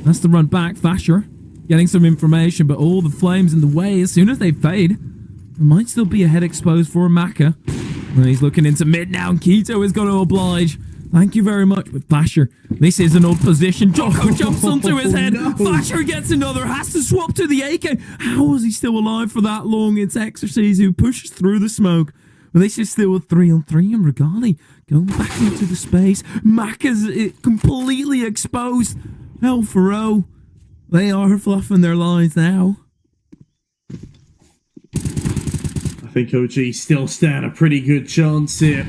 that's the run back. Fasher, getting some information, but all the flames in the way. As soon as they fade, there might still be a head exposed for Maka. And he's looking into mid now, and Keto is going to oblige. Thank you very much with Fasher. This is an odd position. Jocko jumps onto his head. No. Fasher gets another, has to swap to the AK. How is he still alive for that long? It's Exorcise who pushes through the smoke. Well, this is still a 3-on-3, and Regali going back into the space. Maka's completely exposed. Elfaro, they are fluffing their lines now.
I think OG still stand a pretty good chance here.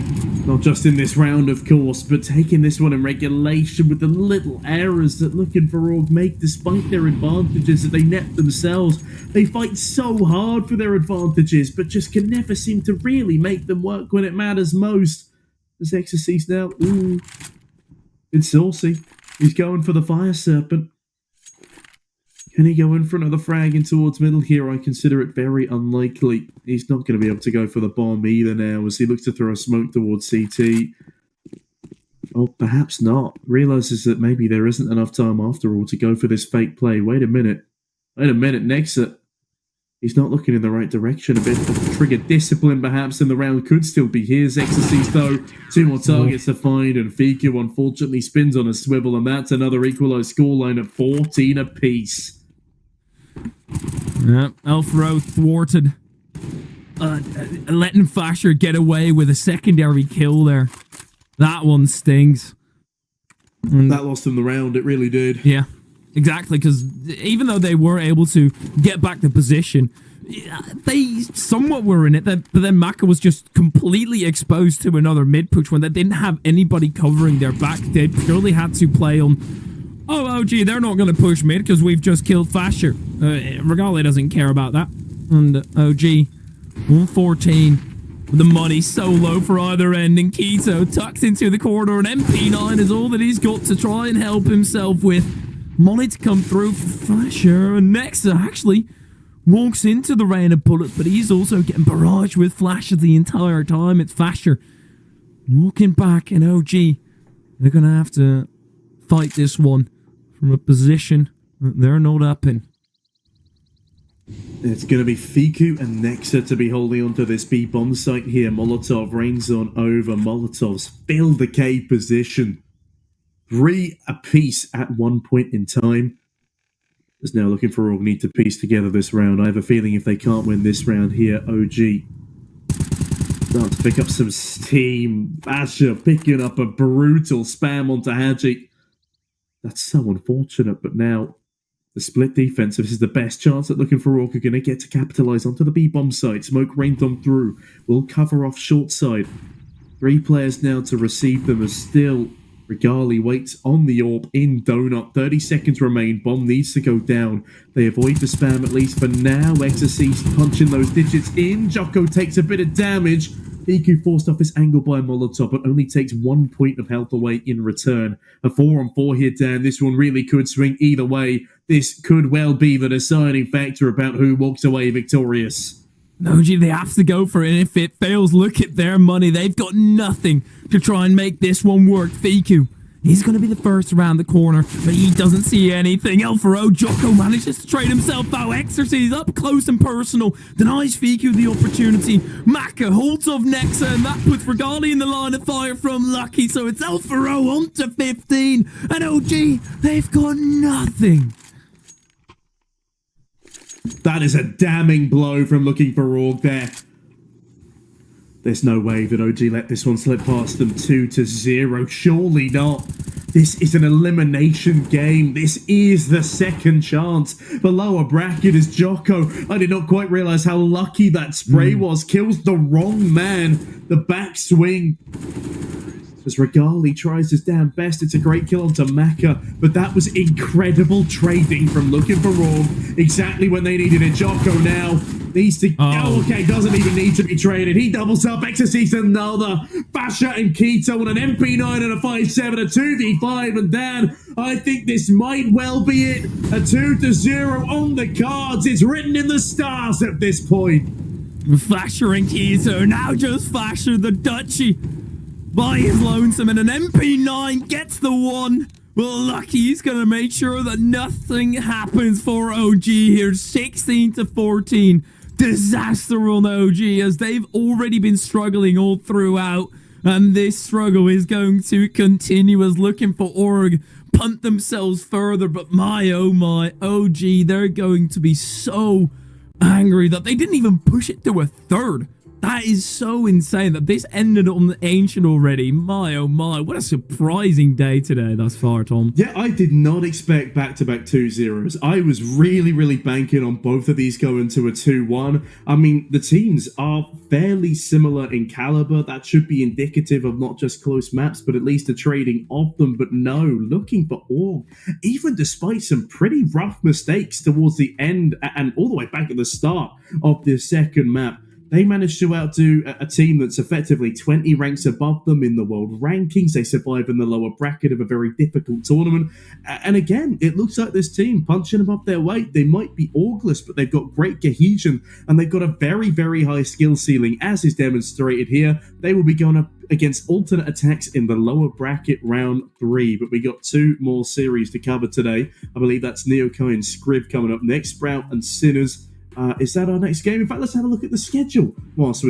Not just in this round, of course, but taking this one in regulation with the little errors that Looking4Org make despite their advantages that they net themselves. They fight so hard for their advantages, but just can never seem to really make them work when it matters most. This Exorcise now, ooh, it's saucy. He's going for the Fire Serpent. Can he go in for another frag in towards middle here? I consider it very unlikely. He's not going to be able to go for the bomb either now as he looks to throw a smoke towards CT. Oh, perhaps not. Realizes that maybe there isn't enough time after all to go for this fake play. Wait a minute. Nexa. He's not looking in the right direction. A bit of trigger discipline perhaps, and the round could still be his. Exorcise though, 2 more targets to find, and Fiku unfortunately spins on a swivel, and that's another equalised scoreline of 14 apiece.
Yep, Elfaro thwarted. Letting Fasher get away with a secondary kill there. That one stings.
That lost him the round, it really did.
Yeah, exactly, because even though they were able to get back the position, they somewhat were in it, but then Maka was just completely exposed to another mid-push when they didn't have anybody covering their back. They purely had to play on, oh, gee, they're not going to push mid because we've just killed Fasher. Regali doesn't care about that. And OG, 114. The money so low for either end, and Keto tucked into the corner, and MP9 is all that he's got to try and help himself with. Money to come through for Fasher, and Nexa actually walks into the rain of bullets, but he's also getting barraged with flashes the entire time. It's Fasher looking back, and OG, they're going to have to fight this one from a position that they're not up in.
It's going to be Fiku and Nexa to be holding onto this B bomb site here. Molotov rains on over. Molotov's filled the K position. 3 apiece at one point in time. As now Looking4Org need to piece together this round. I have a feeling if they can't win this round here, OG start to pick up some steam. Basher picking up a brutal spam onto Hadji. That's so unfortunate, but now the split defense, this is the best chance that Looking4Org are going to get to capitalize onto the B-bomb side. Smoke rained on through. Will cover off short side. 3 players now to receive them as still Regali waits on the orb in Donut. 30 seconds remain. Bomb needs to go down. They avoid the spam at least for now. Exorcist punching those digits in. Jocko takes a bit of damage. Iku forced off his angle by Molotov, but only takes 1 point of health away in return. A 4-on-4 here, Dan. This one really could swing either way. This could well be the deciding factor about who walks away victorious.
No, gee, they have to go for it, and if it fails, look at their money. They've got nothing to try and make this one work. Fiku, he's going to be the first around the corner, but he doesn't see anything. L4O, Jocko manages to trade himself out. Exorcist up close and personal, denies Fiku the opportunity. Maka holds off Nexa, and that puts Regali in the line of fire from Lucky, so it's L4O on to 15, and OG, they've got nothing.
That is a damning blow from Looking4Org there. There's no way that OG let this one slip past them. 2-0. Surely not. This is an elimination game. This is the second chance. The lower bracket is Jocko. I did not quite realize how lucky that spray was. Kills the wrong man. The backswing. As Regali tries his damn best, it's a great kill onto Maka, but that was incredible trading from Looking4Org. Exactly when they needed it. Jocko now needs to... Oh, okay, doesn't even need to be traded. He doubles up, Exorcist another. Basha and Keto on an MP9 and a 5-7, a 2v5, and Dan, I think this might well be it. A 2-0 on the cards. It's written in the stars at this point.
Flasher and Keto, now just Flasher the Dutchie. By his lonesome, and an MP9 gets the one. Well, Lucky's gonna make sure that nothing happens for OG here. 16-14. Disaster on OG as they've already been struggling all throughout. And this struggle is going to continue as Looking4Org punt themselves further. But my, oh my, OG, they're going to be so angry that they didn't even push it to a third. That is so insane that this ended on the Ancient already. My, oh my, what a surprising day today thus far, Tom.
Yeah, I did not expect back-to-back 2-0s. I was really banking on both of these going to a 2-1. I mean, the teams are fairly similar in caliber. That should be indicative of not just close maps, but at least a trading of them. But no, Looking4Org, even despite some pretty rough mistakes towards the end and all the way back at the start of this second map, they managed to outdo a team that's effectively 20 ranks above them in the world rankings. They survive in the lower bracket of a very difficult tournament. And again, it looks like this team punching above their weight. They might be orgless, but they've got great cohesion and they've got a very high skill ceiling, as is demonstrated here. They will be going up against alternate attacks in the lower bracket round 3. But we got 2 more series to cover today. I believe that's Neokai and Scriv coming up next. Sprout and Sinners. Is that our next game? In fact, let's have a look at the schedule whilst we're